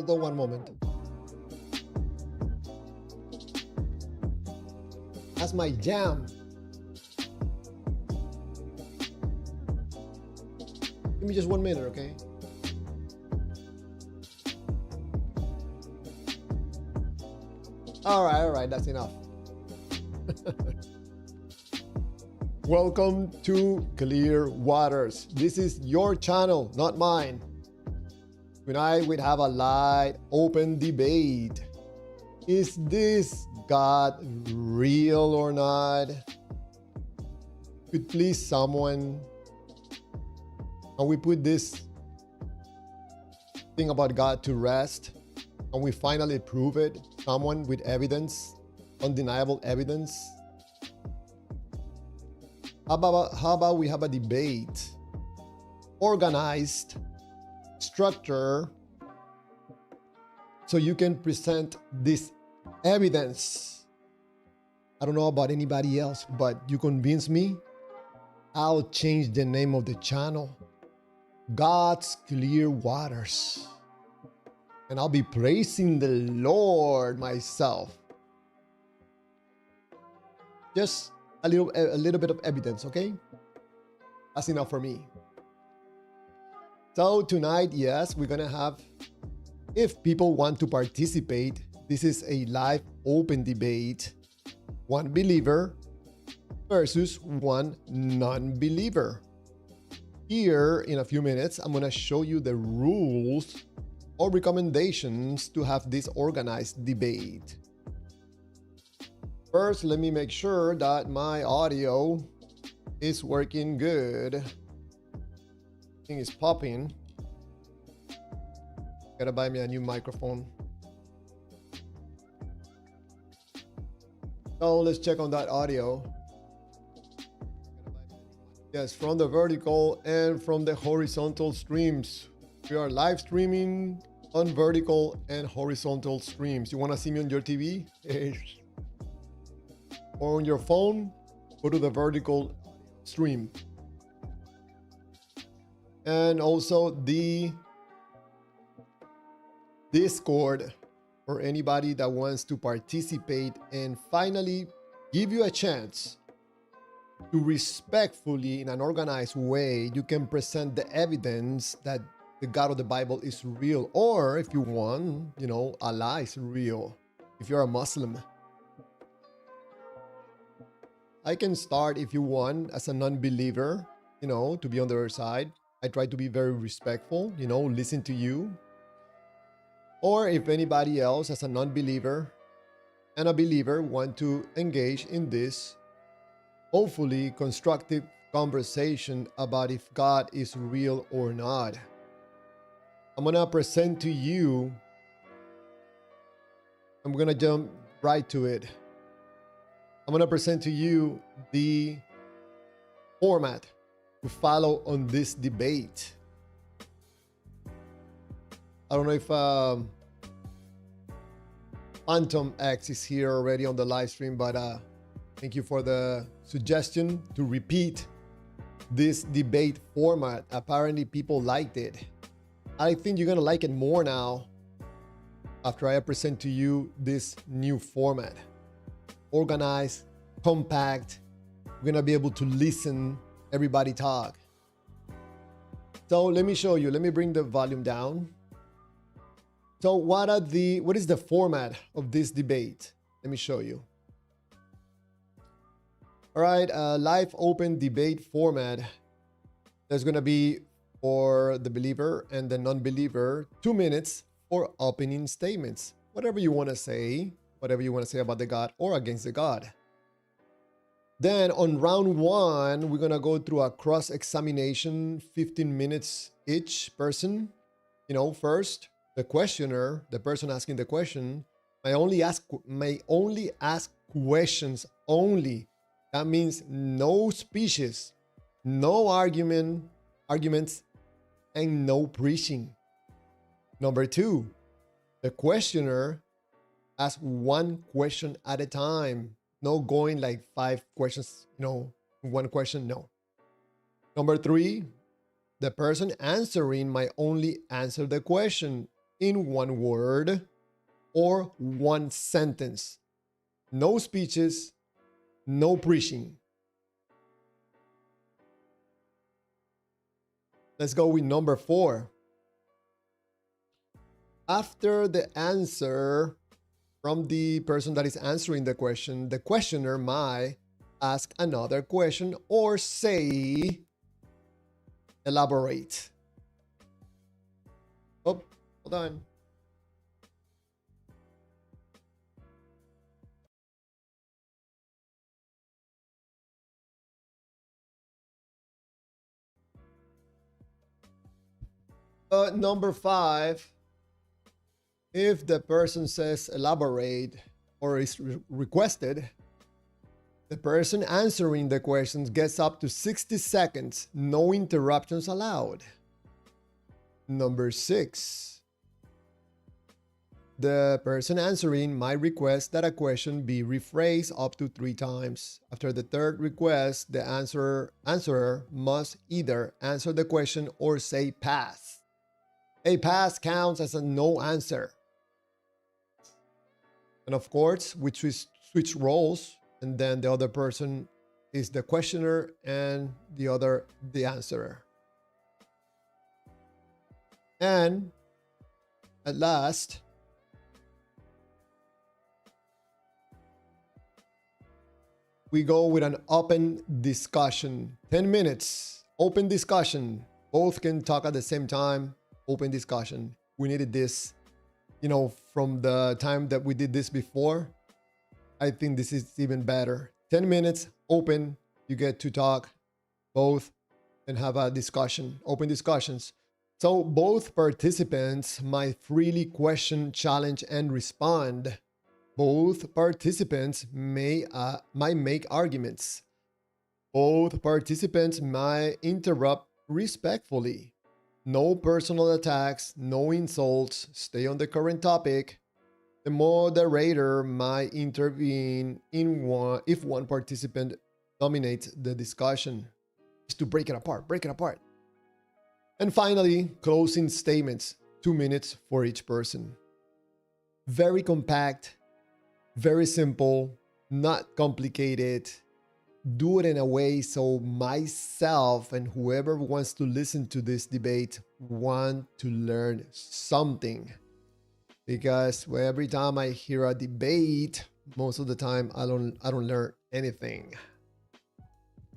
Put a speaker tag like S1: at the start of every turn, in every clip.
S1: Hold on one moment. That's my jam. Give me just 1 minute, okay? All right, that's enough. Welcome to Clear Waters. This is your channel, not mine. Tonight we'd have a light, open debate. Is this God real or not? Could please someone, and we put this thing about God to rest, and we finally prove it. Someone with evidence, undeniable evidence. How about we have a debate, organized, structure, so you can present this evidence. I don't know about anybody else, but you convince me, I'll change the name of the channel. God's Clear Waters. And I'll be praising the Lord myself. Just a little bit of evidence, okay? That's enough for me. So tonight, yes, we're gonna have, if people want to participate, this is a live open debate. One believer versus one non-believer. Here, in a few minutes, I'm gonna show you the rules or recommendations to have this organized debate. First, let me make sure that my audio is working good. Thing is popping. Gotta buy me a new microphone. So let's check on that audio. Yes, from the vertical and from the horizontal streams. We are live streaming on vertical and horizontal streams. You want to see me on your TV or on your phone? Go to the vertical stream. And also the Discord for anybody that wants to participate and finally give you a chance to respectfully, in an organized way, you can present the evidence that the God of the Bible is real. Or if you want, Allah is real. If you're a Muslim. I can start if you want as a non-believer, to be on the other side. I try to be very respectful, listen to you. Or if anybody else as a non-believer and a believer want to engage in this, hopefully constructive conversation about if God is real or not. I'm gonna present to you, I'm gonna jump right to it. I'm gonna present to you the format to follow on this debate. I don't know if Phantom X is here already on the live stream, but thank you for the suggestion to repeat this debate format. Apparently people liked it. I think you're gonna like it more now after I present to you this new format. Organized, compact. We're gonna be able to listen everybody talk. So let me show you. Let me bring the volume down. So what is the format of this debate? Let me show you. All right, live open debate format. There's gonna be, for the believer and the non-believer, 2 minutes for opening statements. Whatever you want to say about the God or against the God. Then on round one, we're gonna go through a cross-examination, 15 minutes each person. First, the questioner, the person asking the question, may only ask questions only. That means no speeches, no arguments, and no preaching. Number two, the questioner asks one question at a time. No going like 5 questions, one question, no. Number three, the person answering might only answer the question in one word or one sentence. No speeches, no preaching. Let's go with number 4. After the answer from the person that is answering the question, the questioner might ask another question or say, elaborate. Oh, hold on. Number 5, if the person says elaborate or is requested, the person answering the questions gets up to 60 seconds, no interruptions allowed. Number 6, the person answering might request that a question be rephrased up to 3 times. After the third request, the answerer must either answer the question or say pass. A pass counts as a no answer. And of course, we switch roles, and then the other person is the questioner and the other the answerer. And at last, we go with an open discussion. 10 minutes, open discussion. Both can talk at the same time. Open discussion. We needed this, from the time that we did this before. I think this is even better. 10 minutes, open. You get to talk both and have a discussion, open discussions. So both participants might freely question, challenge, and respond. Both participants might make arguments. Both participants might interrupt respectfully. No personal attacks, no insults, stay on the current topic. The moderator might intervene if one participant dominates the discussion. Just to break it apart. And finally, closing statements, 2 minutes for each person. Very compact, very simple, not complicated. Do it in a way so myself and whoever wants to listen to this debate want to learn something. Because every time I hear a debate, most of the time I don't learn anything.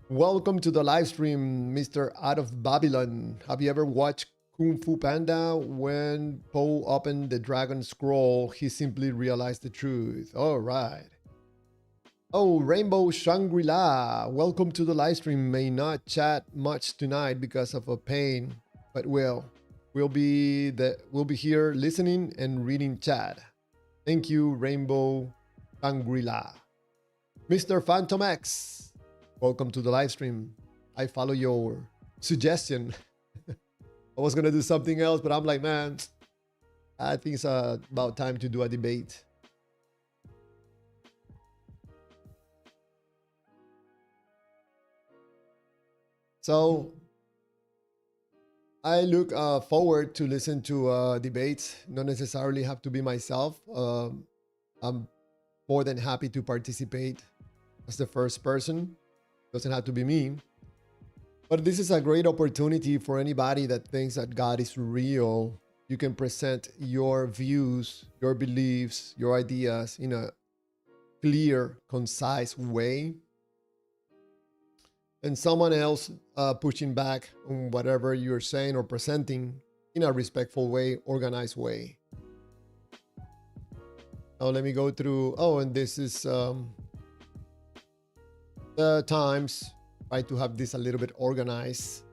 S1: Welcome to the live stream, Mr. Out of Babylon. Have you ever watched Kung Fu Panda? When Po opened the dragon scroll, he simply realized the truth. All right. Oh, Rainbow Shangri-La, welcome to the live stream. May not chat much tonight because of a pain, but we'll be here listening and reading chat. Thank you, Rainbow Shangri-La. Mr. Phantom X, welcome to the live stream. I follow your suggestion. I was gonna do something else, but I'm like, man, I think it's about time to do a debate. So I look forward to listen to debates. Not necessarily have to be myself. I'm more than happy to participate as the first person. Doesn't have to be me. But this is a great opportunity for anybody that thinks that God is real. You can present your views, your beliefs, your ideas in a clear, concise way. And someone else pushing back on whatever you're saying or presenting in a respectful way, organized way. Now let me go through. Oh, and this is the times. Try to have this a little bit organized.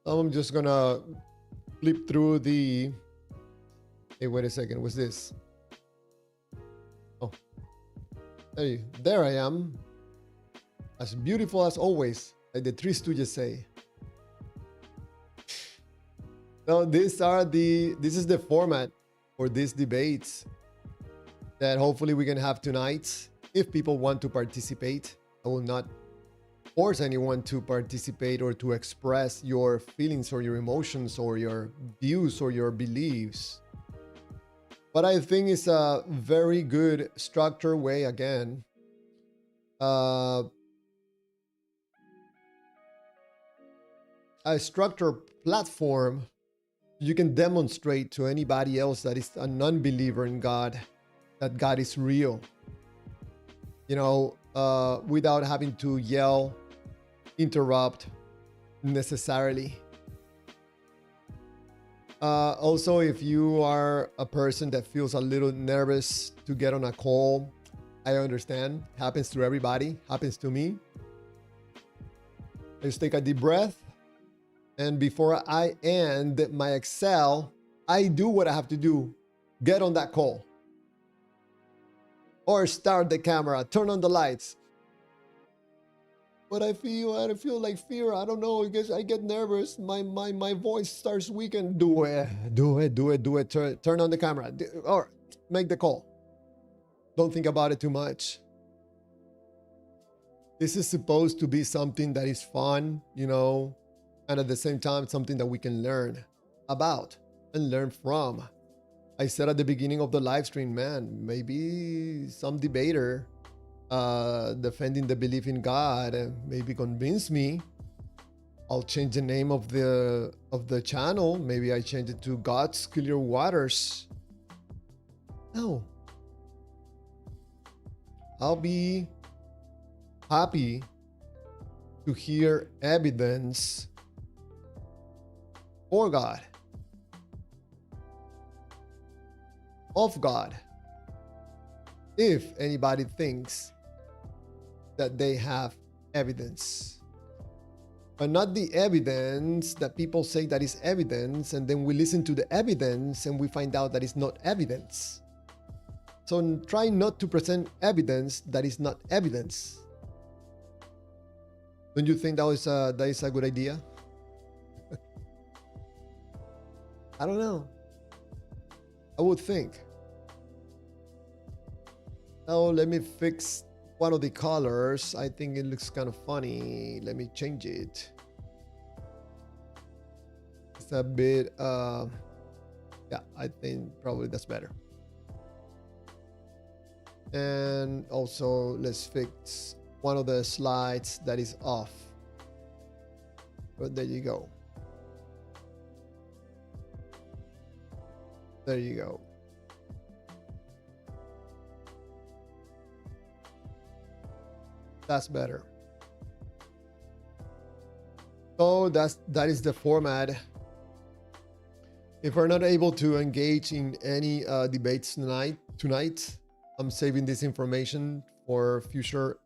S1: So I'm just gonna flip through the. Hey, wait a second. What's this? Oh, there I am. As beautiful as always, like the Three Stooges say. Now, this is the format for these debates that hopefully we can have tonight. If people want to participate, I will not force anyone to participate or to express your feelings or your emotions or your views or your beliefs. But I think it's a very good structured way, again, uh, a structured platform you can demonstrate to anybody else that is a non-believer in God that God is real, without having to yell, interrupt necessarily. Also, if you are a person that feels a little nervous to get on a call, I understand. Happens to everybody. Happens to me. Just take a deep breath. And before I end my Excel, I do what I have to do. Get on that call. Or start the camera. Turn on the lights. But I feel like fear. I don't know. I guess I get nervous. My voice starts weakening. Do it. Turn on the camera. Or make the call. Don't think about it too much. This is supposed to be something that is fun, and at the same time, something that we can learn about and learn from. I said at the beginning of the live stream, man, maybe some debater defending the belief in God maybe convince me. I'll change the name of the channel. Maybe I change it to God's Clear Waters. No. I'll be happy to hear evidence for God, of God, if anybody thinks that they have evidence, but not the evidence that people say that is evidence, and then we listen to the evidence and we find out that it's not evidence. So try not to present evidence that is not evidence. Don't you think that is a good idea? I don't know. I would think. Now let me fix one of the colors. I think it looks kind of funny. Let me change it. It's a bit, yeah, I think probably that's better. And also let's fix one of the slides that is off. But there you go. There you go. That's better. So that is the format. If we're not able to engage in any debates tonight, I'm saving this information for future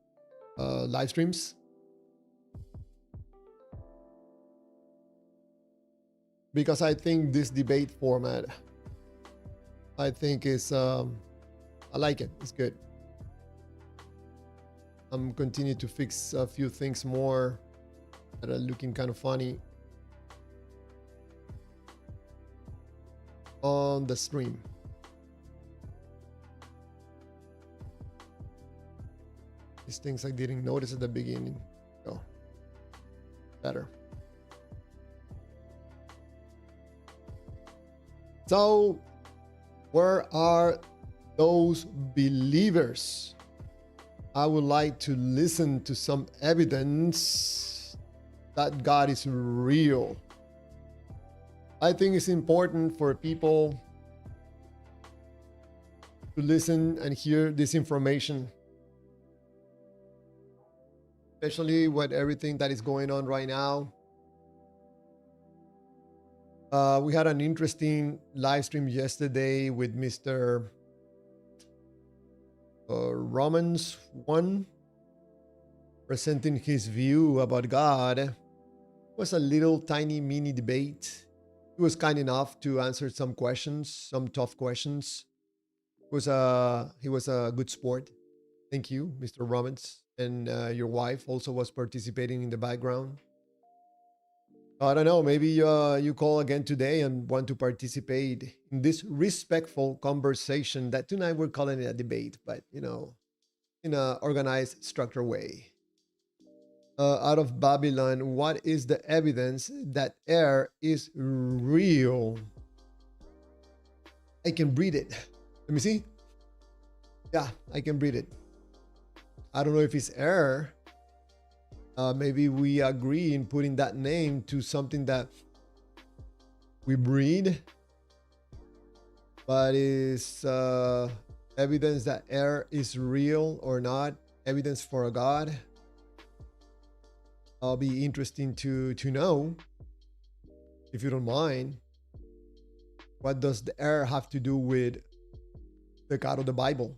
S1: live streams. Because I think this debate format, I think is, I like it. It's good. I'm continuing to fix a few things more that are looking kind of funny on the stream. These things I didn't notice at the beginning. Oh, better. So, where are those believers? I would like to listen to some evidence that God is real. I think it's important for people to listen and hear this information, especially with everything that is going on right now. We had an interesting live stream yesterday with Mr. Romans 1 presenting his view about God. It was a little tiny mini debate. He was kind enough to answer some questions, some tough questions. He was a good sport. Thank you, Mr. Romans. And your wife also was participating in the background. I don't know, maybe you call again today and want to participate in this respectful conversation that tonight we're calling it a debate, but in a organized, structured way. out of Babylon, what is the evidence that air is real? I can breathe it. Let me see. Yeah, I can breathe it. I don't know if it's air. Maybe we agree in putting that name to something that we breathe, but is evidence that air is real or not, evidence for a God. I'll be interesting to know, if you don't mind. What does the air have to do with the God of the Bible?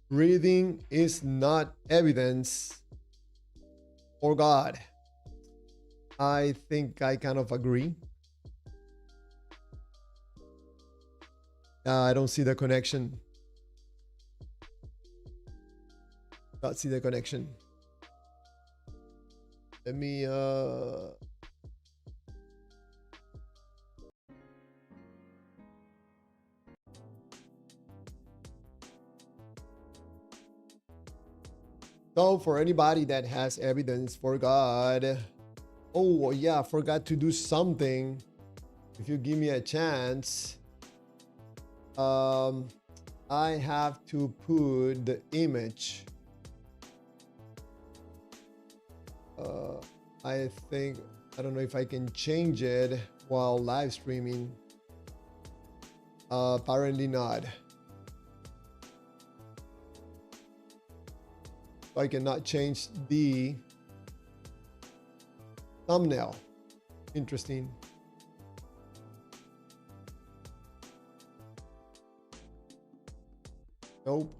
S1: Breathing is not evidence for God. I think I kind of agree. I don't see the connection. Don't see the connection. Let me so for anybody that has evidence for God, oh yeah, I forgot to do something. If you give me a chance, I have to put the image. I think, I don't know if I can change it while live streaming. Apparently not. So I cannot change the thumbnail. Interesting. Nope.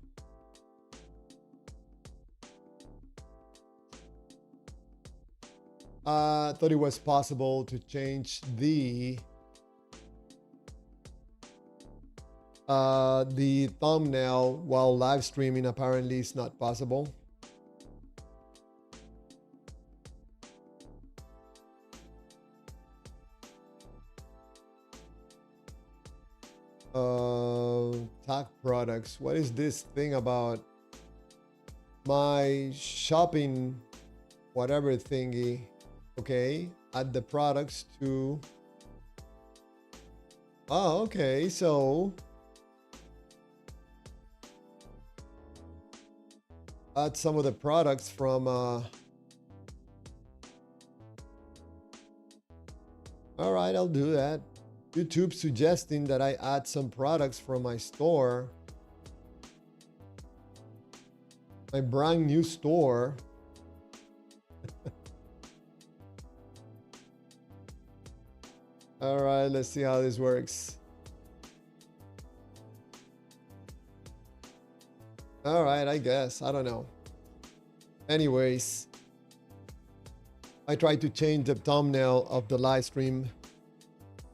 S1: I thought it was possible to change the thumbnail while live streaming. Apparently it's not possible. Tag products. What is this thing about my shopping whatever thingy? Okay, add the products to, oh okay, so add some of the products from all right, I'll do that. YouTube suggesting that I add some products from my store, my brand new store. All right, let's see how this works. All right, I guess, I don't know. Anyways, I tried to change the thumbnail of the live stream,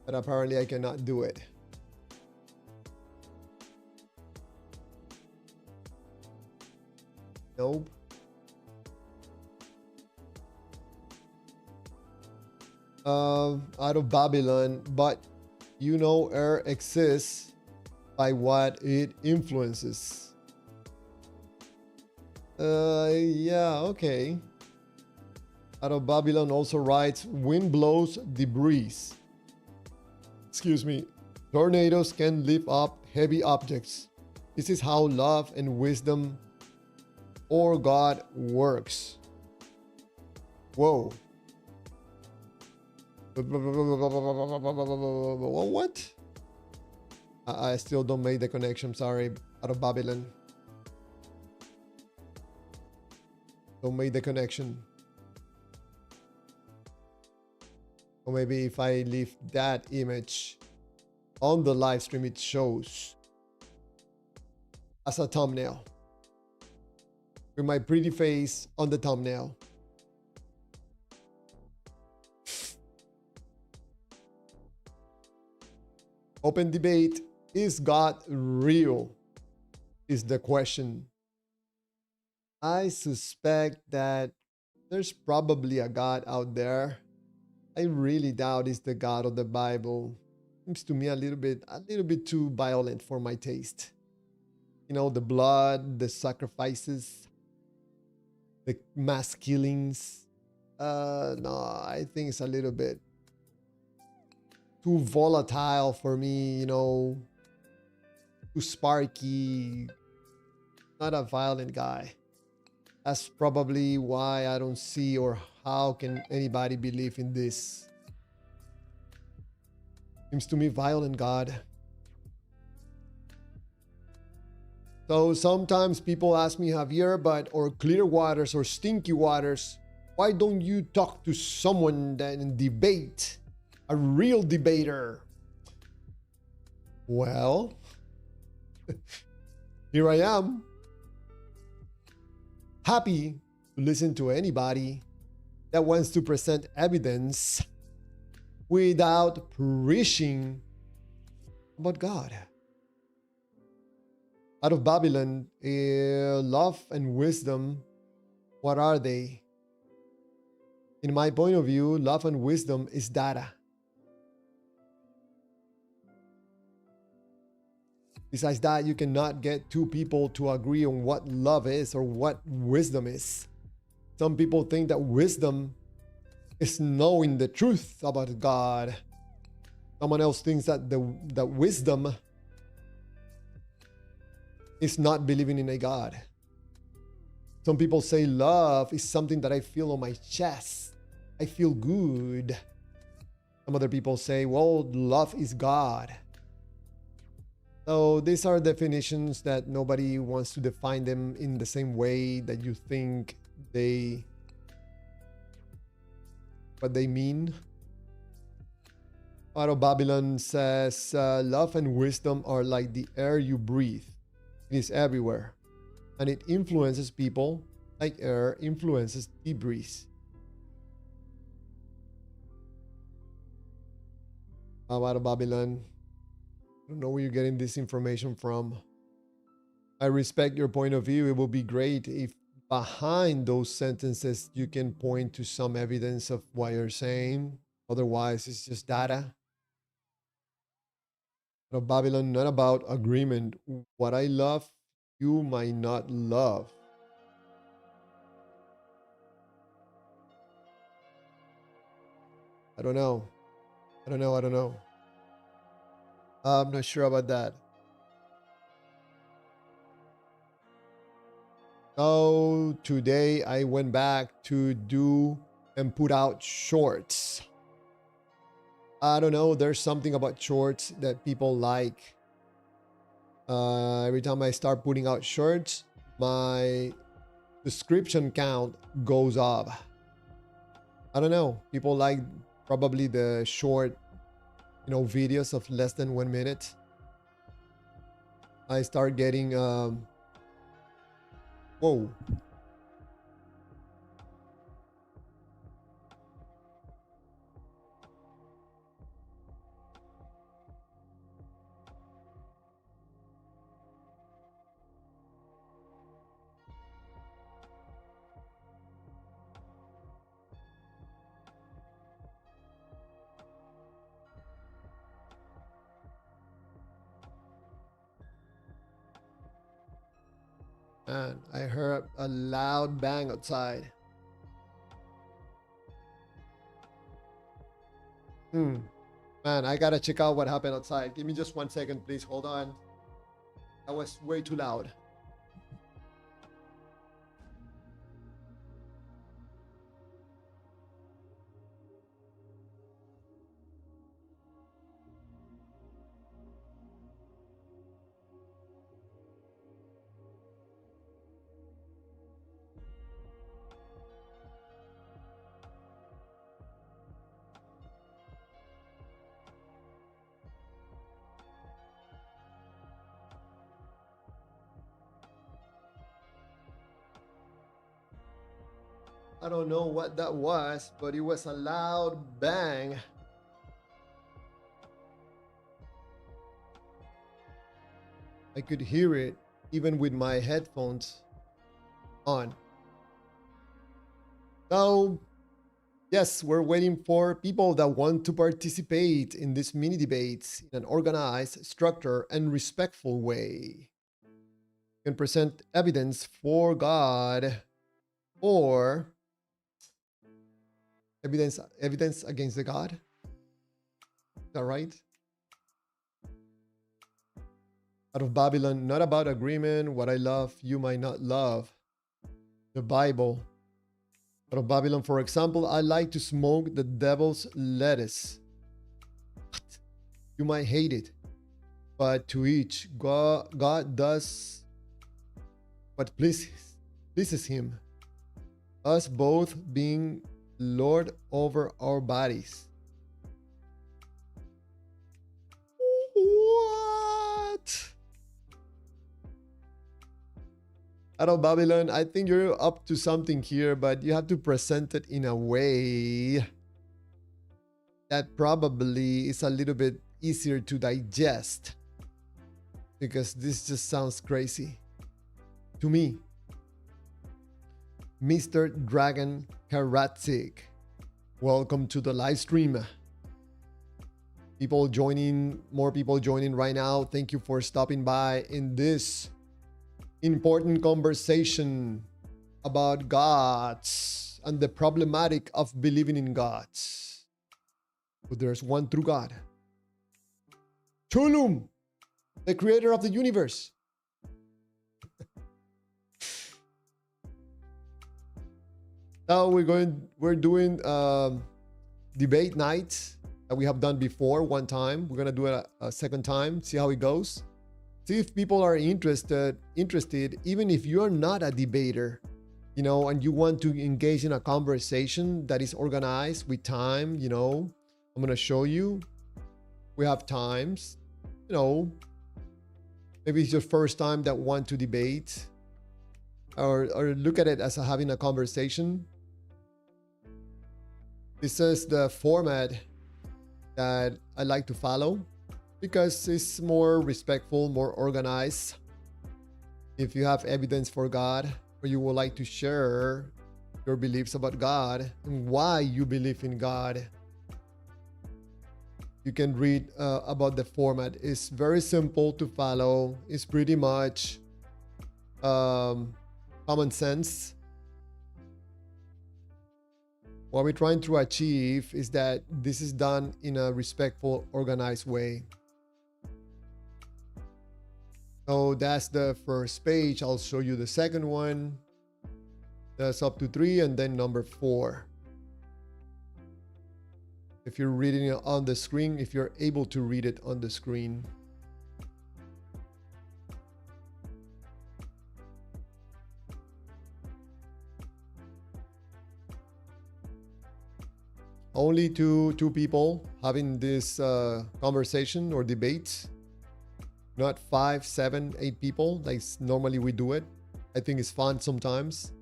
S1: but apparently I cannot do it. Nope. Out of Babylon, but you know air exists by what it influences. Yeah, okay. Out of Babylon also writes, wind blows debris. Excuse me. Tornadoes can lift up heavy objects. This is how love and wisdom or God works. Whoa. What? I still don't make the connection. Sorry. Out of Babylon. Don't make the connection. Or maybe if I leave that image on the live stream, it shows as a thumbnail with my pretty face on the thumbnail. Open debate. Is God real? Is the question. I suspect that there's probably a God out there. I really doubt it's the God of the Bible. seems to me a little bit too violent for my taste. You know, the blood, the sacrifices, the mass killings. No, I think it's a little bit too volatile for me, you know, too sparky. Not a violent guy. That's probably why I don't see, or how can anybody believe in this. Seems to me violent, God. So sometimes people ask me, Javier, or clear waters or stinky waters, why don't you talk to someone that and debate? A real debater. Well, here I am. Happy to listen to anybody that wants to present evidence without preaching about God. Out of Babylon, love and wisdom, what are they? In my point of view, love and wisdom is data. Besides that, you cannot get two people to agree on what love is or what wisdom is. Some people think that wisdom is knowing the truth about God. Someone else thinks that that wisdom is not believing in a God. Some people say love is something that I feel on my chest. I feel good. Some other people say, well, love is God. So these are definitions that nobody wants to define them in the same way that you think what they mean. Out of Babylon says, love and wisdom are like the air you breathe. It is everywhere, and it influences people like air influences the breeze. Out of Babylon, I don't know where you're getting this information from. I respect your point of view. It will be great if behind those sentences you can point to some evidence of what you're saying. Otherwise, it's just data. Out of Babylon, not about agreement. What I love, you might not love. I don't know. I don't know. I'm not sure about that. So today I went back to do and put out shorts. I don't know. There's something about shorts that people like. Every time I start putting out shorts, my subscription count goes up. I don't know. People like probably the short, videos of less than 1 minute. I start getting, whoa. Man, I heard a loud bang outside. Man, I gotta check out what happened outside. Give me just 1 second, please. Hold on. That was way too loud. I don't know what that was, but it was a loud bang. I could hear it even with my headphones on. So Yes, we're waiting for people that want to participate in these mini debates in an organized, structured, and respectful way. You can present evidence for God or evidence against the God. Is that right? Out of Babylon, not about agreement, what I love, you might not love. The Bible. Out of Babylon, for example, I like to smoke the devil's lettuce. What? You might hate it, but to each, God does what pleases him. Us both being Lord over our bodies. What? Out of Babylon, I think you're up to something here, but you have to present it in a way that probably is a little bit easier to digest, because this just sounds crazy to me. Mr. Dragon Karatsik, welcome to the live stream. More people joining right now. Thank you for stopping by in this important conversation about gods and the problematic of believing in gods. But there's one true God, Chulum, the creator of the universe. Now we're doing debate night that we have done before one time. We're gonna do it a second time, see how it goes. See if people are interested, even if you're not a debater, you know, and you want to engage in a conversation that is organized with time, you know. I'm gonna show you. We have times, you know, maybe it's your first time that want to debate, or look at it as having a conversation. This is the format that I like to follow because it's more respectful, more organized. If you have evidence for God, or you would like to share your beliefs about God and why you believe in God, you can read about the format. It's very simple to follow. It's pretty much common sense. What we're trying to achieve is that this is done in a respectful, organized way. So that's the first page. I'll show you the second one. That's up to 3, and then number 4. If you're reading it on the screen, if you're able to read it on the screen. Only two people having this conversation or debate, not 5, 7, 8 people like normally we do it. I think it's fun sometimes,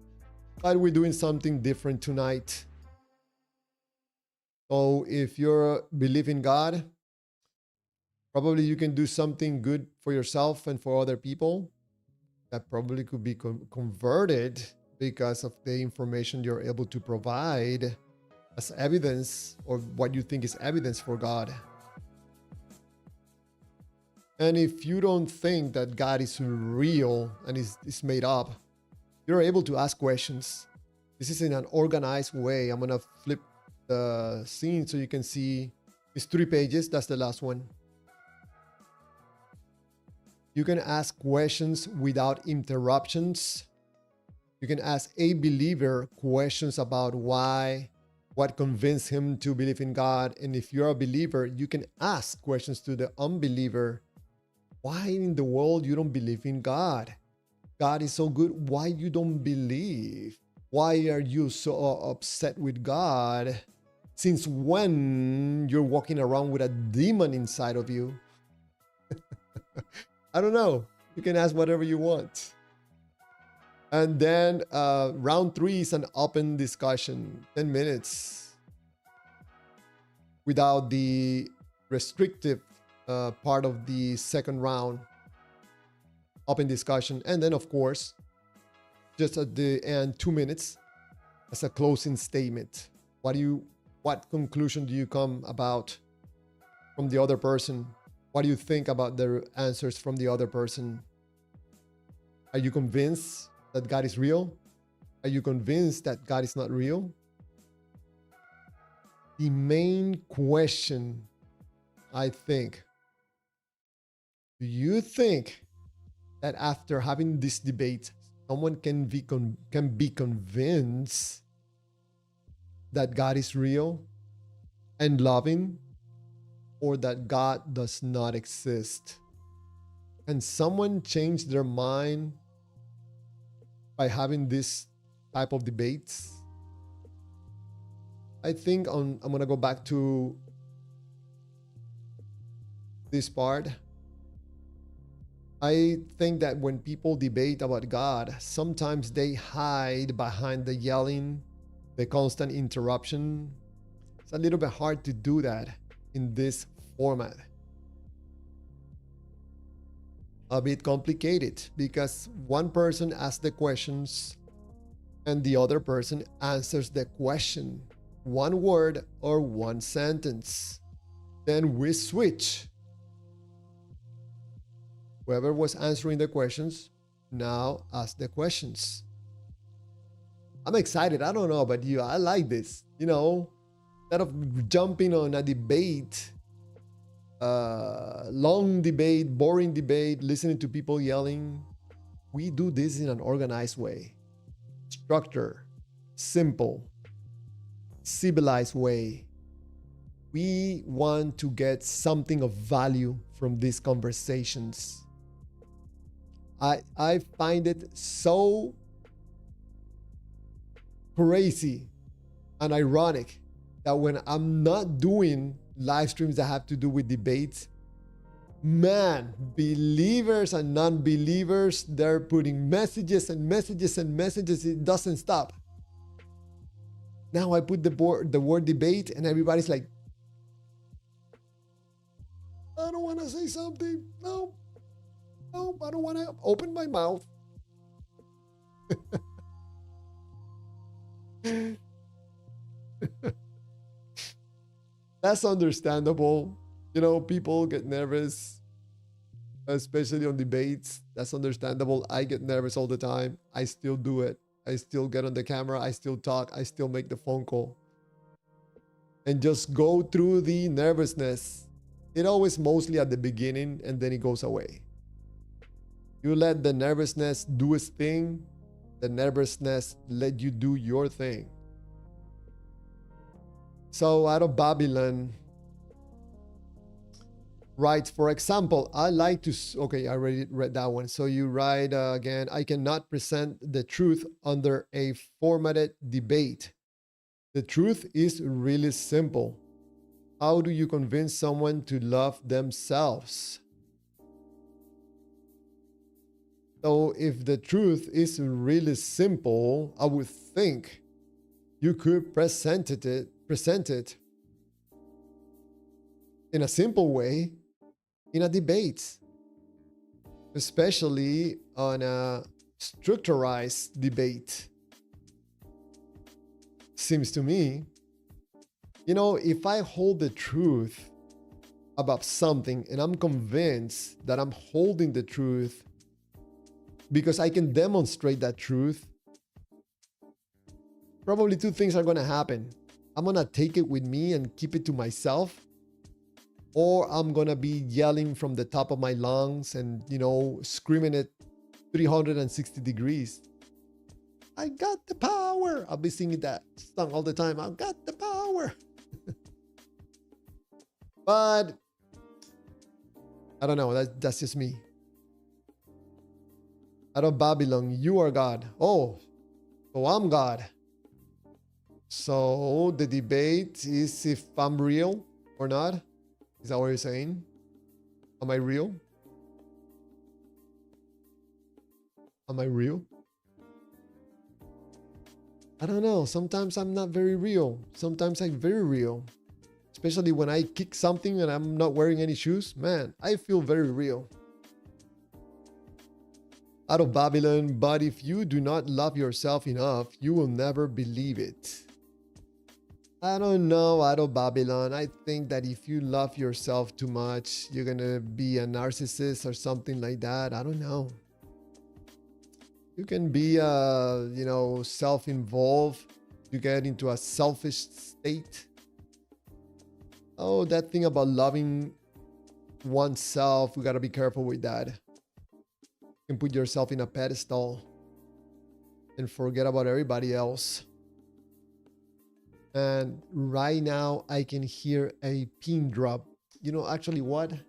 S1: but we're doing something different tonight. So if you believe in God, probably you can do something good for yourself and for other people that probably could be converted because of the information you're able to provide as evidence, or what you think is evidence for God. And if you don't think that God is real and is made up, you're able to ask questions. This is in an organized way. I'm gonna flip the scene so you can see it's 3 pages. That's the last one. You can ask questions without interruptions. You can ask a believer questions about why, what convinced him to believe in God. And if you're a believer, you can ask questions to the unbeliever. Why in the world you don't believe in God? God is so good. Why you don't believe? Why are you so upset with God? Since when you're walking around with a demon inside of you? I don't know. You can ask whatever you want. And then round 3 is an open discussion, 10 minutes, without the restrictive part of the second round, open discussion. And then, of course, just at the end, 2 minutes as a closing statement. What conclusion do you come about from the other person? What do you think about the answers from the other person? Are you convinced that God is real? Are you convinced that God is not real? The main question, I think, do you think that after having this debate, someone can be convinced that God is real and loving, or that God does not exist? Can someone change their mind by having this type of debates? I think I'm gonna go back to this part. I think that when people debate about God, sometimes they hide behind the yelling, the constant interruption. It's a little bit hard to do that in this format. A bit complicated because one person asks the questions and the other person answers the question, one word or one sentence. Then we switch. Whoever was answering the questions now ask the questions. I'm excited. I don't know about you. I like this. You know, instead of jumping on a debate, long debate, boring debate, listening to people yelling, we do this in an organized way. Structure, simple, civilized way. We want to get something of value from these conversations. I find it so crazy and ironic that when I'm not doing live streams that have to do with debates, man, believers and non-believers, they're putting messages and messages and messages. It doesn't stop. Now I put the word debate and everybody's like, I don't want to say something. No, I don't want to open my mouth. That's understandable. You know, people get nervous, especially on debates. That's understandable. I get nervous all the time. I still do it. I still get on the camera. I still talk. I still make the phone call. And just go through the nervousness. It always mostly at the beginning and then it goes away. You let the nervousness do its thing. The nervousness let you do your thing. So out of Babylon writes, for example, I like to, okay, I already read that one. So you write again, I cannot present the truth under a formatted debate. The truth is really simple. How do you convince someone to love themselves? So if the truth is really simple, I would think you could present it in a simple way in a debate, especially on a structurized debate. Seems to me, you know, if I hold the truth about something and I'm convinced that I'm holding the truth because I can demonstrate that truth, probably two things are going to happen. I'm going to take it with me and keep it to myself, or I'm going to be yelling from the top of my lungs and, you know, screaming at 360 degrees. I got the power. I'll be singing that song all the time. I've got the power. But I don't know. That's just me. Out of Babylon, you are God. Oh, so I'm God. So the debate is if I'm real or not. Is that what you're saying? Am I real? Am I real? I don't know. Sometimes I'm not very real. Sometimes I'm very real. Especially when I kick something and I'm not wearing any shoes. Man, I feel very real. Out of Babylon, but if you do not love yourself enough, you will never believe it. I don't know, out of Babylon. I think that if you love yourself too much, you're gonna be a narcissist or something like that. I don't know. You can be, self-involved. You get into a selfish state. Oh, that thing about loving oneself, we gotta be careful with that. You can put yourself in a pedestal and forget about everybody else. And right now, I can hear a pin drop. You know, actually, what? Let's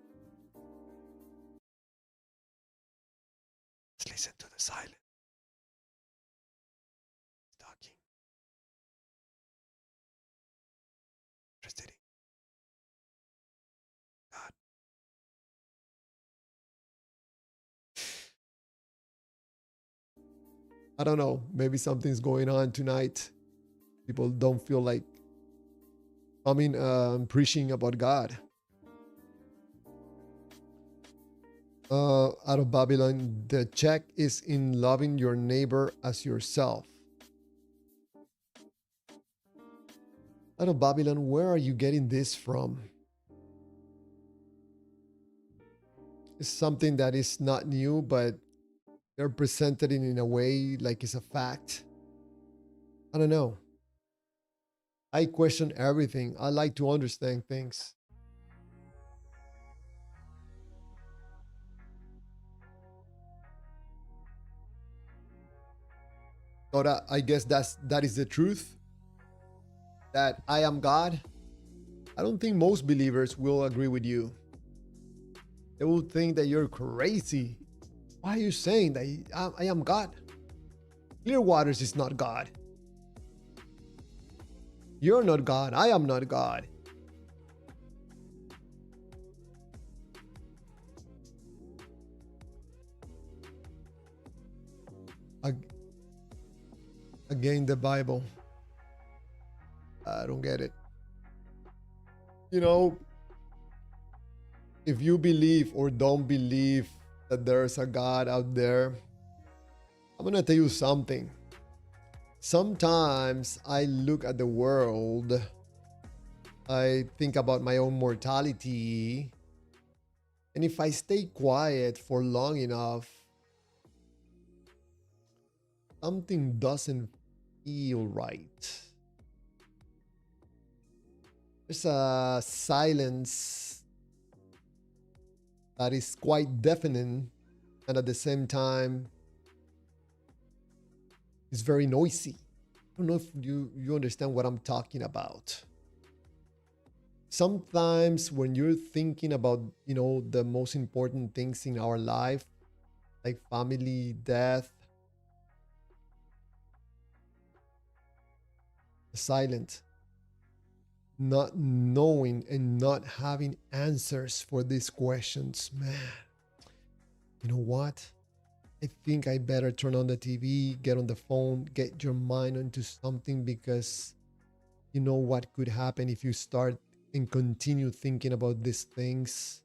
S1: listen to the silence. Talking. Interesting. God. I don't know. Maybe something's going on tonight. People don't feel like preaching about God. Out of Babylon, the check is in loving your neighbor as yourself. Out of Babylon, where are you getting this from? It's something that is not new, but they're presented in a way like it's a fact. I don't know. I question everything. I like to understand things. So that, I guess that is the truth. That I am God. I don't think most believers will agree with you. They will think that you're crazy. Why are you saying that I am God? Clear waters is not God. You're not God. I am not God. Again, the Bible. I don't get it. You know, if you believe or don't believe that there's a God out there, I'm gonna tell you something. Sometimes I look at the world, I think about my own mortality, and if I stay quiet for long enough, something doesn't feel right. There's a silence that is quite deafening, and at the same time, it's very noisy. I don't know if you understand what I'm talking about. Sometimes when you're thinking about, the most important things in our life, like family, death, silent, not knowing and not having answers for these questions, man. You know what? I think I better turn on the TV, get on the phone, get your mind onto something, because you know what could happen if you start and continue thinking about these things.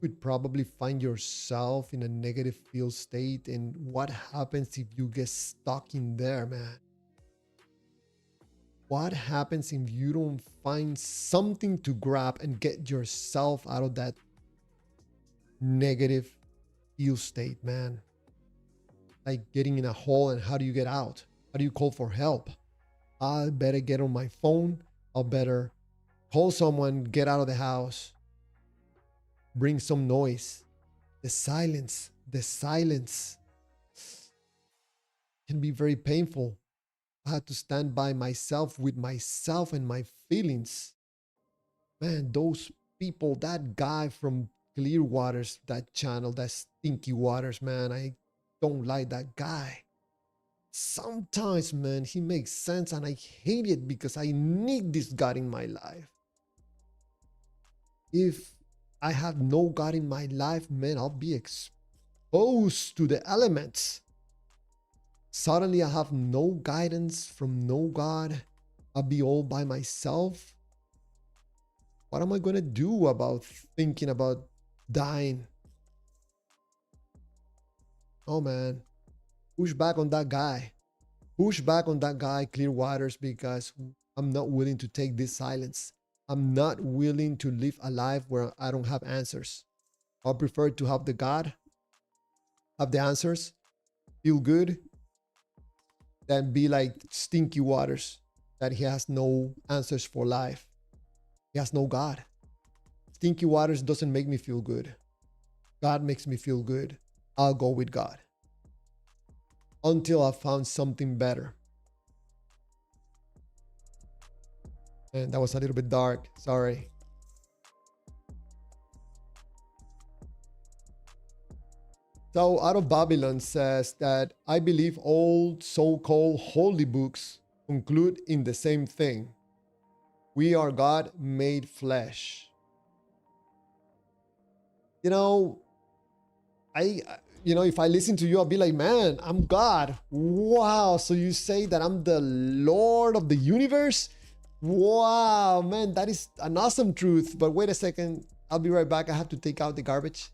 S1: You could probably find yourself in a negative feel state. And what happens if you get stuck in there, man? What happens if you don't find something to grab and get yourself out of that negative feel state, man? Like getting in a hole, and how do you get out? How do you call for help? I better get on my phone. I'll better call someone, get out of the house, bring some noise. The silence can be very painful. I had to stand by myself with myself and my feelings. Man, those people, that guy from Clear Waters, that channel, that Stinky Waters, man, I don't like that guy. Sometimes, man, he makes sense, and I hate it because I need this God in my life. If I have no God in my life, man, I'll be exposed to the elements. Suddenly I have no guidance from no God. I'll be all by myself. What am I going to do about thinking about dying? Oh, man. Push back on that guy. Push back on that guy, Clear Waters, because I'm not willing to take this silence. I'm not willing to live a life where I don't have answers. I prefer to have the God, have the answers, feel good, than be like stinky waters, that he has no answers for life. He has no God. Stinky waters doesn't make me feel good. God makes me feel good. I'll go with God until I found something better. And that was a little bit dark. Sorry. So Out of Babylon says that I believe all so-called holy books conclude in the same thing. We are God made flesh. You know, if I listen to you, I'll be like, man, I'm God. Wow. So you say that I'm the Lord of the universe? Wow, man, that is an awesome truth. But wait a second. I'll be right back. I have to take out the garbage.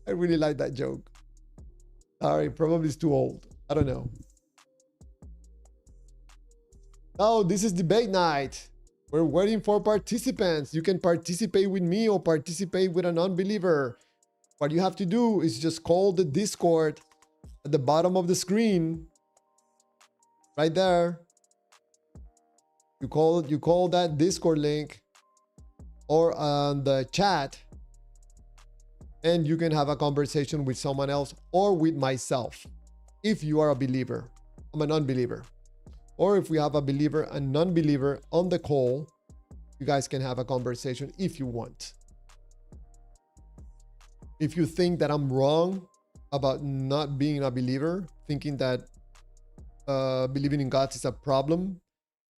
S1: I really like that joke. Sorry, probably it's too old. I don't know. Oh, this is debate night. We're waiting for participants. You can participate with me or participate with an unbeliever. What you have to do is just call the Discord at the bottom of the screen. Right there. You call that Discord link or on the chat, and you can have a conversation with someone else or with myself. If you are a believer, I'm an unbeliever. Or if we have a believer and non-believer on the call, you guys can have a conversation if you want. If you think that I'm wrong about not being a believer, thinking that believing in God is a problem,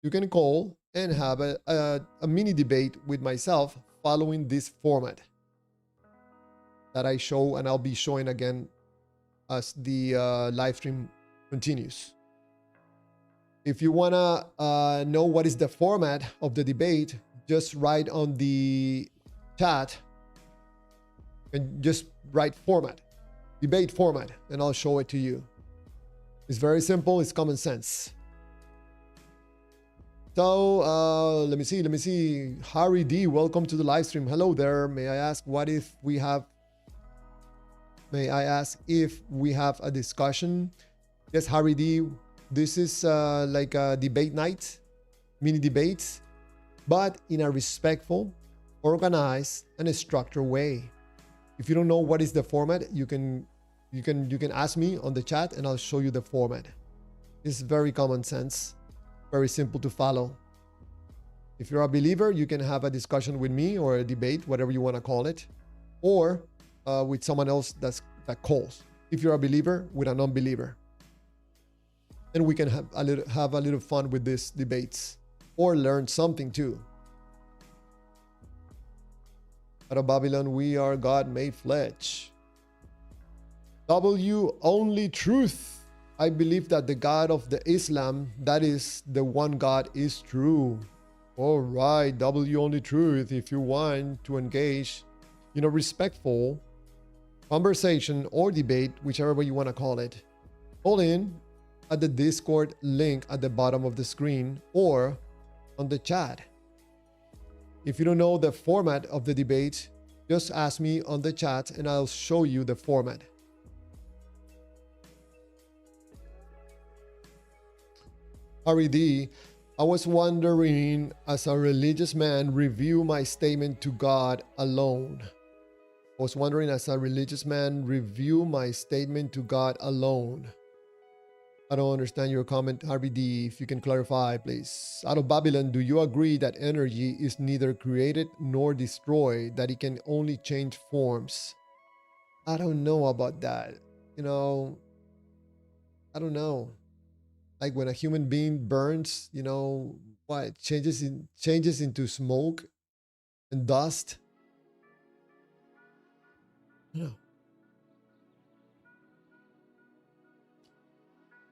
S1: you can call and have a mini debate with myself following this format that I show, and I'll be showing again as the live stream continues. If you want to know what is the format of the debate, just write on the chat and just write format, debate format, and I'll show it to you. It's very simple. It's common sense. So let me see. Harry D, welcome to the live stream. Hello there. May I ask if we have a discussion? Yes, Harry D. This is like a debate night, mini debates, but in a respectful, organized, and a structured way. If you don't know what is the format, you can ask me on the chat and I'll show you the format. It's very common sense, very simple to follow. If you're a believer, you can have a discussion with me or a debate, whatever you want to call it, or with someone else that calls. If you're a believer, with a non-believer. And we can have a little fun with these debates or learn something too. Out of Babylon, we are God made flesh. W, only truth. I believe that the God of the Islam, that is the one God, is true. All right, W, only truth. If you want to engage in a respectful conversation or debate, whichever way you want to call it, call in at the Discord link at the bottom of the screen or on the chat. If you don't know the format of the debate, just ask me on the chat and I'll show you the format. RED, I was wondering, as a religious man, review my statement to God alone. I was wondering, as a religious man, review my statement to God alone. I don't understand your comment, RBD. If you can clarify, please. Out of Babylon, do you agree that energy is neither created nor destroyed, that it can only change forms? I don't know about that. I don't know. Like when a human being burns, what changes into smoke and dust. Yeah.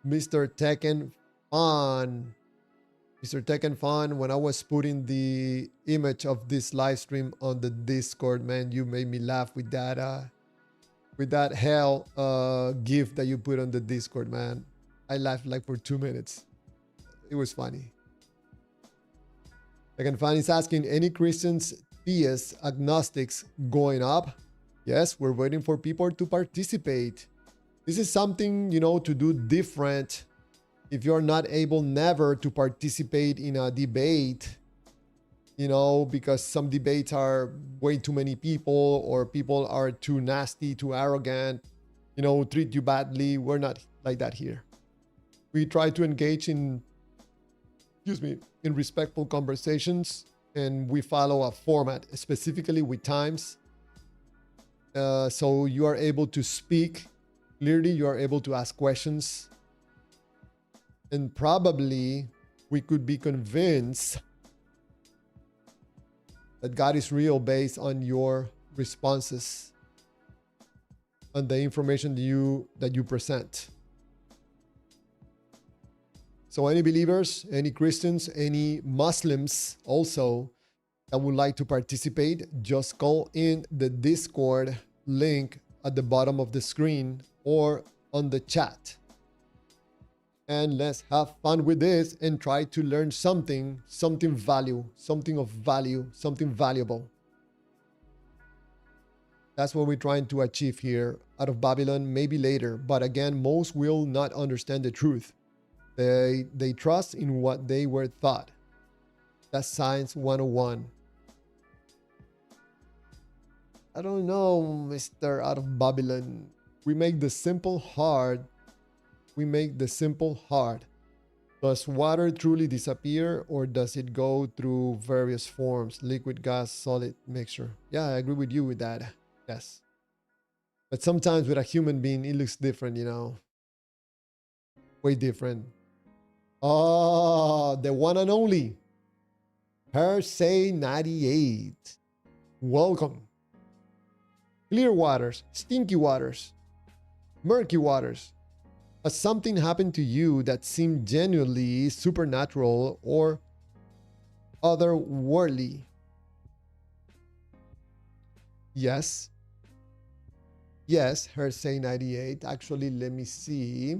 S1: Mr. Tekken Fan. Mr. Tekken Fan, when I was putting the image of this live stream on the Discord, man, you made me laugh with that hell gift that you put on the Discord, man. I laughed like for 2 minutes. It was funny. Second fan is asking, any Christians, theists, agnostics going up? Yes, we're waiting for people to participate. This is something, to do different. If you're not able never to participate in a debate, because some debates are way too many people or people are too nasty, too arrogant, treat you badly. We're not like that here. We try to engage in respectful conversations, and we follow a format, specifically with times. So you are able to speak clearly, you are able to ask questions, and probably we could be convinced that God is real based on your responses, on the information that you present. So any believers, any Christians, any Muslims also that would like to participate, just call in the Discord link at the bottom of the screen or on the chat. And let's have fun with this and try to learn something of value, something valuable. That's what we're trying to achieve here out of Babylon, maybe later. But again, most will not understand the truth. They trust in what they were taught. That's Science 101. I don't know, Mr. Out of Babylon. We make the simple hard. Does water truly disappear, or does it go through various forms? Liquid, gas, solid, mixture. Yeah, I agree with you with that. Yes. But sometimes with a human being, it looks different, Way different. Oh, the one and only. Hersey 98. Welcome. Clear waters, stinky waters, murky waters. Has something happened to you that seemed genuinely supernatural or otherworldly? Yes. Yes, Hersey 98. Actually, let me see.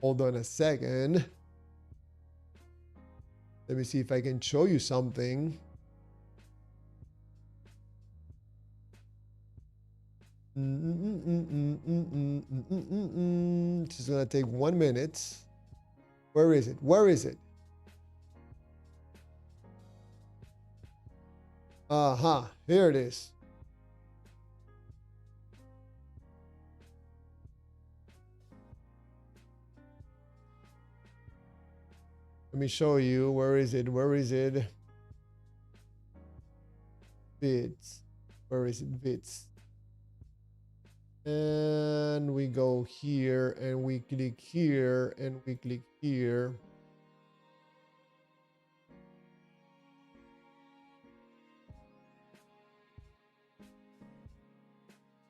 S1: Hold on a second. Let me see if I can show you something. It's gonna take 1 minute. Where is it? Here it is. Let me show you. Where is it? Vids. Where is it? Vids. And we go here and we click here and we click here.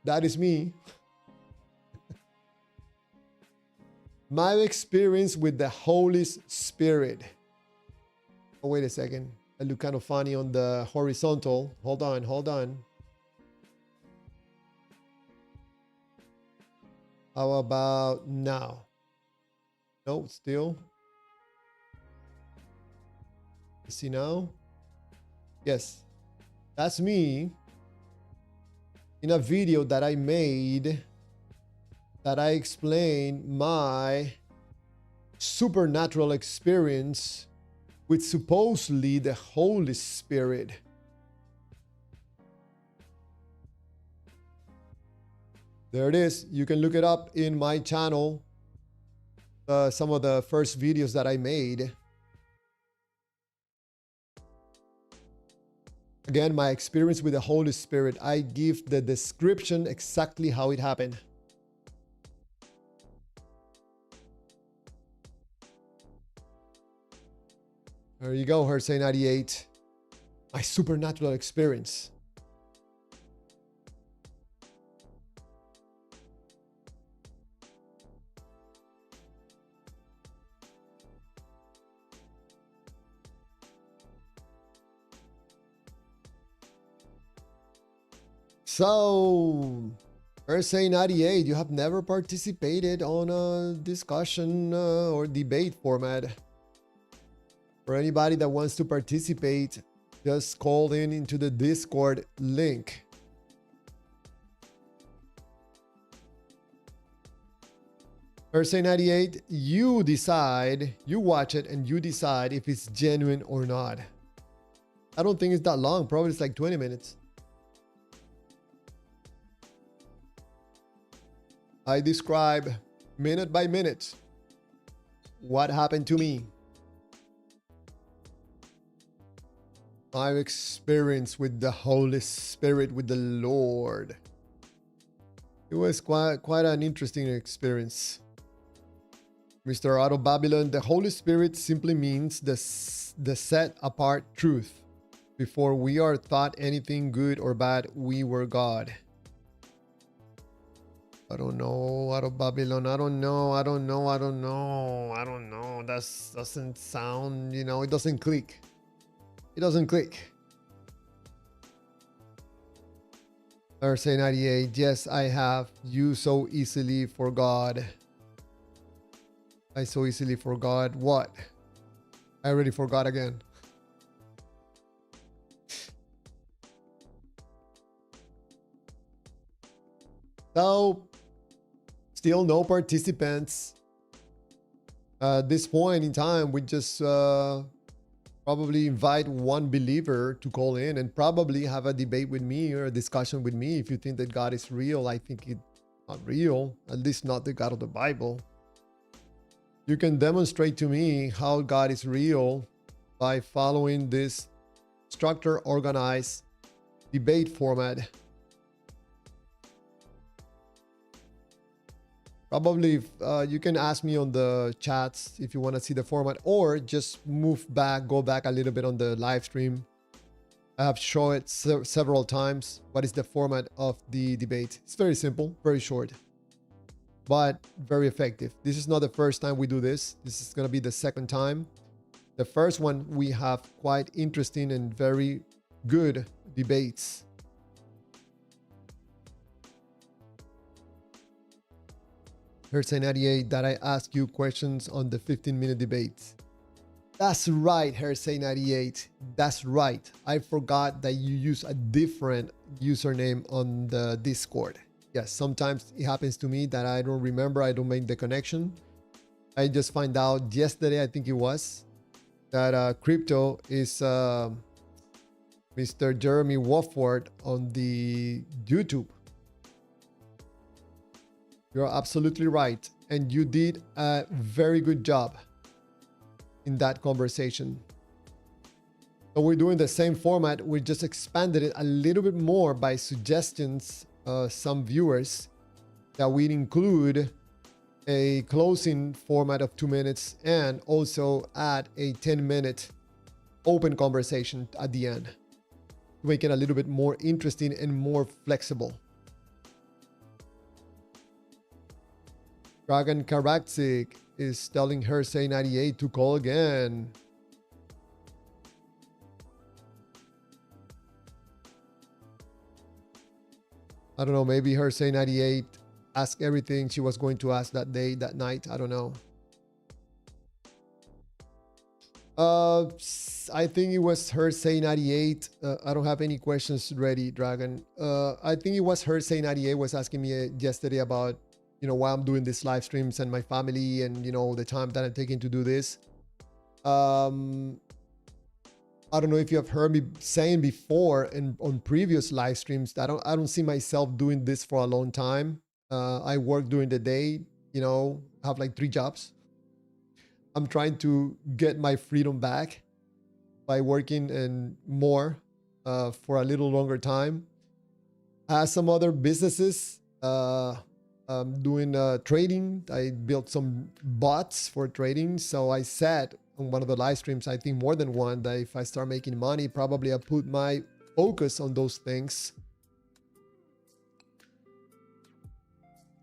S1: That is me. My experience with the Holy Spirit. Oh, wait a second. I look kind of funny on the horizontal. Hold on. How about now? No, still. You see now? Yes. That's me in a video that I made that I explained my supernatural experience with supposedly the Holy Spirit. There it is. You can look it up in my channel. Some of the first videos that I made. Again, my experience with the Holy Spirit. I give the description exactly how it happened. There you go, Hersey 98. My supernatural experience. So, Say 98, you have never participated on a discussion or debate format. For anybody that wants to participate, just call in into the Discord link. Say 98, you decide, you watch it and you decide if it's genuine or not. I don't think it's that long. Probably it's like 20 minutes. I describe minute by minute what happened to me. My experience with the Holy Spirit, with the Lord. It was quite an interesting experience. Mr. Otto Babylon, the Holy Spirit simply means the set apart truth. Before we are thought anything good or bad, we were God. I don't know, out of Babylon. I don't know. That doesn't sound, it doesn't click. It doesn't click. Say 98, yes, I have. You so easily forgot. I so easily forgot what? I already forgot again. So, still no participants. At this point in time, we just probably invite one believer to call in and probably have a debate with me or a discussion with me. If you think that God is real, I think it's not real, at least not the God of the Bible. You can demonstrate to me how God is real by following this structure organized debate format. Probably you can ask me on the chats if you want to see the format, or just go back a little bit on the live stream. I have shown it several times. What is the format of the debate? It's very simple, very short, but very effective. This is not the first time we do this. This is going to be the second time. The first one, we have quite interesting and very good debates. Hersey 98, that I ask you questions on the 15-minute debates. That's right, Hersey 98. That's right. I forgot that you use a different username on the Discord. Yes, sometimes it happens to me that I don't remember. I don't make the connection. I just find out yesterday, I think it was, that crypto is Mr. Jeremy Wofford on the YouTube. You're absolutely right. And you did a very good job in that conversation. So we're doing the same format. We just expanded it a little bit more by suggestions, some viewers, that we include a closing format of 2 minutes and also add a 10-minute open conversation at the end to make it a little bit more interesting and more flexible. Dragon Karakzik is telling Hersey 98 to call again. I don't know, maybe Hersey 98 asked everything she was going to ask that day, that night. I don't know. I think it was Hersey 98. I don't have any questions ready, Dragon. I think it was Hersey 98 was asking me yesterday about, why I'm doing these live streams and my family and, the time that I'm taking to do this. I don't know if you have heard me saying before on previous live streams that I don't see myself doing this for a long time. I work during the day, have like 3 jobs. I'm trying to get my freedom back by working and more for a little longer time. I have some other businesses. I'm doing trading. I built some bots for trading. So I said on one of the live streams, I think more than one, that if I start making money, probably I'll put my focus on those things.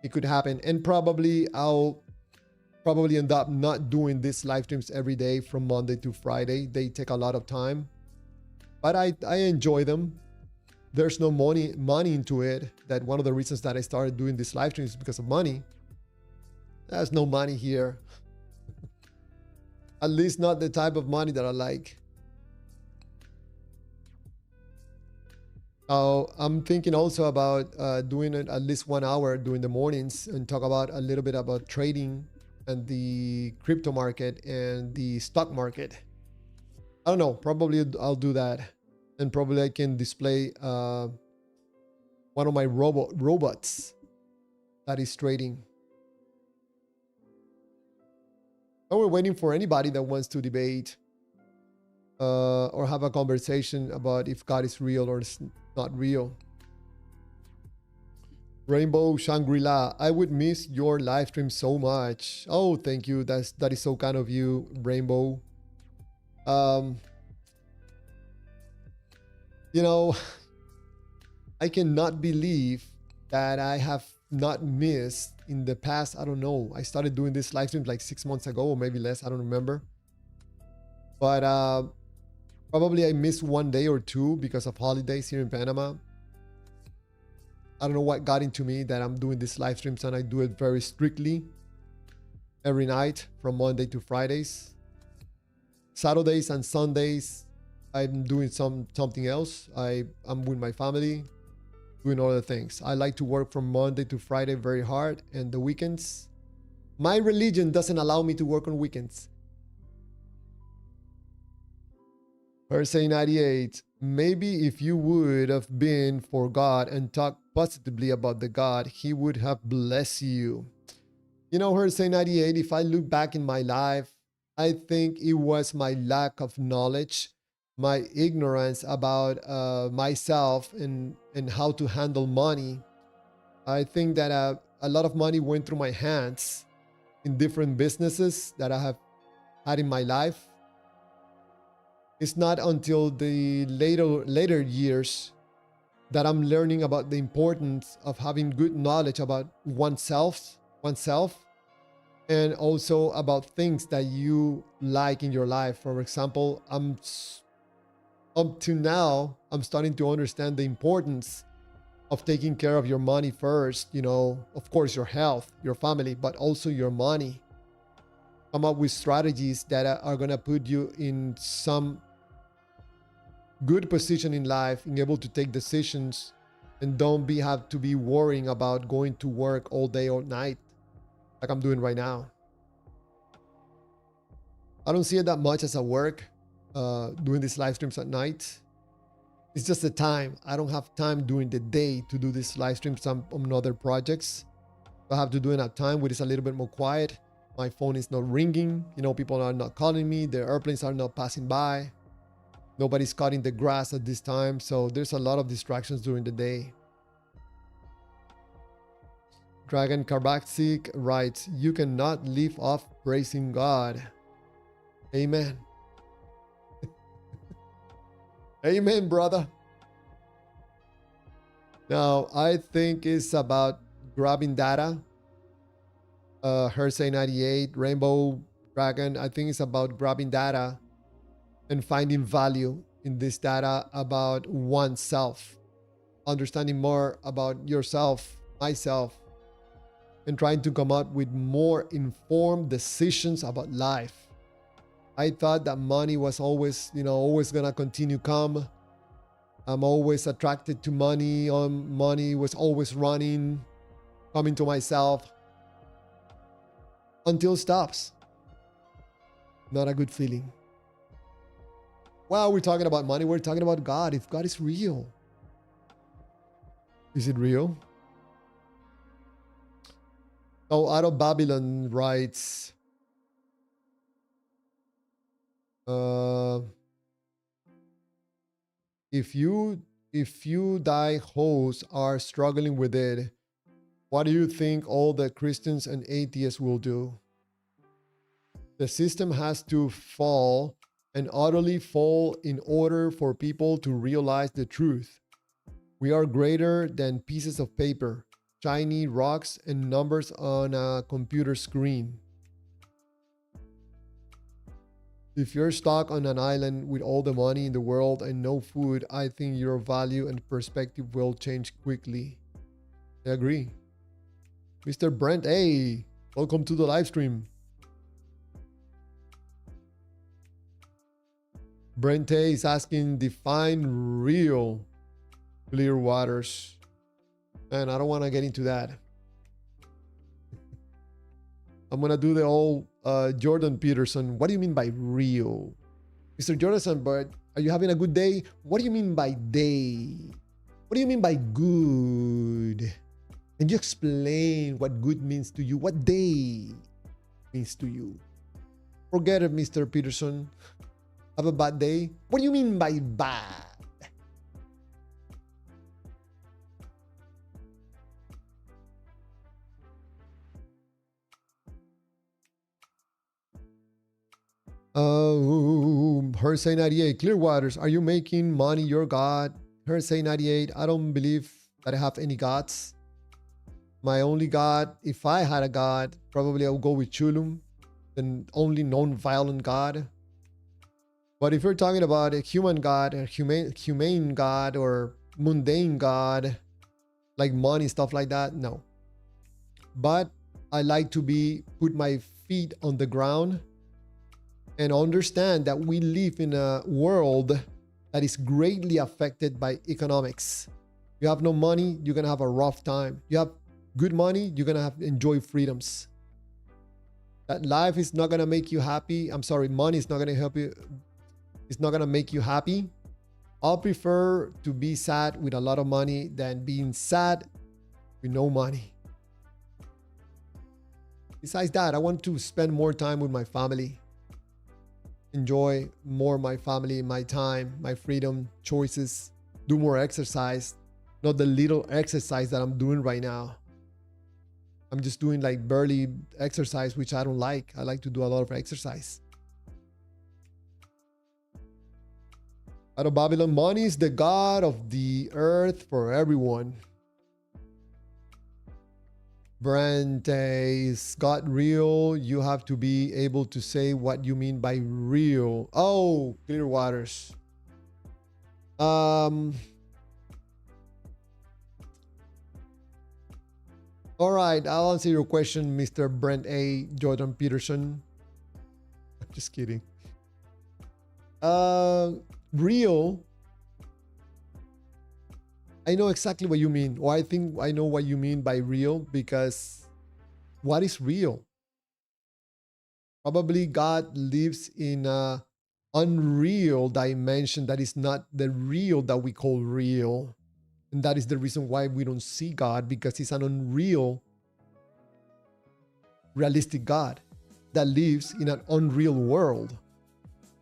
S1: It could happen. And I'll end up not doing these live streams every day from Monday to Friday. They take a lot of time, but I enjoy them. there's no money into it, that one of the reasons that I started doing this live stream is because of money. There's no money here. At least not the type of money that I like. I'm thinking also about doing it at least 1 hour during the mornings and talk about a little bit about trading and the crypto market and the stock market. I don't know, probably I'll do that. And probably I can display one of my robots that is trading. And we're waiting for anybody that wants to debate or have a conversation about if God is real or not real. Rainbow Shangri-La, I would miss your live stream so much. Oh, thank you. That is so kind of you, Rainbow. You know, I cannot believe that I have not missed in the past. I don't know. I started doing this live stream like 6 months ago or maybe less. I don't remember. But probably I missed 1 day or two because of holidays here in Panama. I don't know what got into me that I'm doing these live streams, and I do it very strictly every night from Monday to Fridays. Saturdays and Sundays, I'm doing something else. I'm with my family, doing other things. I like to work from Monday to Friday very hard, and the weekends, my religion doesn't allow me to work on weekends. Hersey 98, maybe if you would have been for God and talked positively about the God, he would have blessed you. You know, Hersey 98, if I look back in my life, I think it was my lack of knowledge, my ignorance about myself and how to handle money. I think that a lot of money went through my hands in different businesses that I have had in my life. It's not until the later years that I'm learning about the importance of having good knowledge about oneself, and also about things that you like in your life. For example, up to now, I'm starting to understand the importance of taking care of your money first. You know, of course, your health, your family, but also your money. Come up with strategies that are going to put you in some good position in life, being able to take decisions and don't have to be worrying about going to work all day or night like I'm doing right now. I don't see it that much as a work, doing these live streams at night. It's just the time. I don't have time during the day to do these live streams on other projects. I have to do it at time when it's a little bit more quiet. My phone is not ringing. You know, people are not calling me. The airplanes are not passing by. Nobody's cutting the grass at this time. So there's a lot of distractions during the day. Dragon Karbaksik writes, you cannot leave off praising God. Amen. Amen, brother. Now, I think it's about grabbing data. Hersey 98, Rainbow Dragon, I think it's about grabbing data and finding value in this data about oneself, understanding more about yourself, myself, and trying to come up with more informed decisions about life. I thought that money was always, always gonna continue come. I'm always attracted to money. Money was always running, coming to myself until it stops. Not a good feeling. Well, we're talking about money. We're talking about God. If God is real, is it real? Oh, Out of Babylon writes, if you die hosts are struggling with it, what do you think all the Christians and atheists will do? The system has to fall and utterly fall in order for people to realize the truth. We are greater than pieces of paper, shiny rocks, and numbers on a computer screen. If you're stuck on an island with all the money in the world and no food, I think your value and perspective will change quickly. I agree. Mr. Brent, hey, welcome to the live stream. Brent A is asking, define real clear waters. And I don't want to get into that. I'm going to do the old Jordan Peterson. What do you mean by real? Mr. Jonathan, but are you having a good day? What do you mean by day? What do you mean by good? Can you explain what good means to you? What day means to you? Forget it, Mr. Peterson. Have a bad day. What do you mean by bad? Hersey 98, Clearwaters, are you making money your God? Hersey 98, I don't believe that I have any gods. My only God, if I had a God, probably I would go with Chulum, the only non-violent God. But if you're talking about a human God, a humane God, or mundane God, like money, stuff like that, no. But I like to put my feet on the ground and understand that we live in a world that is greatly affected by economics. You have no money, you're gonna have a rough time. You have good money, you're gonna enjoy freedoms. That life is not gonna make you happy. I'm sorry, money is not gonna help you. It's not gonna make you happy. I'll prefer to be sad with a lot of money than being sad with no money. Besides that, I want to spend more time with my family. Enjoy more my family, my time, my freedom, choices, do more exercise, not the little exercise that I'm doing right now. I'm just doing like barely exercise, which I don't like. I like to do a lot of exercise. Out of Babylon, money is the God of the earth for everyone. Brand is God real? You have to be able to say what you mean by real. Oh, clear waters. All right, I'll answer your question, Mr. Brent A. Jordan Peterson. Just kidding. Real. I know exactly what you mean, or I think I know what you mean by real, because what is real? Probably God lives in a unreal dimension that is not the real that we call real. And that is the reason why we don't see God, because he's an unreal, realistic God that lives in an unreal world.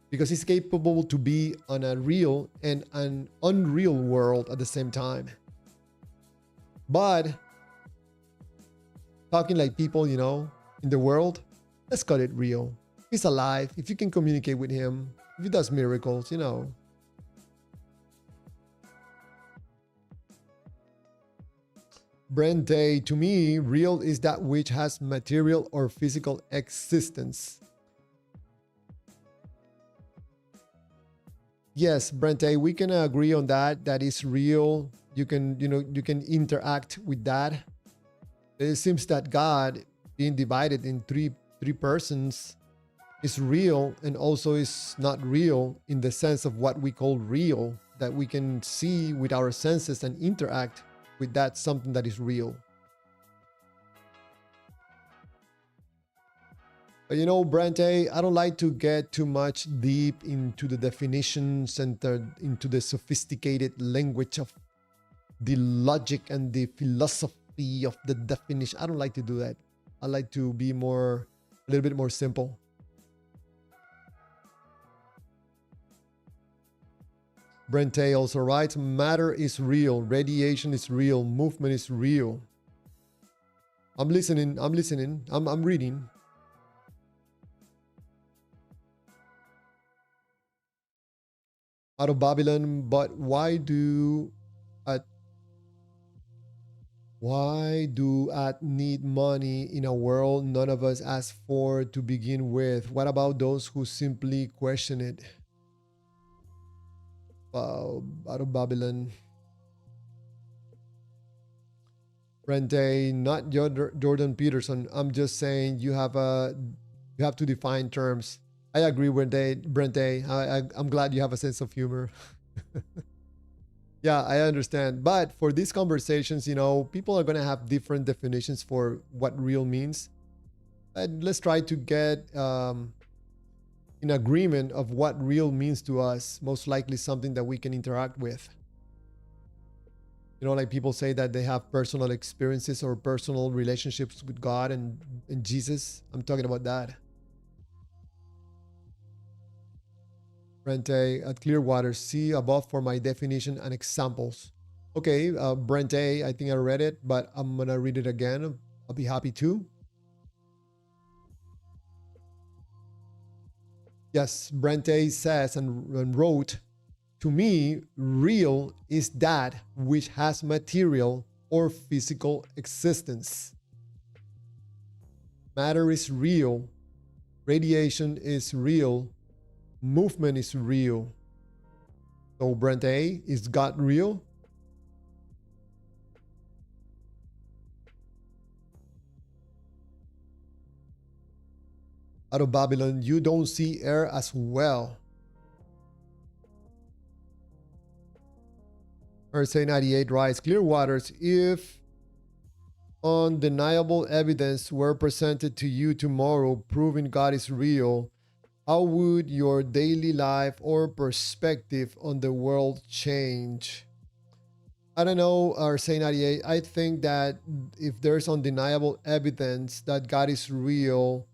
S1: Because he's capable to be on a real and an unreal world at the same time. But talking like people, you know, in the world, let's call it real. He's alive. If you can communicate with him, if he does miracles, you know. Brente, to me, real is that which has material or physical existence. Yes, Brente, we can agree on that. That is real. You can interact with that. It seems that God being divided in three persons is real, and also is not real in the sense of what we call real, that we can see with our senses and interact with that, something that is real. But you know, Brente, I don't like to get too much deep into the definitions and into the sophisticated language of the logic and the philosophy of the definition. I don't like to do that. I like to be a little bit more simple. Brente also writes, matter is real, radiation is real, movement is real. I'm listening, I'm reading. Out of Babylon, but why do Why do I need money in a world none of us asked for to begin with? What about those who simply question it? Out of Babylon. Rente, not Jordan Peterson. I'm just saying you have to define terms. I agree with Brente. I'm glad you have a sense of humor. Yeah, I understand. But for these conversations, people are going to have different definitions for what real means. And let's try to get in agreement of what real means to us, most likely something that we can interact with. Like people say that they have personal experiences or personal relationships with God and Jesus. I'm talking about that. Brente at Clearwater, see above for my definition and examples. Okay, Brente, I think I read it, but I'm going to read it again. I'll be happy to. Yes, Brente says and wrote, to me, real is that which has material or physical existence. Matter is real, radiation is real, movement is real. So, Brente, is God real? Out of Babylon, you don't see air as well. RSA 98 writes, clear waters, if undeniable evidence were presented to you tomorrow proving God is real, how would your daily life or perspective on the world change? I don't know, RSA 98. I think that if there's undeniable evidence that God is real,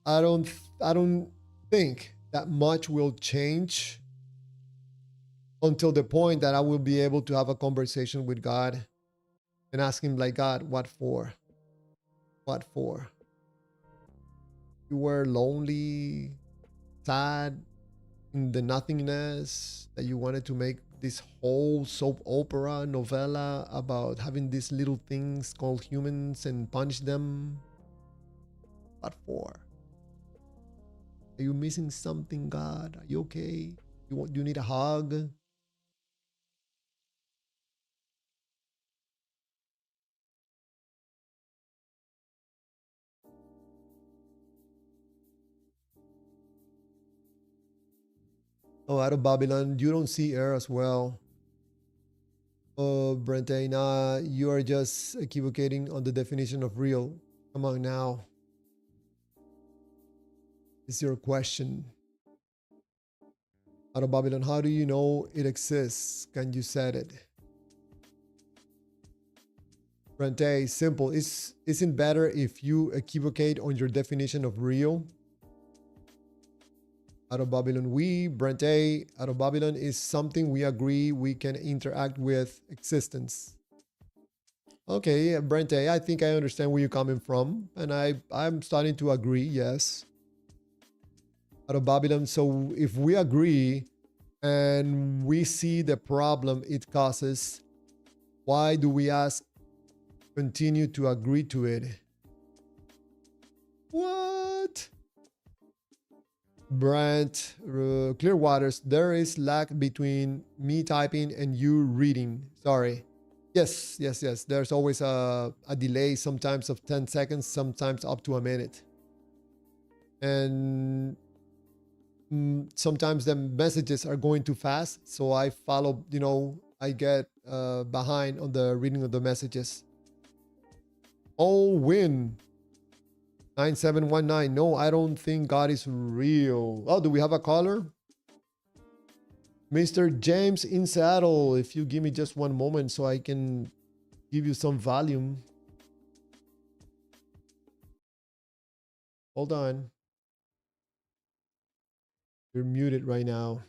S1: I don't I don't think that much will change until the point that I will be able to have a conversation with God and ask him like, God, what for? What for? You were lonely, sad, in the nothingness, that you wanted to make this whole soap opera novella about having these little things called humans and punish them. What for? Are you missing something, God? Are you okay? You need a hug? Oh, out of Babylon, you don't see air as well. Oh, Brente, nah, you are just equivocating on the definition of real. Come on now. It's your question. Out of Babylon, how do you know it exists? Can you set it? Brente, simple. Isn't better if you equivocate on your definition of real? Out of Babylon, Brente, out of Babylon is something we agree we can interact with existence. Okay, Brente, I think I understand where you're coming from, and I'm starting to agree, yes. Out of Babylon, so if we agree and we see the problem it causes, why do we ask continue to agree to it? What? Brent, Clearwaters, there is lag between me typing and you reading. Sorry. Yes, yes, yes. There's always a delay, sometimes of 10 seconds, sometimes up to a minute. And sometimes the messages are going too fast. So I follow, I get behind on the reading of the messages. Oh, win. 9719. No, I don't think God is real. Oh, do we have a caller? Mr. James in Seattle, if you give me just one moment so I can give you some volume. Hold on. You're muted right now.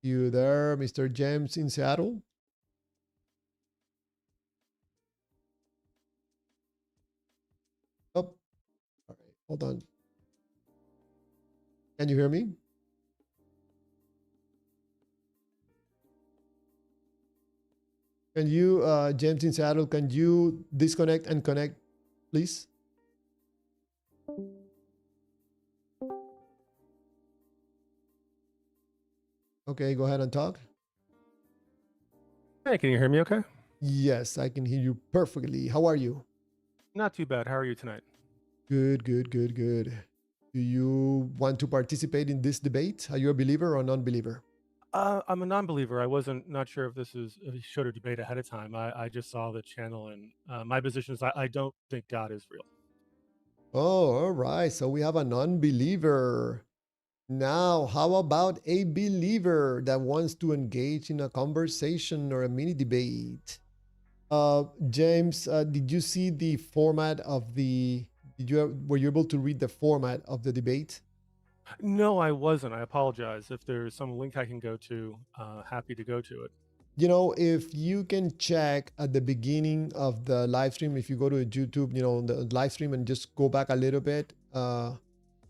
S1: You there, Mr. James in Seattle? Oh, all right. Hold on. Can you hear me? Can you, James in Seattle, can you disconnect and connect, please? Okay, go ahead and talk.
S2: Hey, can you hear me okay?
S1: Yes, I can hear you perfectly. How are you?
S2: Not too bad. How are you tonight?
S1: Good, good, good, good. Do you want to participate in this debate? Are you a believer or non-believer?
S2: I'm a non-believer. I wasn't not sure if you showed a debate ahead of time. I just saw the channel, and my position is I don't think God is real.
S1: Oh, all right. So we have a non-believer. Now, how about a believer that wants to engage in a conversation or a mini debate? James, did you see the format of the? Were you able to read the format of the debate?
S2: No, I wasn't. I apologize. If there's some link I can go to, happy to go to it.
S1: You know, if you can check at the beginning of the live stream, if you go to YouTube, you know, the live stream and just go back a little bit,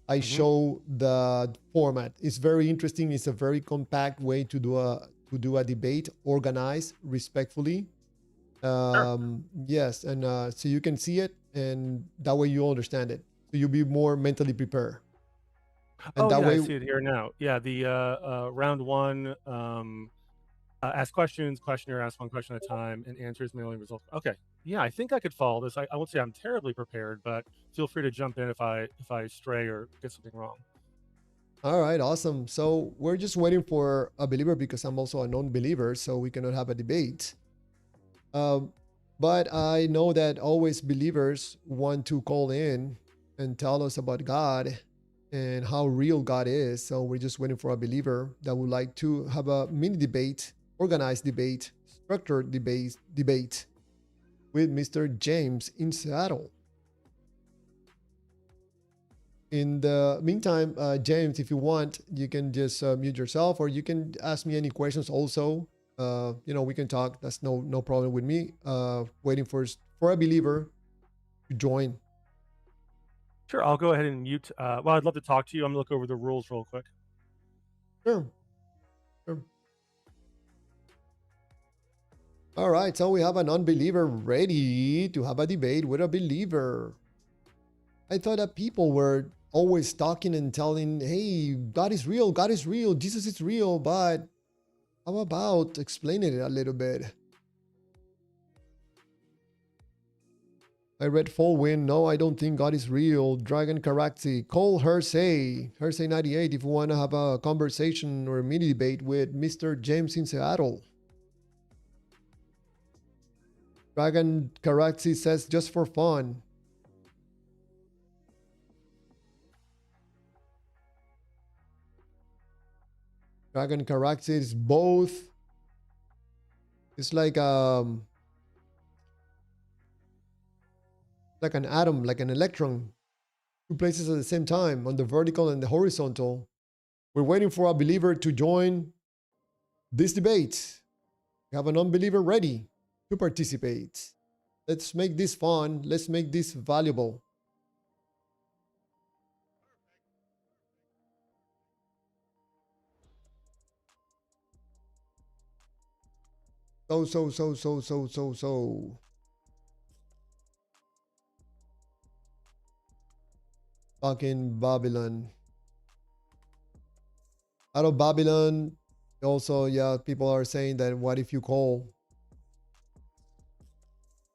S1: I
S2: Hmm.
S1: show the format. It's very interesting. It's a very compact way to do a debate, organized, respectfully.
S2: Sure.
S1: Yes, and so you can see it, and that way you understand it. So you'll be more mentally prepared, and
S2: Oh
S1: that
S2: yeah, I
S1: way,
S2: see it here now. Yeah, the round one. Ask questions, questioner asks one question at a time, and answers may only result. Okay, yeah, I think I could follow this. I won't say I'm terribly prepared, but feel free to jump in if I stray or get something wrong.
S1: all right, awesome. So we're just waiting for a believer because I'm also a non-believer, so we cannot have a debate. Um, but I know that always believers want to call in and tell us about God and how real God is. So we're just waiting for a believer that would like to have a mini debate, organized debate, structured debate with Mr. James in Seattle. In the meantime, James, if you want, you can just mute yourself, or you can ask me any questions also. You know, we can talk. That's no problem with me. Waiting for a believer to join.
S2: Sure, I'll go ahead and mute. Well, I'd love to talk to you. I'm gonna look over the rules real quick.
S1: Sure, sure. All right, so we have an unbeliever ready to have a debate with a believer. I thought that people were always talking and telling, "Hey, God is real, Jesus is real," but how about explaining it a little bit? I read Full Wind. No, I don't think God is real. Dragon Karaxi. Call Hersey 98 if you want to have a conversation or a mini debate with Mr. James in Seattle. Dragon Karaxi says just for fun. Dragon Karaxi is both. It's like an atom, like an electron, two places at the same time on the vertical and the horizontal. We're waiting for a believer to join this debate. We have an unbeliever ready to participate. Let's make this fun. Let's make this valuable. So. Fucking Babylon. Out of Babylon. Also, yeah, people are saying that what if you call?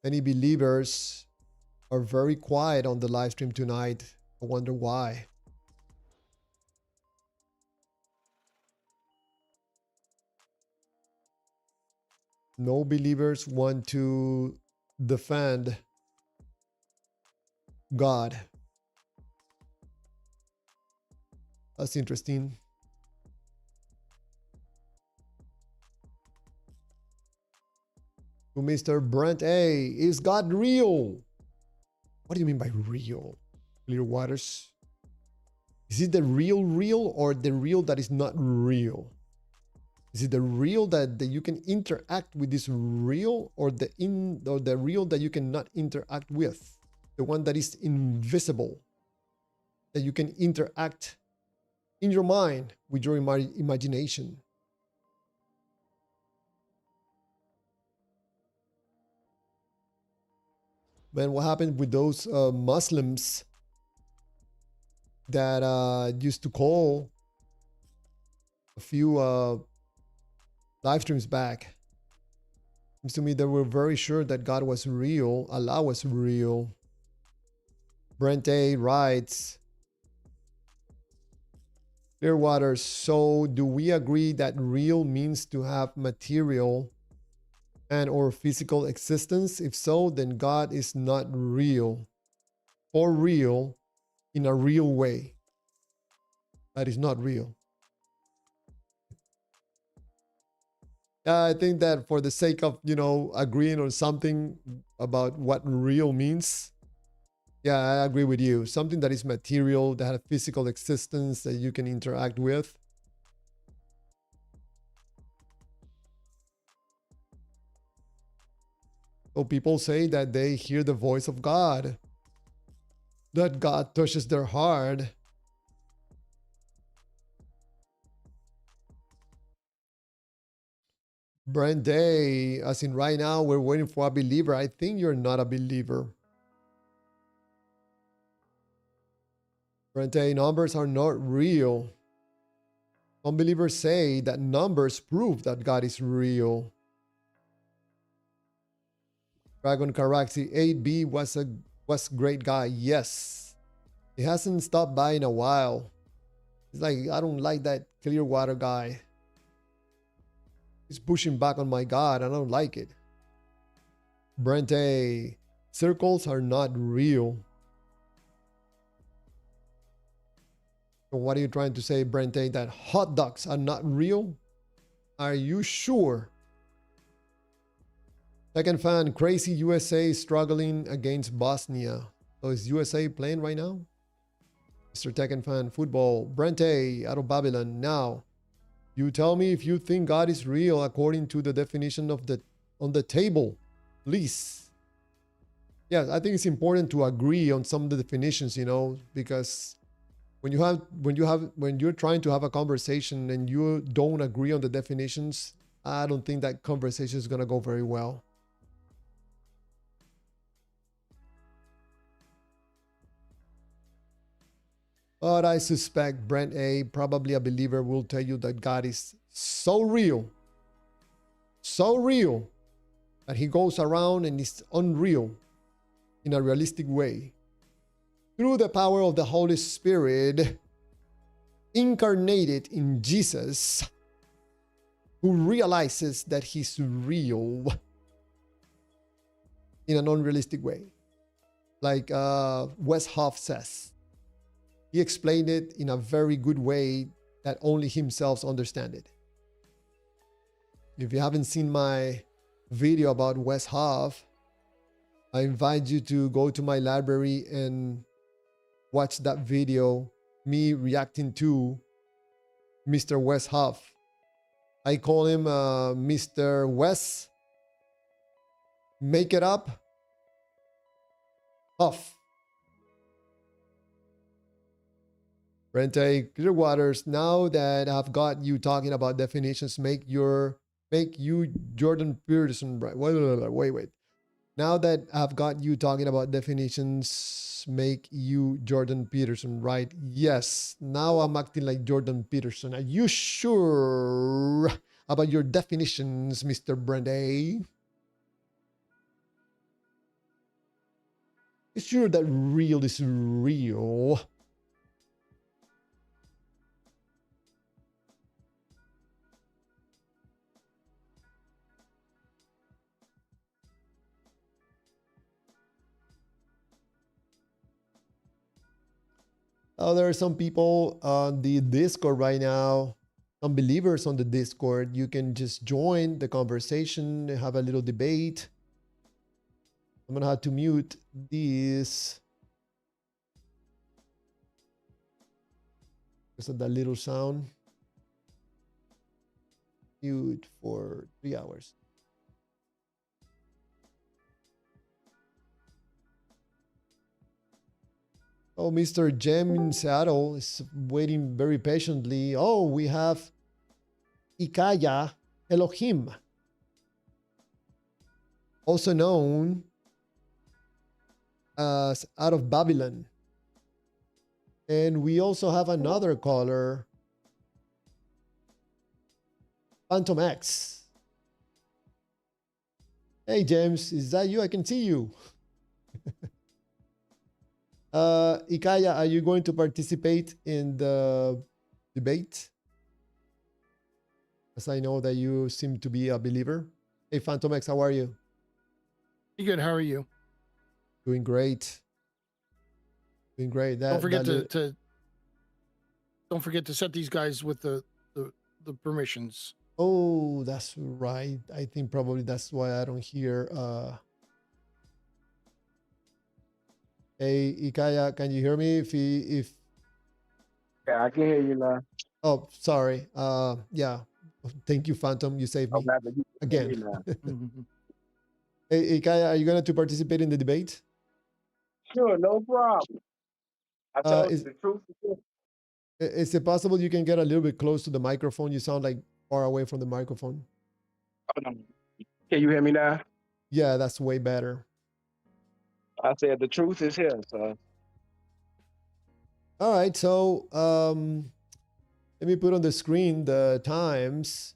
S1: Many believers are very quiet on the live stream tonight. I wonder why. No believers want to defend God. That's interesting. To Mr. Brent A, is God real? What do you mean by real? Clear waters. Is it the real or the real that is not real? Is it the real that you can interact with this real, or the real that you cannot interact with? The one that is invisible, that you can interact in your mind with your imagination. Man, what happened with those Muslims that used to call a few live streams back? Seems to me they were very sure that God was real, Allah was real. Brent A writes, Clearwater, so do we agree that real means to have material and or physical existence? If so, then God is not real or real in a real way. That is not real. I think that for the sake of, agreeing on something about what real means, yeah, I agree with you. Something that is material, that has a physical existence that you can interact with. So people say that they hear the voice of God, that God touches their heart. Brand Day, as in right now, we're waiting for a believer. I think you're not a believer. Brand Day, numbers are not real. Unbelievers say that numbers prove that God is real. Dragon Caraxi, 8B was great guy. Yes. He hasn't stopped by in a while. He's like, I don't like that Clearwater guy. He's pushing back on my God. I don't like it. Brente, circles are not real. So what are you trying to say, Brente? That hot dogs are not real? Are you sure? Second fan, crazy USA struggling against Bosnia. So is USA playing right now? Mr. Tekken fan, football. Brente, out of Babylon. Now, you tell me if you think God is real according to the definition of on the table, please. Yeah, I think it's important to agree on some of the definitions, because when you're trying to have a conversation and you don't agree on the definitions, I don't think that conversation is gonna go very well. But I suspect Brent A, probably a believer, will tell you that God is so real, that he goes around and is unreal in a realistic way. Through the power of the Holy Spirit, incarnated in Jesus, who realizes that he's real in an unrealistic way. Like Wes Hoff says. He explained it in a very good way that only himself understands it. If you haven't seen my video about Wes Hoff, I invite you to go to my library and watch that video, me reacting to Mr. Wes Hoff. I call him Mr. Wes Make It Up Hoff. Rente, Clearwaters, now that I've got you talking about definitions, make you Jordan Peterson right. Wait. Now that I've got you talking about definitions, make you Jordan Peterson, right? Yes. Now I'm acting like Jordan Peterson. Are you sure about your definitions, Mr. Brende? You sure that real is real? There are some people on the Discord right now, some believers on the Discord. You can just join the conversation and have a little debate. I'm gonna have to mute this because of that little sound. Mute for 3 hours. Oh, Mr. Jem in Seattle is waiting very patiently. Oh, we have Ikaya Elohim, also known out of Babylon. And we also have another caller, Phantom X. Hey, James, is that you? I can see you. Ikaya, are you going to participate in the debate? As I know that you seem to be a believer. Hey, Phantom X, how are you?
S3: Good. How are you?
S1: Doing great. Doing great.
S3: Don't forget don't forget to set these guys with the permissions.
S1: Oh, that's right. I think probably that's why I don't hear. Hey, Ikaya, can you hear me? If
S4: Yeah, I can hear you now.
S1: Oh, sorry. Yeah. Thank you, Phantom. You saved me again. Hey, Ikaya, are you going to participate in the debate?
S4: Sure, no problem. I told you the truth.
S1: Is it possible you can get a little bit close to the microphone? You sound like far away from the microphone.
S4: Can you hear me now?
S1: Yeah, that's way better.
S4: I said the truth is here, so.
S1: All right, so let me put on the screen the times.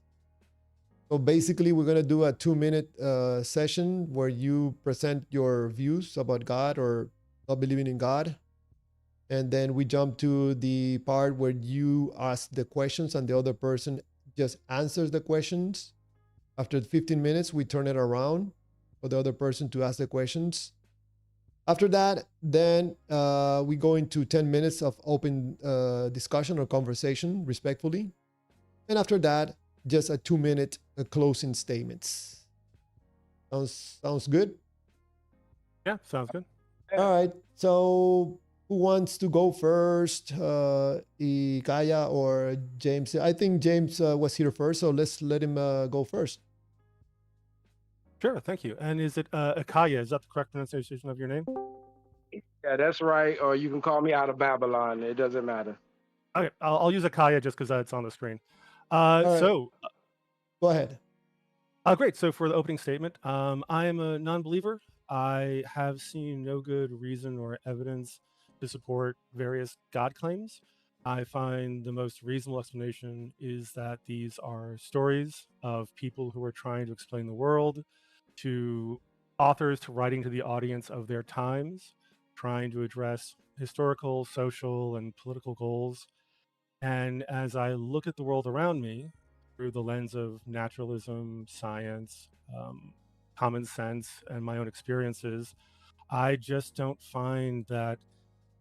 S1: So basically, we're gonna do a 2-minute session where you present your views about God or not believing in God. And then we jump to the part where you ask the questions and the other person just answers the questions. After 15 minutes, we turn it around for the other person to ask the questions. After that, then we go into 10 minutes of open discussion or conversation, respectfully. And after that, just a 2-minute closing statements. Sounds good?
S2: Yeah, sounds good.
S1: All right. So who wants to go first? Ikaya or James? I think James was here first, so let's let him go first.
S2: Sure, thank you. And is it Ikaya? Is that the correct pronunciation of your name?
S4: Yeah, that's right. Or you can call me out of Babylon. It doesn't matter.
S2: Okay, I'll use Ikaya just because it's on the screen.
S1: right.
S2: So,
S1: Go ahead.
S2: Great. So for the opening statement, I am a non-believer. I have seen no good reason or evidence to support various God claims. I find the most reasonable explanation is that these are stories of people who are trying to explain the world to authors to writing to the audience of their times, trying to address historical, social, and political goals. And as I look at the world around me through the lens of naturalism, science, common sense, and my own experiences, I just don't find that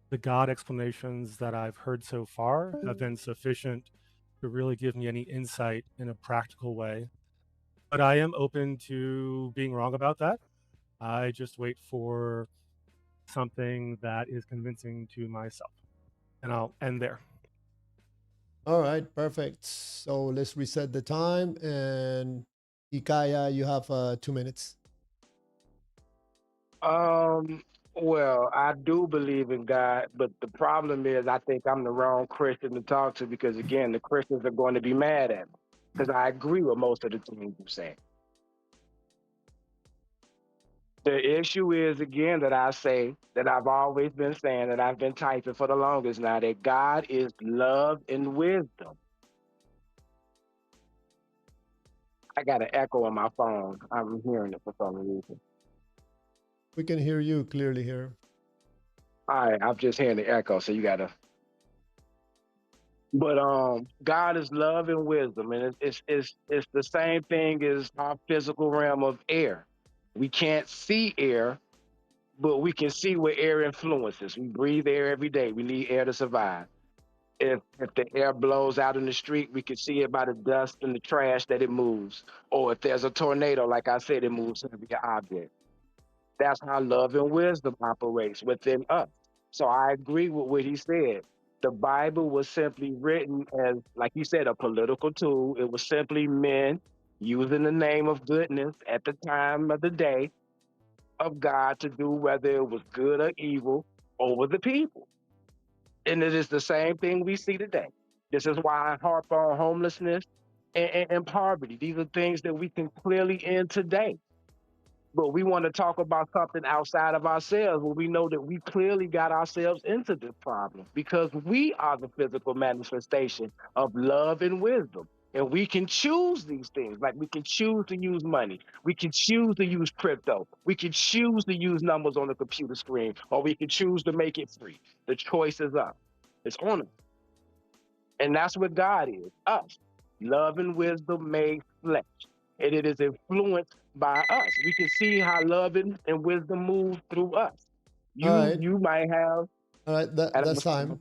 S2: the God explanations that I've heard so far have been sufficient to really give me any insight in a practical way. But I am open to being wrong about that. I just wait for something that is convincing to myself. And I'll end there.
S1: All right, perfect. So let's reset the time. And Ikaya, you have 2 minutes.
S4: Well, I do believe in God, but the problem is I think I'm the wrong Christian to talk to because, again, the Christians are going to be mad at me because I agree with most of the things you say. The issue is, again, that I say that I've always been saying that I've been typing for the longest now, that God is love and wisdom. I got an echo on my phone. I'm hearing it for some reason.
S1: We can hear you clearly here.
S4: All right, I'm just hearing the echo, so you gotta. But God is love and wisdom, and it's the same thing as our physical realm of air. We can't see air, but we can see where air influences. We breathe air every day. We need air to survive. If the air blows out in the street, we can see it by the dust and the trash that it moves. Or if there's a tornado, like I said, it moves every object. That's how love and wisdom operates within us. So I agree with what he said. The Bible was simply written as, like you said, a political tool. It was simply men using the name of goodness at the time of the day of God to do whether it was good or evil over the people. And it is the same thing we see today. This is why I harp on homelessness and poverty. These are things that we can clearly end today. But we want to talk about something outside of ourselves when we know that we clearly got ourselves into this problem because we are the physical manifestation of love and wisdom. And we can choose these things. Like we can choose to use money. We can choose to use crypto. We can choose to use numbers on the computer screen, or we can choose to make it free. The choice is up. It's on us. And that's what God is, us. Love and wisdom made flesh. And it is influenced by us. We can see how love and wisdom move through us.
S1: All right.
S4: You might have.
S1: All right. That's time.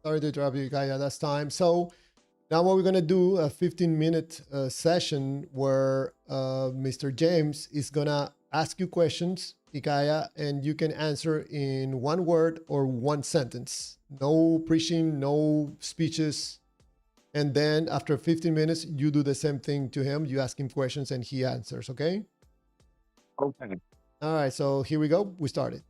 S1: Sorry to interrupt you, Kaya. That's time. So now what we're going to do, a 15-minute session where Mr. James is going to ask you questions, Ikaya, and you can answer in one word or one sentence. No preaching, no speeches. And then after 15 minutes, you do the same thing to him. You ask him questions and he answers, okay?
S4: Okay.
S1: All right, so here we go. We started.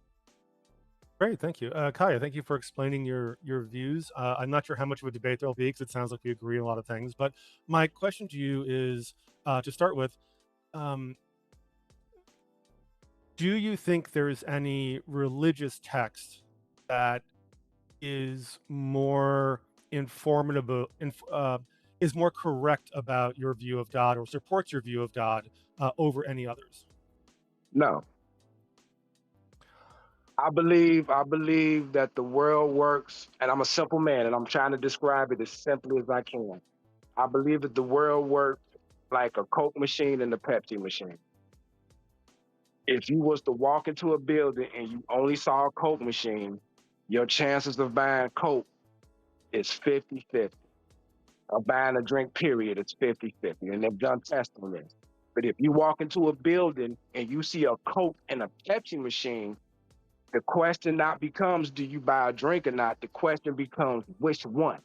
S2: Great, thank you. Kaya, thank you for explaining your views. I'm not sure how much of a debate there'll be because it sounds like we agree on a lot of things. But my question to you is, to start with, do you think there's any religious text that is more informative, is more correct about your view of God or supports your view of God over any others?
S4: No. I believe that the world works, and I'm a simple man, and I'm trying to describe it as simply as I can. I believe that the world works like a Coke machine and a Pepsi machine. If you was to walk into a building and you only saw a Coke machine, your chances of buying Coke is 50-50. Of buying a drink, period, it's 50-50. And they've done tests on this. But if you walk into a building and you see a Coke and a Pepsi machine, the question not becomes, do you buy a drink or not? The question becomes, which one?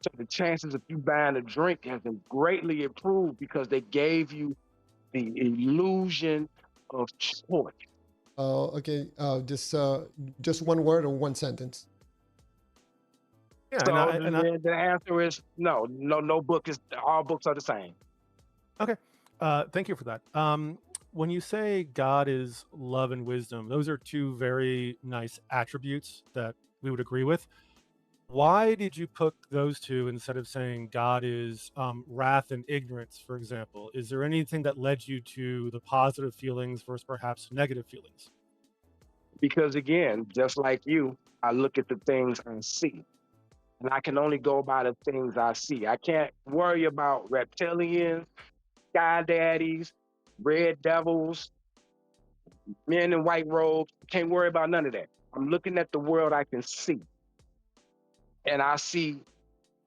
S4: So the chances of you buying a drink has been greatly improved because they gave you the illusion of choice.
S1: Okay, just one word or one sentence.
S2: Yeah,
S4: So the answer is no. No book is. All books are the same.
S2: Okay, thank you for that. When you say God is love and wisdom, those are two very nice attributes that we would agree with. Why did you put those two instead of saying God is wrath and ignorance, for example? Is there anything that led you to the positive feelings versus perhaps negative feelings?
S4: Because again, just like you, I look at the things I see. And I can only go by the things I see. I can't worry about reptilians, sky daddies, red devils, men in white robes. Can't worry about none of that. I'm looking at the world I can see. And I see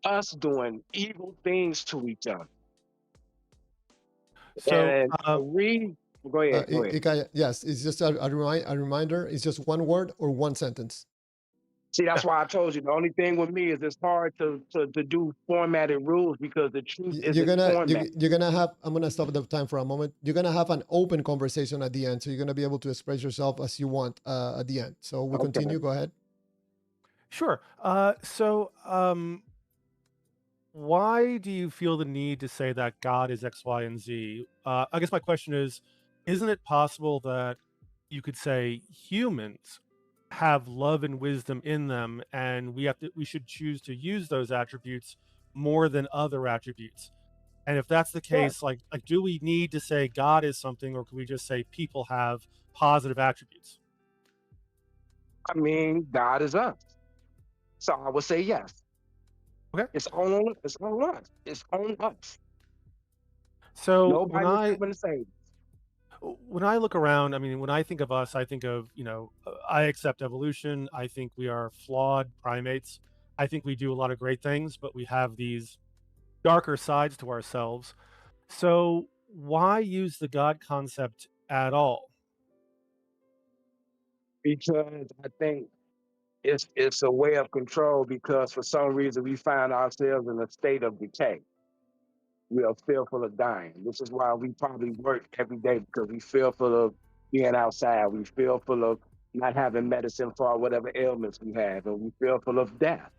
S4: us doing evil things to each other.
S2: So,
S4: go ahead.
S1: Yes, it's just a reminder. It's just one word or one sentence.
S4: See, that's why I told you the only thing with me is it's hard to do formatted rules because the truth isn't formatted.
S1: You're gonna have. I'm gonna stop the time for a moment. You're gonna have an open conversation at the end, so you're gonna be able to express yourself as you want at the end. So we continue. Go ahead.
S2: Sure. Why do you feel the need to say that God is X, Y, and Z? I guess my question is, isn't it possible that you could say humans have love and wisdom in them, and we should choose to use those attributes more than other attributes? And if that's the case, like do we need to say God is something, or can we just say people have positive attributes?
S4: I mean, God is us. So I would say yes.
S2: Okay.
S4: It's on us. It's on us.
S2: So
S4: nobody's going to say.
S2: When I look around, I mean, when I think of us, I think of, I accept evolution. I think we are flawed primates. I think we do a lot of great things, but we have these darker sides to ourselves. So why use the God concept at all?
S4: Because I think it's a way of control because for some reason we find ourselves in a state of decay. We are fearful of dying. This is why we probably work every day because we fearful of being outside. We fearful of not having medicine for whatever ailments we have, and we fearful of death.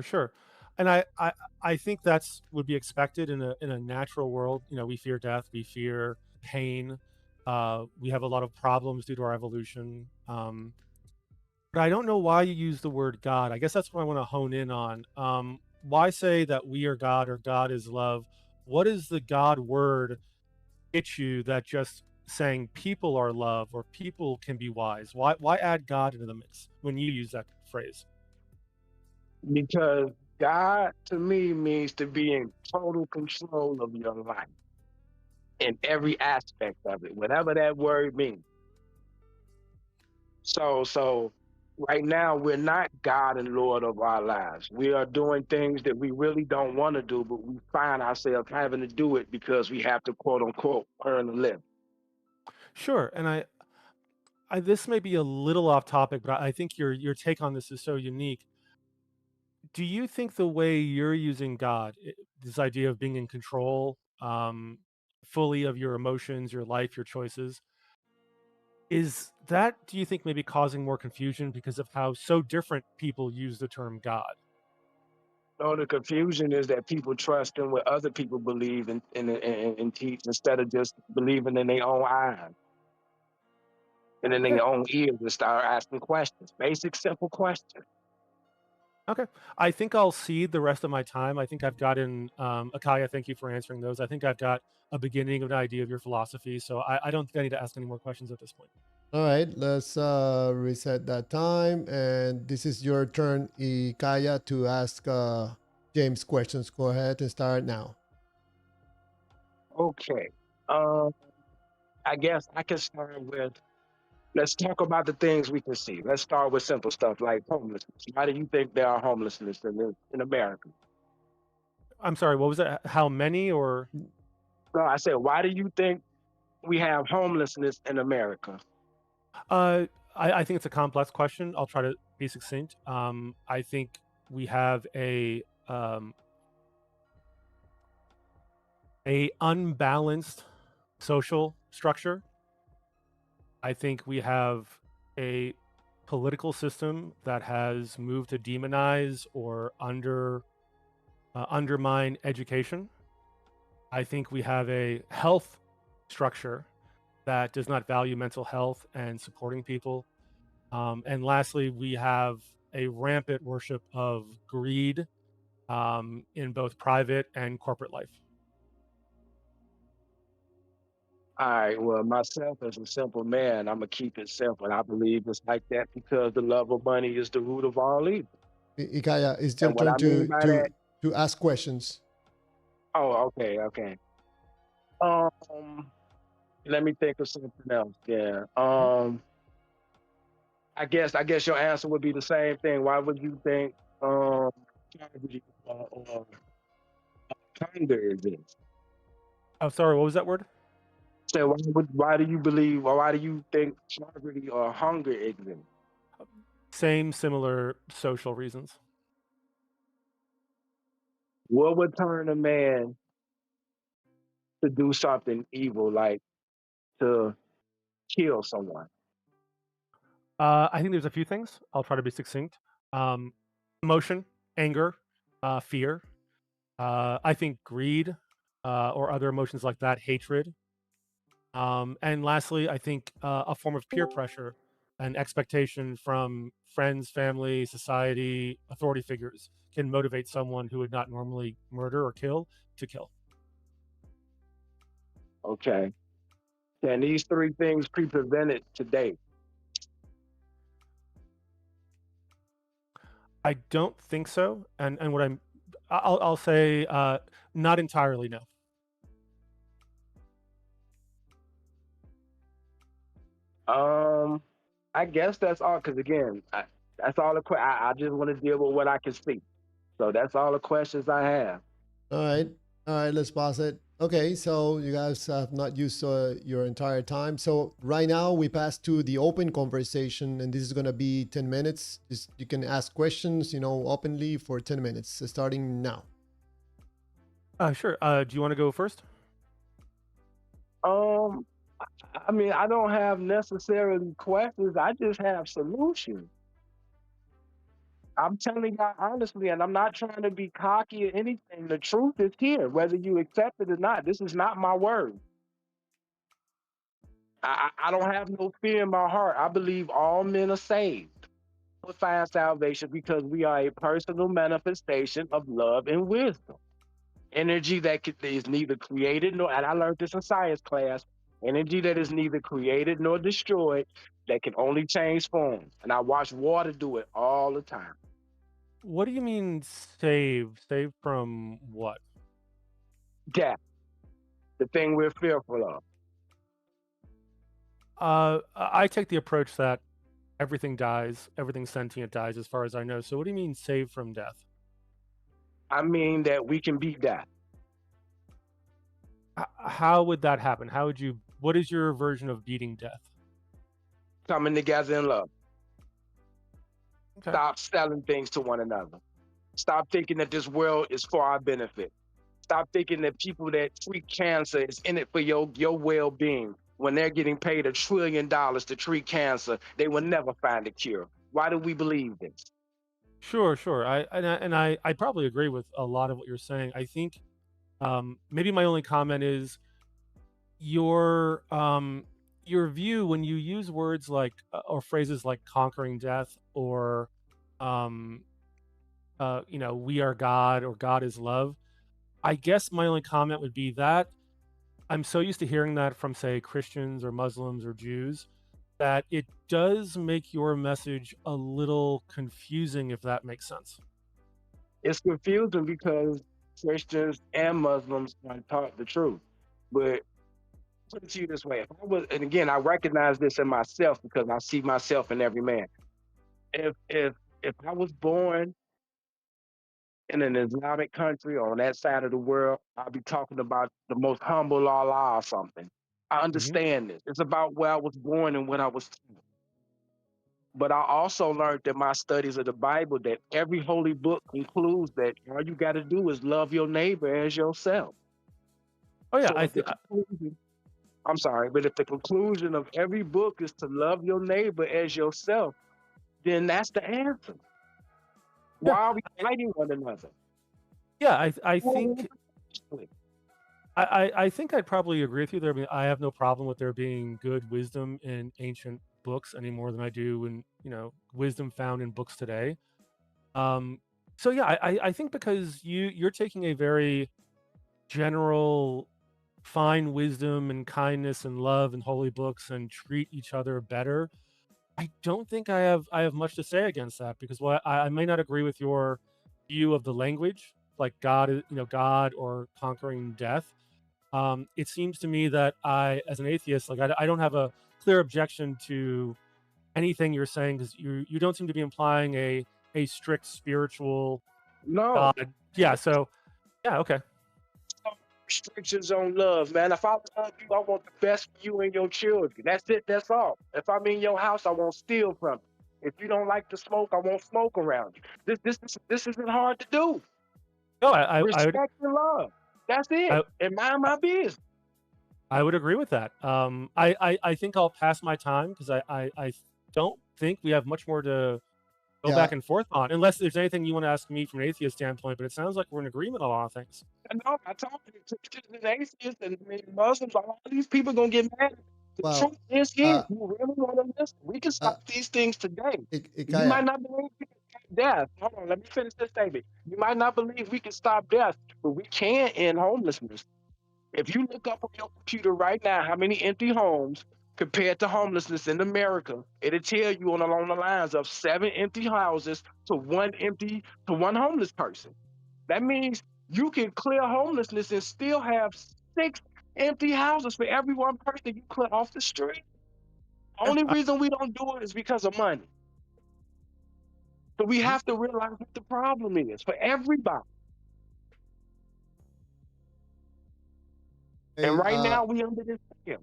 S2: Sure. And I think that's would be expected in a natural world. We fear death, we fear pain, We have a lot of problems due to our evolution. But I don't know why you use the word God. I guess that's what I want to hone in on. Why say that we are God or God is love? What is the God word get you that just saying people are love or people can be wise? Why add God into the mix when you use that phrase?
S4: Because God to me means to be in total control of your life in every aspect of it, whatever that word means. So right now we're not God and Lord of our lives. We are doing things that we really don't want to do, but we find ourselves having to do it because we have to quote unquote earn a living.
S2: Sure, and I this may be a little off topic, but I think your take on this is so unique. Do you think the way you're using God, this idea of being in control, fully of your emotions, your life, your choices, is that, do you think, maybe causing more confusion because of how so different people use the term God?
S4: No, the confusion is that people trust in what other people believe and teach instead of just believing in their own eyes and in
S2: Okay.
S4: their own ears and start asking questions, basic, simple questions.
S2: Okay. I think I'll cede the rest of my time. I think I've gotten, Akaya, thank you for answering those. I think I've got a beginning of an idea of your philosophy. So I don't think I need to ask any more questions at this point.
S1: All right, let's reset that time. And this is your turn, Ikaya, to ask James questions. Go ahead and start now.
S4: Okay. Um, I guess I can start with, let's talk about the things we can see. Let's start with simple stuff like homelessness. Why do you think there are homelessness in America?
S2: I'm sorry, what was that? How many or?
S4: No, I said, why do you think we have homelessness in America?
S2: Uh, I think it's a complex question. I'll try to be succinct. I think we have a unbalanced social structure. I think we have a political system that has moved to demonize or undermine education. I think we have a health structure that does not value mental health and supporting people. And lastly, we have a rampant worship of greed in both private and corporate life.
S4: All right, well, myself as a simple man, I'm gonna keep it simple. I believe it's like that because the love of money is the root of all evil.
S1: Ikaya, it's your
S4: And what
S1: turn
S4: I mean by that,
S1: to ask questions.
S4: oh, okay. Um, let me think of something else. Yeah. I guess your answer would be the same thing. Why would you think poverty or hunger exists?
S2: Oh, sorry, what was that word?
S4: So why do you believe or why do you think poverty or hunger exists?
S2: Same, similar social reasons.
S4: What would turn a man to do something evil, like to kill someone?
S2: I think there's a few things. I'll try to be succinct. Um, Emotion, anger, fear. I think greed or other emotions like that, hatred. And lastly, I think a form of peer pressure and expectation from friends, family, society, authority figures can motivate someone who would not normally murder or kill to kill.
S4: Okay. Can these three things be prevented today?
S2: I don't think so. And what I'll say not entirely no.
S4: Um, I guess that's all. Because again, that's all I just want to deal with what I can see. So that's all the questions I have.
S1: All right. All right, let's pause it. Okay, so you guys have not used your entire time. So right now we pass to the open conversation, and this is gonna be 10 minutes. Just you can ask questions, openly for 10 minutes, starting now.
S2: Sure. Do you want to go first?
S4: Um, I mean, I don't have necessarily questions. I just have solutions. I'm telling you honestly, and I'm not trying to be cocky or anything. The truth is here, whether you accept it or not. This is not my word. I don't have no fear in my heart. I believe all men are saved. We find salvation because we are a personal manifestation of love and wisdom. Energy that is neither created nor, and I learned this in science class, energy that is neither created nor destroyed, that can only change forms. And I watch water do it all the time.
S2: What do you mean save? Save from what?
S4: Death, the thing we're fearful of.
S2: I take the approach that everything dies, everything sentient dies, as far as I know. So what do you mean save from death?
S4: I mean that we can beat death.
S2: How would that happen? How would you? What is your version of beating death?
S4: Coming together in love.
S2: Okay.
S4: Stop selling things to one another. Stop thinking that this world is for our benefit. Stop thinking that people that treat cancer is in it for your well-being. When they're getting paid $1 trillion to treat cancer, they will never find a cure. Why do we believe this?
S2: Sure. I probably agree with a lot of what you're saying. I think maybe my only comment is your view when you use words like or phrases like conquering death or we are God or God is love. I guess my only comment would be that I'm so used to hearing that from, say, Christians or Muslims or Jews, that it does make your message a little confusing, if that makes sense.
S4: It's confusing because Christians and Muslims are taught the truth. But put it to you this way: if I was, and again, I recognize this in myself because I see myself in every man. If I was born in an Islamic country or on that side of the world, I'll be talking about the most humble Allah or something. I understand this. It's about where I was born and what I was taught. But I also learned in my studies of the Bible that every holy book concludes that all you got to do is love your neighbor as yourself.
S2: Oh yeah,
S4: So I'm sorry, but if the conclusion of every book is to love your neighbor as yourself, then that's the answer.
S2: Yeah.
S4: Why are we fighting one another?
S2: Yeah, I think I think I'd probably agree with you there. I mean, I have no problem with there being good wisdom in ancient books any more than I do in wisdom found in books today. So yeah, I think because you're taking a very general find wisdom and kindness and love and holy books and treat each other better. I don't think I have much to say against that because I may not agree with your view of the language, like God, God or conquering death. It seems to me that as an atheist, like I don't have a clear objection to anything you're saying because you don't seem to be implying a strict spiritual
S4: no
S2: God. Yeah. So yeah. Okay.
S4: restrictions on love, man. If I love you, I want the best for you and your children. That's it. That's all. If I'm in your house, I won't steal from you. If you don't like to smoke, I won't smoke around you. This isn't hard to do.
S2: No, I would
S4: Respect and love. That's it. And mind my business.
S2: I would agree with that. I think I'll pass my time because I don't think we have much more to go back and forth on, unless there's anything you want to ask me from an atheist standpoint. But it sounds like we're in agreement on a lot of things.
S4: No, I talk to Christians and atheists and Muslims. All these people gonna get mad. The truth is here. You really want to listen? We can stop these things today. You might not believe we can stop death. Hold on, let me finish this statement. You might not believe we can stop death, but we can end homelessness. If you look up on your computer right now how many empty homes compared to homelessness in America, it'll tell you along the lines of 7 empty houses to one homeless person. That means you can clear homelessness and still have 6 empty houses for every one person you clear off the street. Only reason we don't do it is because of money. So we have to realize what the problem is for everybody.
S1: Hey,
S4: and right now we under this scam.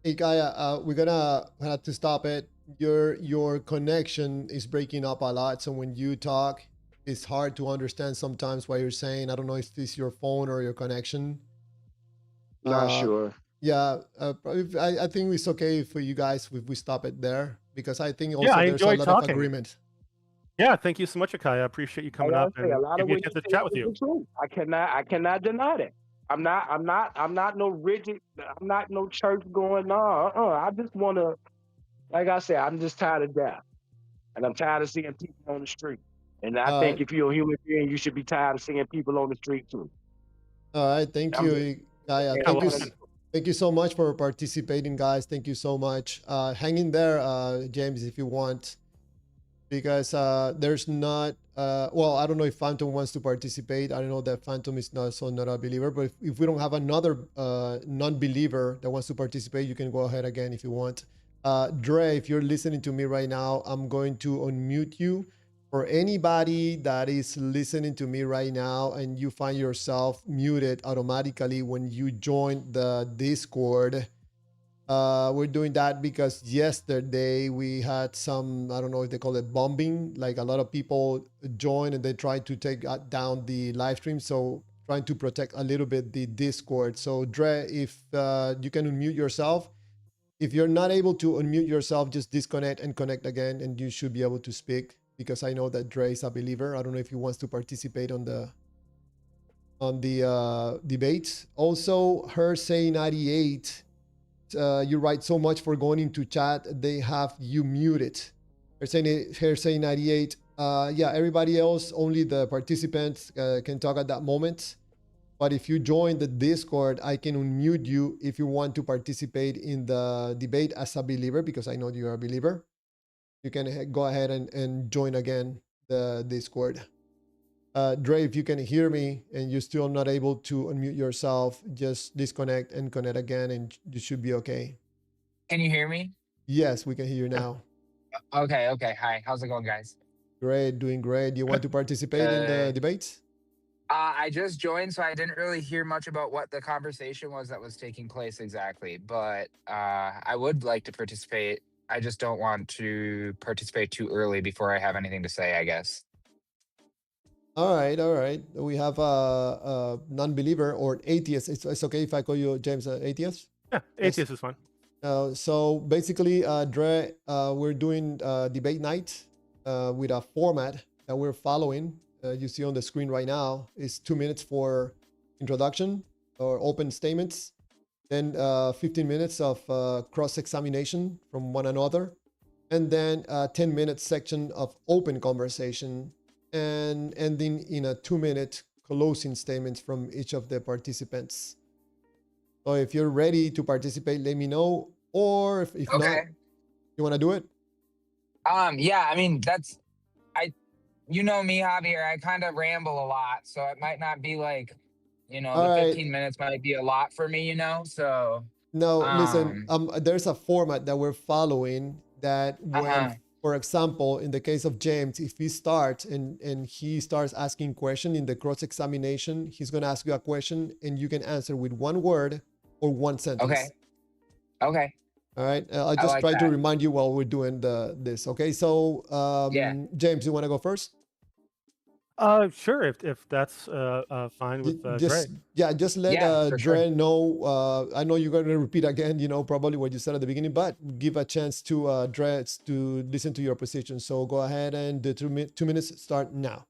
S1: Hey Kaya, we're gonna have to stop it. Your connection is breaking up a lot, so when you talk, it's hard to understand sometimes what you're saying. I don't know if it's your phone or your connection.
S4: Not sure.
S1: Yeah, I think it's okay for you guys if we stop it there because I think also
S2: I
S1: there's a lot of agreement.
S2: Yeah, thank you so much, Akai. I appreciate you coming up and
S4: a lot of
S2: give me a chance to chat with you.
S4: I cannot deny that. I'm not no rigid. I'm not no church going on. I just want to, like I said, I'm just tired of death, and I'm tired of seeing people on the street. And I
S1: All
S4: think
S1: right.
S4: if you're a human being, you should be tired of seeing people on the street too.
S1: All right. Thank
S4: I'm just
S1: you, Gaia.
S2: Yeah,
S4: saying,
S2: well,
S1: Thank you so much for participating, guys. Thank you so much. Hang in there, James, if you want, because there's not. Well, I don't know if Phantom wants to participate. I don't know that Phantom is not a believer, but if we don't have another non-believer that wants to participate, you can go ahead again if you want. Dre, if you're listening to me right now, I'm going to unmute you. For anybody that is listening to me right now and you find yourself muted automatically when you join the Discord, we're doing that because yesterday we had some, I don't know if they call it bombing, like a lot of people join and they try to take down the live stream. So trying to protect a little bit the Discord. So Dre, if you can unmute yourself. If you're not able to unmute yourself, just disconnect and connect again and you should be able to speak, because I know that Dre is a believer. I don't know if he wants to participate on the debate. Also, her say 98. You write so much for going into chat. They have you muted. Her say 98. Yeah, everybody else, only the participants can talk at that moment. But if you join the Discord, I can unmute you if you want to participate in the debate as a believer, because I know you're a believer. You can go ahead and join again the Discord. Dre, if you can hear me and you're still not able to unmute yourself, just disconnect and connect again and you should be okay.
S5: Can you hear me?
S1: Yes, we can hear you now.
S5: Okay. Hi. How's it going, guys?
S1: Great, doing great. Do you want to participate in the debates?
S5: I just joined, so I didn't really hear much about what the conversation was that was taking place exactly, but I would like to participate. I just don't want to participate too early before I have anything to say, I guess.
S1: All right. We have a non-believer or atheist. It's okay if I call you James atheist?
S2: yeah, atheist is fine.
S1: So basically, Dre, we're doing debate night with a format that we're following. You see on the screen right now is 2 minutes for introduction or open statements, then 15 minutes of cross-examination from one another, and then a 10-minute section of open conversation, and ending in a 2-minute closing statements from each of the participants. So if you're ready to participate, let me know. Or if
S5: Okay.
S1: not, you want to do it?
S5: Yeah, I mean, you know me, Javier, I kind of ramble a lot, so it might not be like,
S1: All
S5: the
S1: right.
S5: 15 minutes might be a lot for me, so.
S1: No, listen, there's a format that we're following that when, for example, in the case of James, if he starts and he starts asking question in the cross-examination, he's going to ask you a question and you can answer with one word or one sentence.
S5: Okay.
S1: All right. I'll just
S5: like
S1: try to
S5: that.
S1: remind you while we're doing this. Okay. So,
S5: Yeah.
S1: James, you want to go first?
S2: Sure, if that's fine with
S1: Just
S2: Dre.
S1: yeah, just let
S5: Yeah, for
S1: Dre
S5: sure.
S1: know. I know you're going to repeat again, probably what you said at the beginning, but give a chance to Dre to listen to your position. So go ahead and the 2 minutes start now.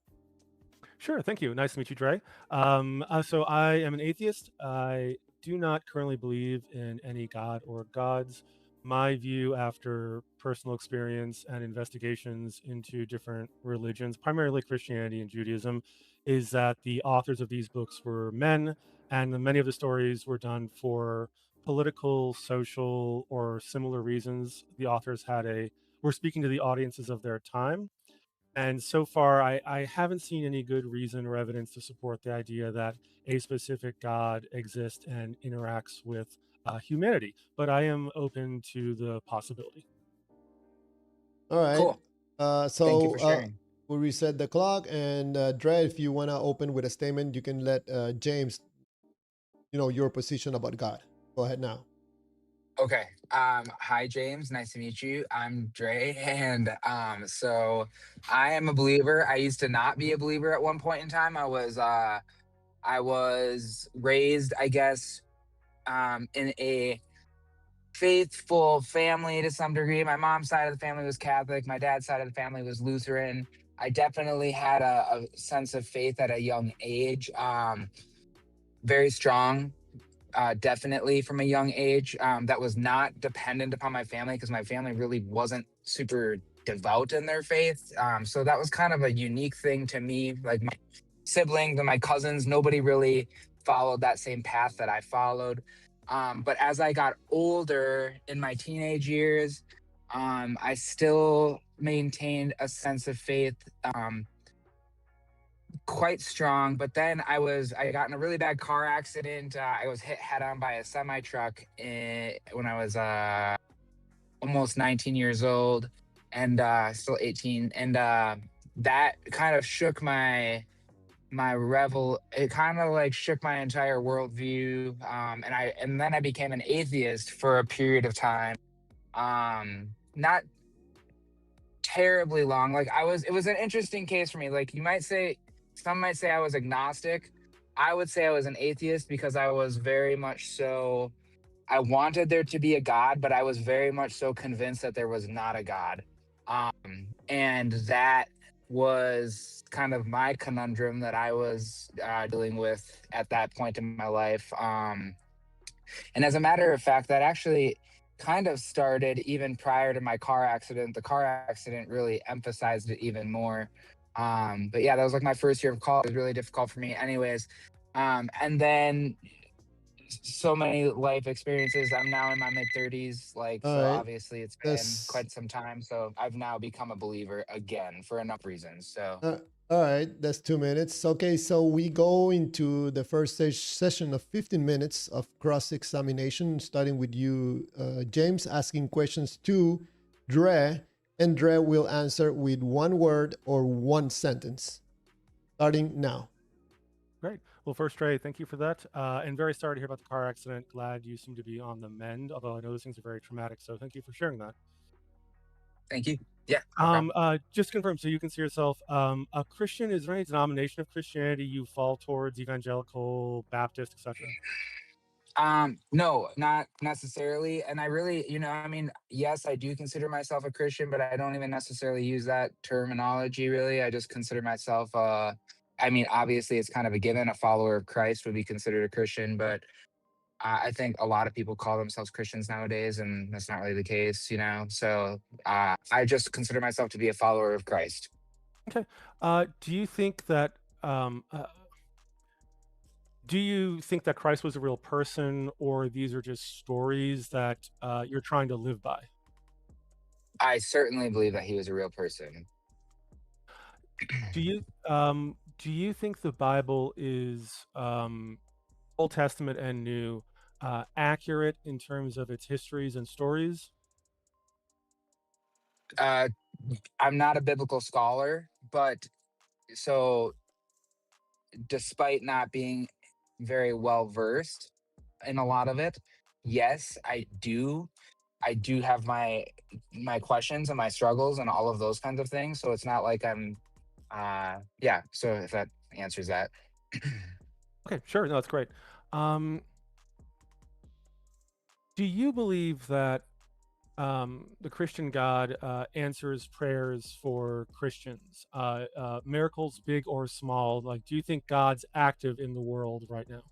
S2: Sure, thank you. Nice to meet you, Dre. So I am an atheist. I do not currently believe in any god or gods. My view, after personal experience and investigations into different religions, primarily Christianity and Judaism, is that the authors of these books were men, and many of the stories were done for political, social, or similar reasons. The authors were speaking to the audiences of their time. And so far, I haven't seen any good reason or evidence to support the idea that a specific God exists and interacts with humanity. But I am open to the possibility.
S1: All right.
S5: Cool. Thank you for sharing.
S1: We'll reset the clock. And Dre, if you want to open with a statement, you can let James, your position about God. Go ahead now.
S5: Okay. Hi, James. Nice to meet you. I'm Dre, and so I am a believer. I used to not be a believer at one point in time. I was raised, I guess, in a faithful family to some degree. My mom's side of the family was Catholic. My dad's side of the family was Lutheran. I definitely had a sense of faith at a young age. very strong, definitely from a young age. That was not dependent upon my family because my family really wasn't super devout in their faith. So that was kind of a unique thing to me. Like my siblings and my cousins, nobody really followed that same path that I followed. But as I got older in my teenage years, I still maintained a sense of faith. Quite strong, but then I got in a really bad car accident. I was hit head on by a semi truck when I was almost 19 years old, and still 18, and that kind of shook it kind of like shook my entire worldview. And then I became an atheist for a period of time. Not terribly long. Like it was an interesting case for me. Like some might say I was agnostic. I would say I was an atheist because I was very much so, I wanted there to be a God, but I was very much so convinced that there was not a God. And that was kind of my conundrum that I was dealing with at that point in my life. And as a matter of fact, that actually kind of started even prior to my car accident. The car accident really emphasized it even more. But yeah, that was like my first year of college. It was really difficult for me, anyways. And then so many life experiences. I'm now in my mid 30s, like,
S1: All
S5: so
S1: right.
S5: obviously it's been
S1: That's
S5: quite some time. So I've now become a believer again for enough reasons. So
S1: uh, all right. That's 2 minutes. Okay, so we go into the first stage session of 15 minutes of cross-examination, starting with you, James, asking questions to Dre, and Dre will answer with one word or one sentence. Starting now.
S2: Great. Well, first, Trey, thank you for that. And very sorry to hear about the car accident. Glad you seem to be on the mend, although I know those things are very traumatic. So thank you for sharing that.
S5: thank you. Yeah, no problem.
S2: Just confirm, so you consider yourself a Christian. Is there any denomination of Christianity you fall towards, evangelical, Baptist, etc.?
S5: No, not necessarily. And I really, I mean, yes, I do consider myself a Christian, but I don't even necessarily use that terminology really. I just consider myself I mean, obviously it's kind of a given, a follower of Christ would be considered a Christian, but I think a lot of people call themselves Christians nowadays, and that's not really the case. So I just consider myself to be a follower of Christ.
S2: Okay. Do you think that Christ was a real person, or these are just stories that you're trying to live by?
S5: I certainly believe that he was a real person.
S2: Do you think the Bible is Old Testament and New accurate in terms of its histories and stories?
S5: Uh, I'm not a biblical scholar, but so despite not being very well versed in a lot of it, yes, I do have my questions and my struggles and all of those kinds of things. So it's not like I'm yeah, so if that answers that.
S2: Okay, sure. No, that's great. Um, do you believe that the Christian God answers prayers for Christians? Miracles, big or small? Like, do you think God's active in the world right now?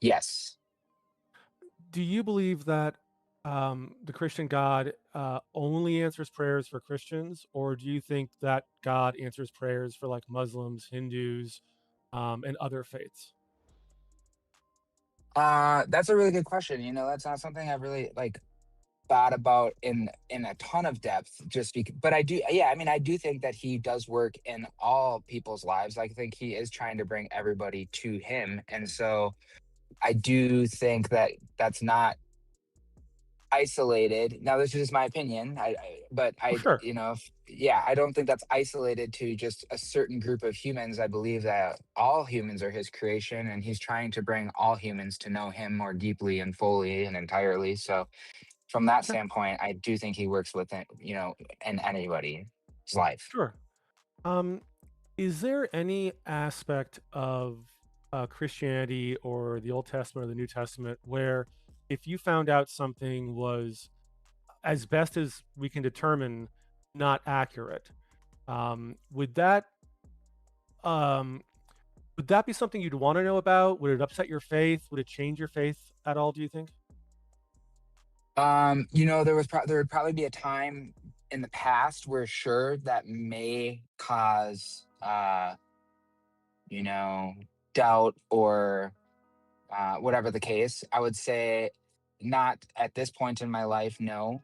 S5: Yes.
S2: Do you believe that the Christian God only answers prayers for Christians, or do you think that God answers prayers for like Muslims, Hindus, and other faiths?
S5: That's a really good question. That's not something I've really like thought about in a ton of depth just because, but I do, yeah, I mean, I do think that he does work in all people's lives. I think he is trying to bring everybody to him, and so I do think that that's not isolated. Now this is just my opinion, but
S2: Oh, sure.
S5: yeah, I don't think that's isolated to just a certain group of humans. I believe that all humans are his creation, and he's trying to bring all humans to know him more deeply and fully and entirely. So from that
S2: Okay,
S5: standpoint, I do think he works with it, in anybody's life.
S2: sure. Um, is there any aspect of Christianity or the Old Testament or the New Testament where if you found out something was, as best as we can determine, not accurate, would that um, Would that be something you'd want to know about? Would it upset your faith? Would it change your faith at all, do you think?
S5: There would probably be a time in the past where sure that may cause you know, doubt or whatever the case. I would say not at this point in my life, no.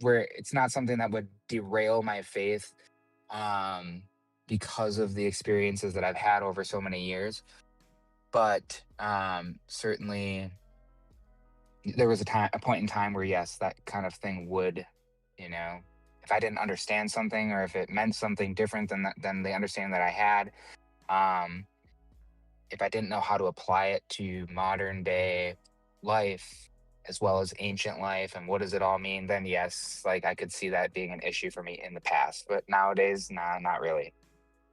S5: Where it's not something that would derail my faith um because of the experiences that I've had over so many years. But certainly there was a point in time where yes, that kind of thing would, you know, if I didn't understand something or if it meant something different than the understanding that I had, um, if I didn't know how to apply it to modern day life as well as ancient life and what does it all mean, then yes, like I could see that being an issue for me in the past. But nowadays, nah, not really.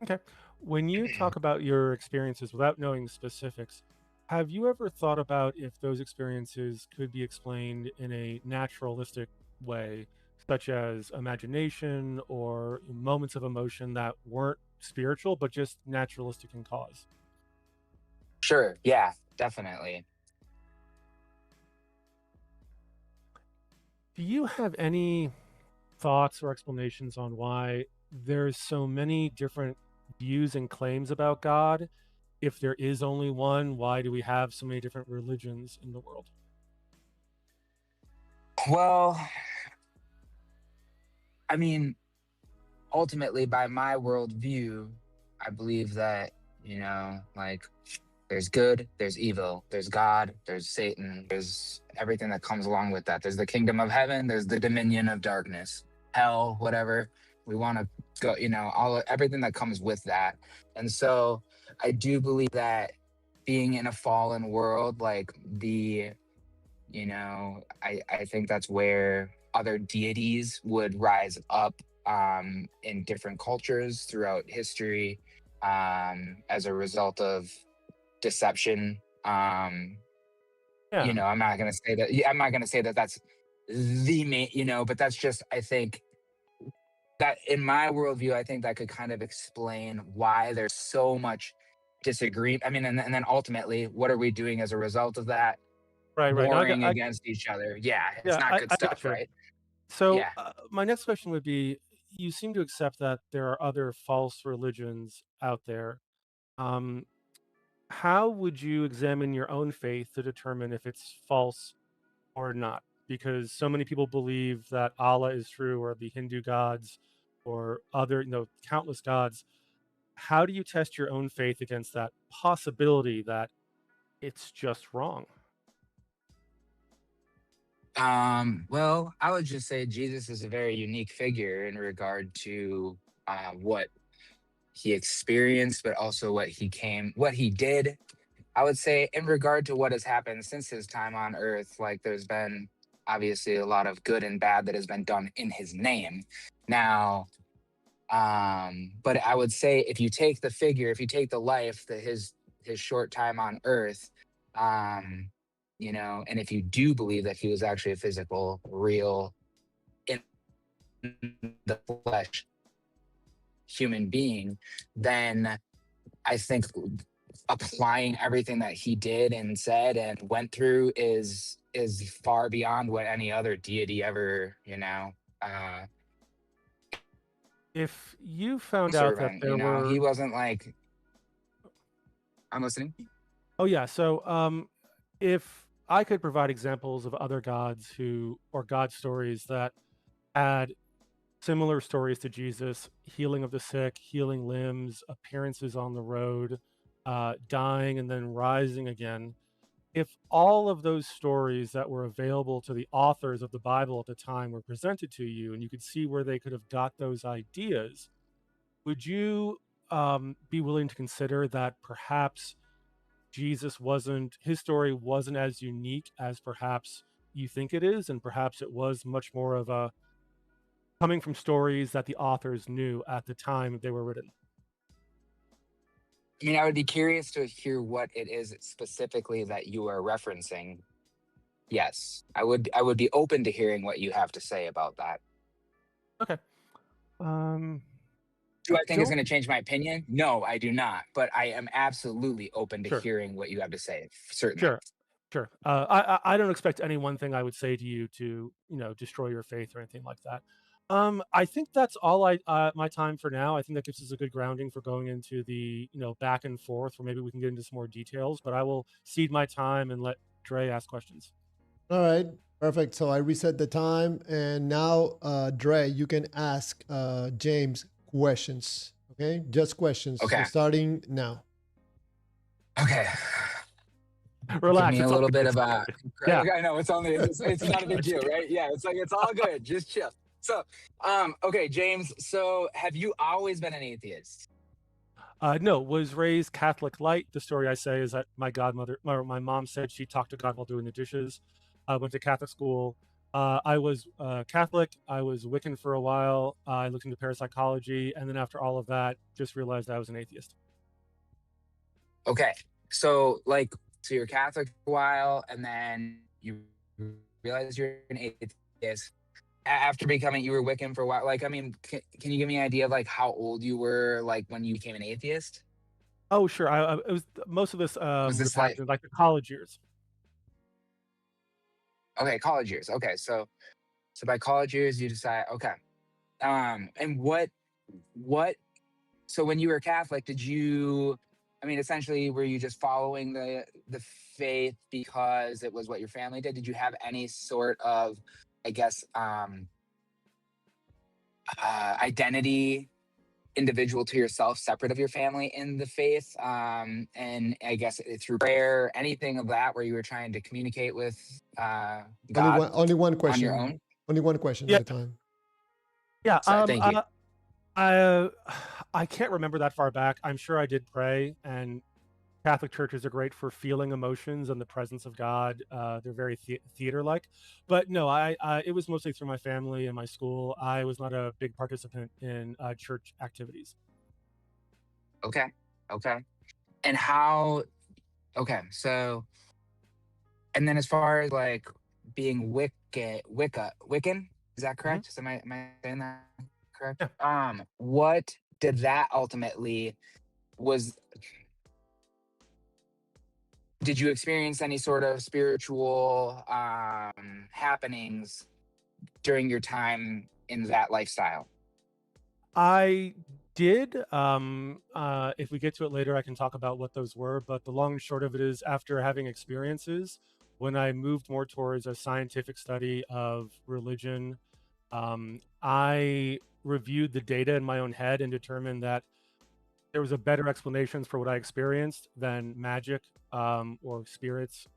S2: Okay. When you talk about your experiences without knowing the specifics, have you ever thought about if those experiences could be explained in a naturalistic way, such as imagination or moments of emotion that weren't spiritual, but just naturalistic in cause?
S5: Sure, yeah, definitely.
S2: Do you have any thoughts or explanations on why there's so many different views and claims about God? If there is only one, why do we have so many different religions in the world?
S5: Well, I mean, ultimately, by my worldview, I believe that, like there's good, there's evil, there's God, there's Satan, there's everything that comes along with that. There's the kingdom of heaven, there's the dominion of darkness, hell, whatever we want to go, everything that comes with that. And so I do believe that being in a fallen world, like I think that's where other deities would rise up in different cultures throughout history as a result of deception.
S2: Yeah,
S5: I'm not gonna say that. Yeah, I'm not gonna say that that's the main. But that's just. I think that in my worldview, I think that could kind of explain why there's so much disagreement. I mean, and then ultimately, what are we doing as a result of that?
S2: right, right. Now
S5: Warring against each other. Yeah, it's
S2: yeah,
S5: not good
S2: I
S5: stuff,
S2: gotcha.
S5: right?
S2: So
S5: Yeah.
S2: my next question would be: you seem to accept that there are other false religions out there. Um, how would you examine your own faith to determine if it's false or not? Because so many people believe that Allah is true, or the Hindu gods, or other, countless gods. How do you test your own faith against that possibility that it's just wrong?
S5: Well, I would just say Jesus is a very unique figure in regard to what he experienced, but also what he did. I would say in regard to what has happened since his time on earth, like there's been obviously a lot of good and bad that has been done in his name. Now, but I would say if you take the life that his short time on earth, um, and if you do believe that he was actually a physical, real, in the flesh human being, then I think applying everything that he did and said and went through is far beyond what any other deity ever, uh
S2: If you found out that
S5: servant,
S2: there
S5: he
S2: were,
S5: wasn't like I'm listening.
S2: oh yeah, so if I could provide examples of other gods or God stories that had similar stories to Jesus: healing of the sick, healing limbs, appearances on the road, dying and then rising again. If all of those stories that were available to the authors of the Bible at the time were presented to you, and you could see where they could have got those ideas, would you be willing to consider that perhaps his story wasn't as unique as perhaps you think it is, and perhaps it was much more of a coming from stories that the authors knew at the time they were written?
S5: I mean, I would be curious to hear what it is specifically that you are referencing. Yes, I would be open to hearing what you have to say about that.
S2: Okay. Um,
S5: Do I think it's
S2: don't
S5: going to change my opinion? No, I do not. But I am absolutely open to
S2: sure.
S5: hearing what you have to say. Certainly.
S2: Sure, sure. I don't expect any one thing I would say to you to, destroy your faith or anything like that. I think that's all my time for now. I think that gives us a good grounding for going into the, back and forth, where maybe we can get into some more details. But I will cede my time and let Dre ask questions.
S1: All right, perfect. So I reset the time, and now, Dre, you can ask James questions. Okay, just questions. So
S5: Okay.
S1: starting now.
S5: Okay. Give
S2: Relax.
S5: me a
S2: It's all
S5: little bit
S2: good.
S5: of a.
S2: Yeah.
S5: I know it's not a big deal, right? Yeah, it's like it's all good. Just chill. So, okay, James. So, have you always been an atheist?
S2: No, was raised Catholic light. The story I say is that my mom said she talked to God while doing the dishes. I went to Catholic school. I was Catholic. I was Wiccan for a while. I looked into parapsychology, and then after all of that, just realized I was an atheist.
S5: Okay, so you're Catholic for a while, and then you realize you're an atheist. After becoming, you were Wiccan for a while. Like, I mean, can you give me an idea of how old you were, when you became an atheist?
S2: Oh, sure. It was most of this
S5: Was
S2: would have
S5: this like
S2: happened in the college years.
S5: okay, college years? Okay, so by college years you decide okay, and what? So when you were Catholic, did you? I mean, essentially, were you just following the faith because it was what your family did? Did you have any sort of, I guess, identity individual to yourself, separate of your family in the faith? And I guess through prayer, anything of that, where you were trying to communicate with God
S1: Only one
S5: on your
S1: question.
S5: own?
S1: Only one question
S2: Yeah,
S1: at a time.
S2: yeah.
S5: So thank you.
S2: I I can't remember that far back. I'm sure I did pray, and Catholic churches are great for feeling emotions and the presence of God. They're very theater-like, but no, it was mostly through my family and my school. I was not a big participant in church activities.
S5: Okay, okay. And how? Okay, so and then as far as being Wiccan, is that
S2: Hmm.
S5: correct? Am I saying that correct?
S2: Yeah.
S5: What did that ultimately was? Did you experience any sort of spiritual happenings during your time in that lifestyle?
S2: I did. If we get to it later, I can talk about what those were. But the long and short of it is, after having experiences, when I moved more towards a scientific study of religion, I reviewed the data in my own head and determined that there was a better explanation for what I experienced than magic or spirits.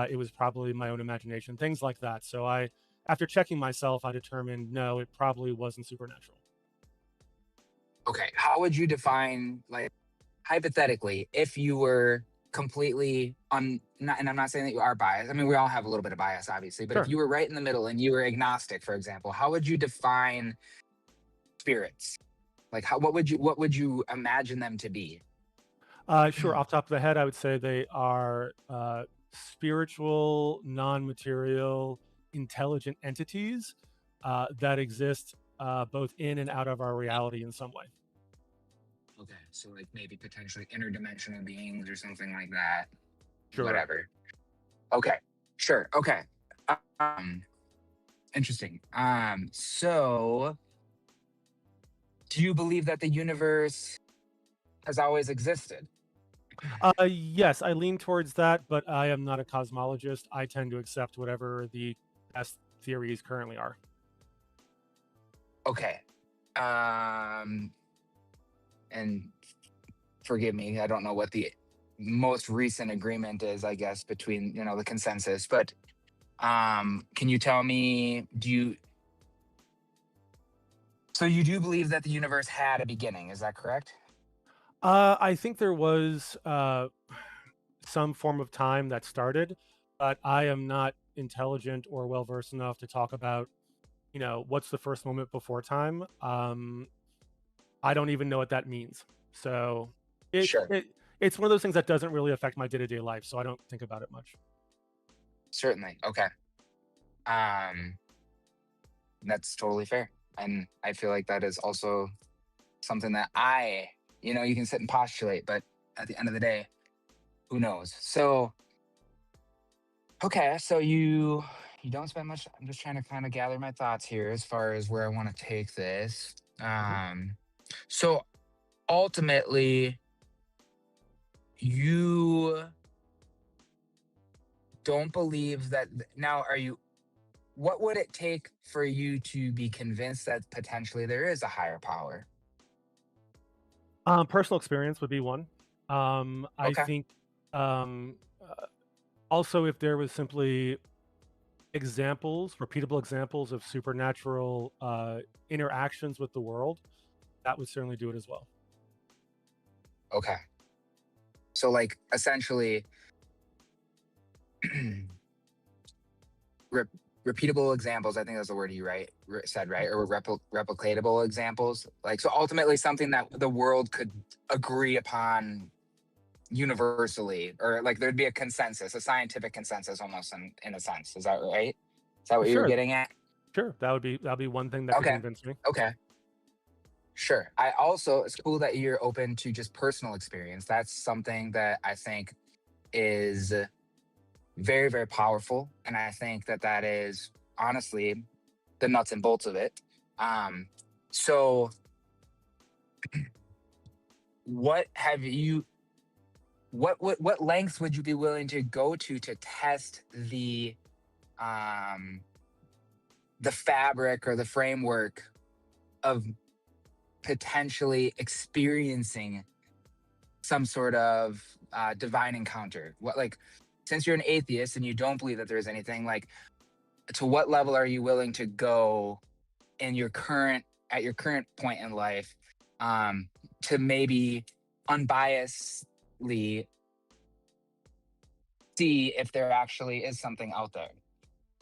S2: It was probably my own imagination, things like that. So after checking myself, I determined no, it probably wasn't supernatural.
S5: Okay, how would you define hypothetically, if you were completely and I'm not saying that you are biased. I mean, we all have a little bit of bias, obviously, but if
S2: Sure.
S5: you were right in the middle and you were agnostic, for example, how would you define spirits? What would you imagine them to be?
S2: Sure. Off the top of the head, I would say they are spiritual, non-material, intelligent entities that exist both in and out of our reality in some way.
S5: Okay, so maybe potentially interdimensional beings or something like that.
S2: Sure.
S5: Whatever. Okay, sure. Okay. Um, interesting. So do you believe that the universe has always existed?
S2: Yes, I lean towards that, but I am not a cosmologist. I tend to accept whatever the best theories currently are.
S5: Okay. And forgive me, I don't know what the most recent agreement is, I guess, between the consensus, but can you tell me, so you do believe that the universe had a beginning, is that correct?
S2: I think there was some form of time that started, but I am not intelligent or well versed enough to talk about, what's the first moment before time. I don't even know what that means. So it,
S5: Sure.
S2: it it's one of those things that doesn't really affect my day-to-day life, so I don't think about it much.
S5: Certainly. Okay. Um, that's totally fair. And I feel like that is also something that you can sit and postulate, but at the end of the day, who knows? So, okay, so you don't spend much. I'm just trying to kind of gather my thoughts here as far as where I want to take this.
S2: Mhm.
S5: So ultimately, you don't believe that. Now, what would it take for you to be convinced that potentially there is a higher power?
S2: Personal experience would be one. I
S5: Okay.
S2: think also if there was simply examples, repeatable examples of supernatural interactions with the world, that would certainly do it as well.
S5: Okay. So, like, essentially, re- repeatable examples. I think that's the word you said, right? Or replicatable examples. Like, so ultimately, something that the world could agree upon universally, or like there'd be a consensus, a scientific consensus, almost in a sense. Is that right? Is that what you were
S2: Sure,
S5: getting at?
S2: sure. That'd be one thing that could
S5: Okay.
S2: convince me.
S5: Okay. Sure. It's cool that you're open to just personal experience. That's something that I think is very, very powerful. And I think that that is honestly the nuts and bolts of it. Um, so, what have you? What lengths would you be willing to go to test um, the fabric or the framework of potentially experiencing some sort of divine encounter? What, like, since you're an atheist and you don't believe that there's anything, like, to what level are you willing to go in at your current point in life, um, to maybe unbiasedly see if there actually is something out there?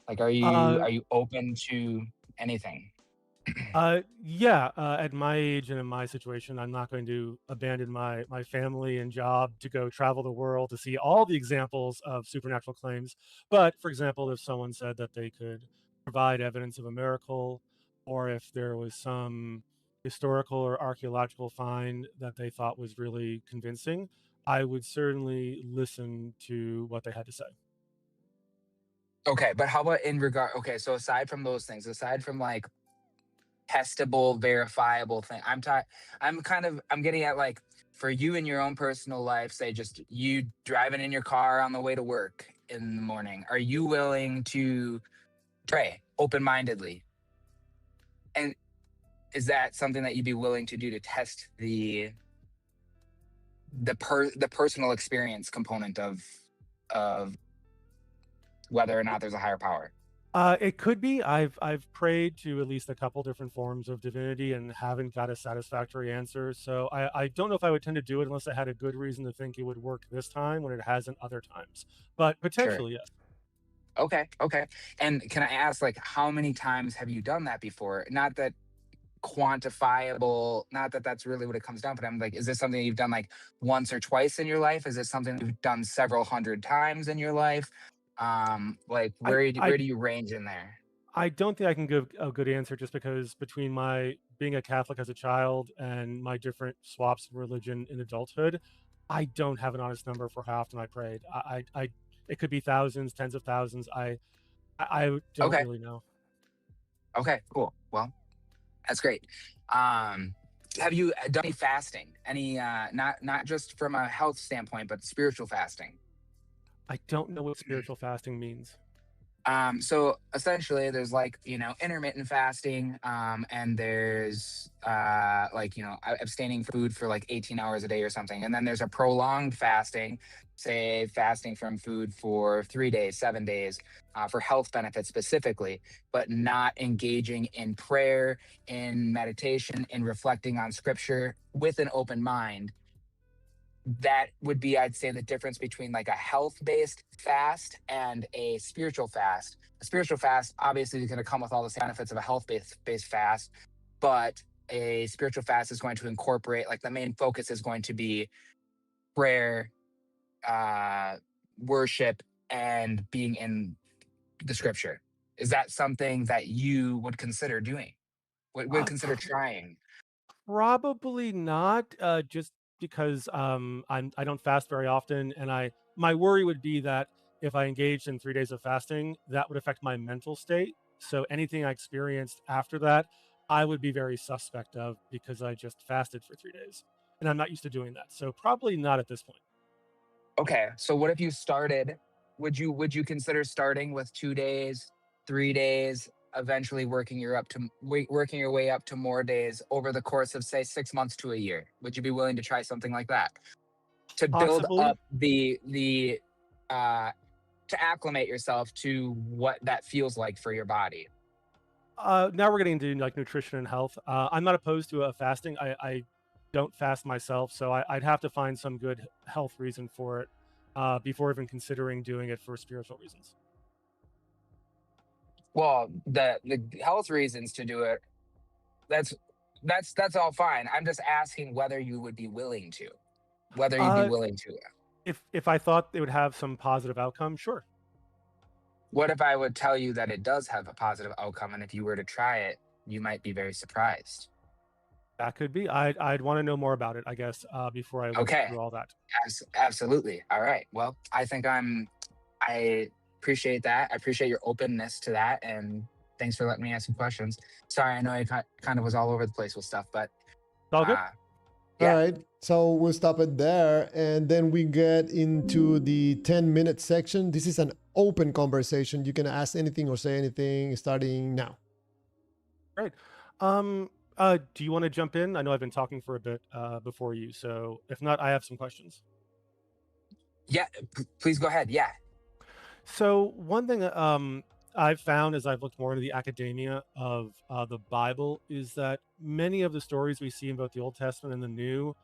S5: Like,
S2: Uh,
S5: are you open to anything?
S2: yeah. At my age and in my situation, I'm not going to abandon my family and job to go travel the world to see all the examples of supernatural claims. But for example, if someone said that they could provide evidence of a miracle, or if there was some historical or archaeological find that they thought was really convincing, I would certainly listen to what they had to say.
S5: Okay, but how about in regard? Okay, so aside from those things, aside from like testable, verifiable thing, I'm getting at, like, for you in your own personal life, say just you driving in your car on the way to work in the morning, are you willing to pray open mindedly? And is that something that you'd be willing to do to test the personal experience component of whether or not there's a higher power?
S2: It could be. I've prayed to at least a couple different forms of divinity and haven't got a satisfactory answer. So I don't know if I would tend to do it unless I had a good reason to think it would work this time when it hasn't other times. But
S5: Sure.
S2: potentially, yes.
S5: Okay. Okay. And can I ask, like, how many times have you done that before? Not that quantifiable, not that that's really what it comes down, but I'm like, is this something you've done like once or twice in your life? Is this something you've done several hundred times in your life? Like,
S2: I
S5: where
S2: I
S5: do you range in there?
S2: I don't think I can give a good answer just because between my being a Catholic as a child and my different swaps of religion in adulthood, I don't have an honest number for how often I prayed. It could be thousands, tens of thousands. I don't
S5: Okay.
S2: really know.
S5: Okay. Cool. Well, that's great. Um, have you done any fasting? Any not just from a health standpoint, but spiritual fasting?
S2: I don't know what spiritual fasting means.
S5: So essentially there's, like, intermittent fasting, and there's like, abstaining from food for like 18 hours a day or something. And then there's a prolonged fasting, say fasting from food for 3 days, 7 days, for health benefits specifically, but not engaging in prayer, in meditation, in reflecting on scripture with an open mind. That would be, I'd say, the difference between like a health based fast and a spiritual fast. A spiritual fast obviously is going to come with all the benefits of a health based fast, but a spiritual fast is going to incorporate, like, the main focus is going to be prayer, uh, worship, and being in the scripture. Is that something that you would consider doing? Would
S2: Uh,
S5: consider trying?
S2: Probably not, just because I don't fast very often, and my worry would be that if I engaged in 3 days of fasting, that would affect my mental state. So anything I experienced after that, I would be very suspect of because I just fasted for 3 days, and I'm not used to doing that. So probably not at this point.
S5: Okay, so what if you started? Would you consider starting with 2 days, 3 days, eventually working your way up to more days over the course of say 6 months to a year? Would you be willing to try something like that to build
S2: Possibly.
S5: up the uh, to acclimate yourself to what that feels like for your body?
S2: Now we're getting into like nutrition and health. I'm not opposed to fasting. I don't fast myself, so I'd have to find some good health reason for it before even considering doing it for spiritual reasons.
S5: Well, the health reasons to do it, that's that's all fine. I'm just asking whether you would be willing to, whether you'd be
S2: Uh,
S5: willing to.
S2: if I thought it would have some positive outcome, sure,
S5: What if I would tell you that it does have a positive outcome, and if you were to try it, you might be very surprised?
S2: that could be. I'd want to know more about it, I guess, before I went
S5: Okay,
S2: through all that.
S5: absolutely. All right. Well, I appreciate that. I appreciate your openness to that, and thanks for letting me ask some questions. Sorry, I know I kind of was all over the place with stuff, but
S2: It's all good.
S5: uh,
S1: All
S5: yeah.
S1: right, so we'll stop it there, and then we get into the 10-minute section. This is an open conversation. You can ask anything or say anything starting now.
S2: Great. Do you want to jump in? I know I've been talking for a bit before you, so if not, I have some questions.
S5: Yeah, please go ahead. Yeah.
S2: So one thing I've found as I've looked more into the academia of the Bible is that many of the stories we see in both the Old Testament and the New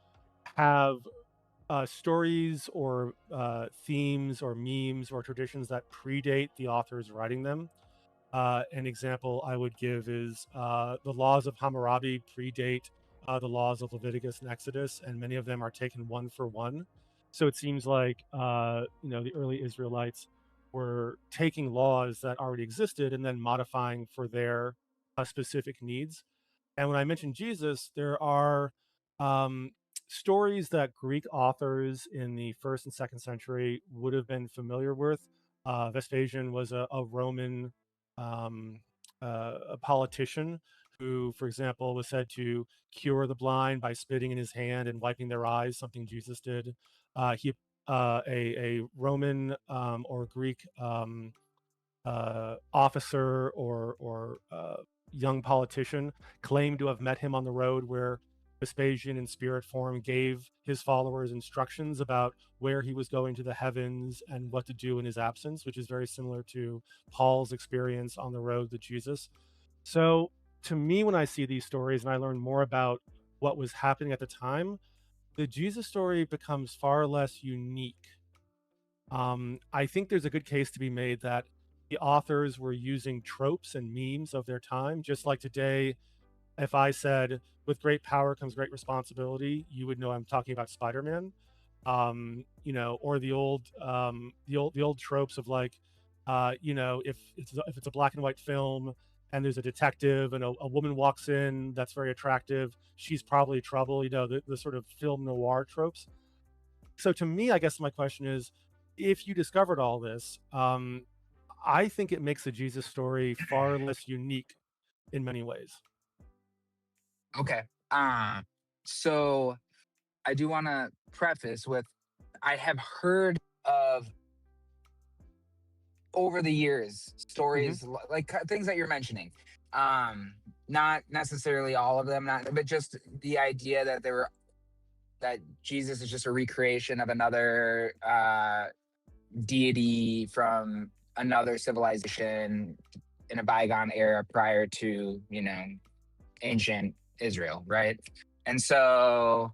S2: have stories or themes or memes or traditions that predate the authors writing them. An example I would give is the laws of Hammurabi predate the laws of Leviticus and Exodus, and many of them are taken one for one. So it seems like the early Israelites were taking laws that already existed and then modifying for their specific needs. And when I mentioned Jesus, there are um, stories that Greek authors in the first and second century would have been familiar with. Vespasian was a Roman um, a politician who, for example, was said to cure the blind by spitting in his hand and wiping their eyes, something Jesus did. He a Roman or Greek officer or young politician claimed to have met him on the road where Vespasian in spirit form gave his followers instructions about where he was going to the heavens and what to do in his absence, which is very similar to Paul's experience on the road to Jesus. So to me, when I see these stories and I learn more about what was happening at the time, the Jesus story becomes far less unique. I think there's a good case to be made that the authors were using tropes and memes of their time. Just like today, if I said, "With great power comes great responsibility," you would know I'm talking about Spider-Man. Or the old tropes of like, if it's a black and white film and there's a detective and a woman walks in that's very attractive, she's probably trouble. The sort of film noir tropes. So to me, I guess my question is, if you discovered all this, I think it makes the Jesus story far less unique in many ways.
S5: Okay. So I do want to preface with I have heard of over the years
S2: Hmm.
S5: stories like things that you're mentioning. Not necessarily all of them, not but just the idea that that Jesus is just a recreation of another deity from another civilization in a bygone era prior to, ancient Israel, right? And so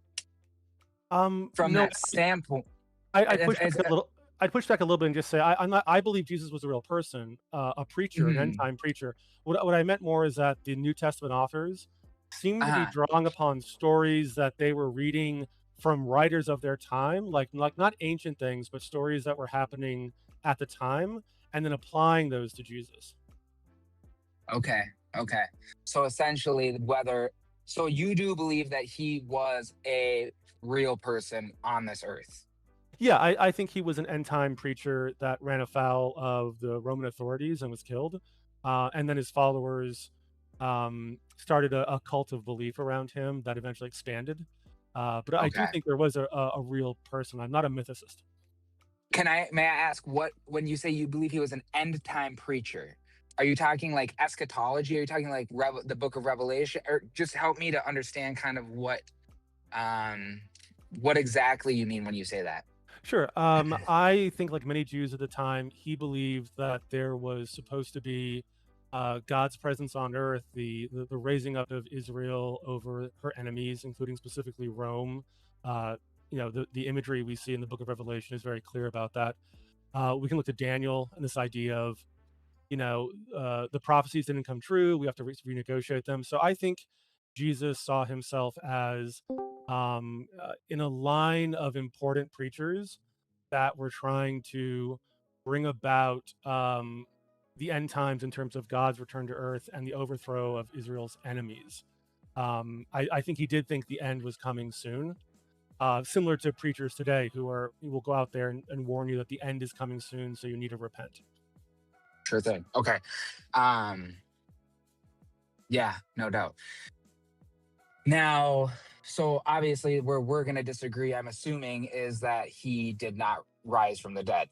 S5: from
S2: No,
S5: that standpoint,
S2: I'd
S5: as,
S2: push
S5: as,
S2: back a little. I'd push back a little bit and just say I'm not. I believe Jesus was a real person, a preacher, an end
S5: mhm,
S2: time preacher. What I meant more is that the New Testament authors seem to be
S5: uh-huh,
S2: drawing upon stories that they were reading from writers of their time, like not ancient things, but stories that were happening at the time, and then applying those to Jesus.
S5: okay, okay. So essentially, whether So you do believe that he was a real person on this earth?
S2: Yeah, I think he was an end time preacher that ran afoul of the Roman authorities and was killed. And then his followers started a cult of belief around him that eventually expanded. But I do
S5: Okay.
S2: think there was a real person. I'm not a mythicist.
S5: May I ask, what, when you say you believe he was an end time preacher, are you talking like eschatology? Are you talking like the book of Revelation? Or just help me to understand kind of um, what exactly you mean when you say that.
S2: Sure. I think, like many Jews at the time, he believed that there was supposed to be God's presence on earth, the raising up of Israel over her enemies, including specifically Rome. Uh, the imagery we see in the book of Revelation is very clear about that. We can look to Daniel and this idea of, the prophecies didn't come true. We have to renegotiate them. So I think Jesus saw himself as in a line of important preachers that were trying to bring about the end times in terms of God's return to earth and the overthrow of Israel's enemies. I think he did think the end was coming soon, similar to preachers today who will go out there and warn you that the end is coming soon, so you need to repent.
S5: Sure thing. Okay. Um, yeah, no doubt. Now, so obviously, where we're going to disagree, I'm assuming, is that he did not rise from the dead,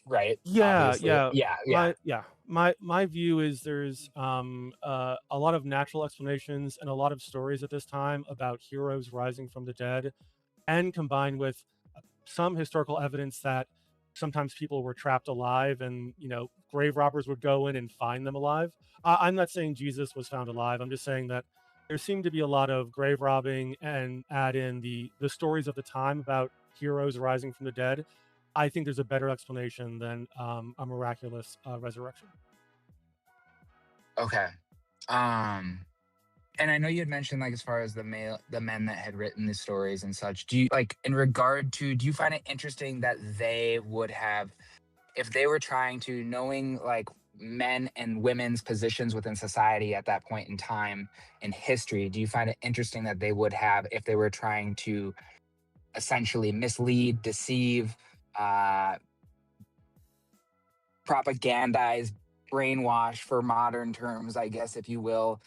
S5: right?
S2: Yeah,
S5: Obviously.
S2: yeah.
S5: Yeah, yeah.
S2: My view is there's a lot of natural explanations and a lot of stories at this time about heroes rising from the dead, and combined with some historical evidence that sometimes people were trapped alive, and grave robbers would go in and find them alive. I'm not saying Jesus was found alive. I'm just saying that there seemed to be a lot of grave robbing, and add in the stories of the time about heroes rising from the dead. I think there's a better explanation than a miraculous resurrection.
S5: Okay. Um, and I know you had mentioned, like, as far as the men that had written the stories and such, do you, like, in regard to, do you find it interesting that they would have, if they were trying to, knowing like men and women's positions within society at that point in time in history, do you find it interesting that they would have, if they were trying to essentially mislead, deceive, uh, propagandize, brainwash, for modern terms, I guess, if you will,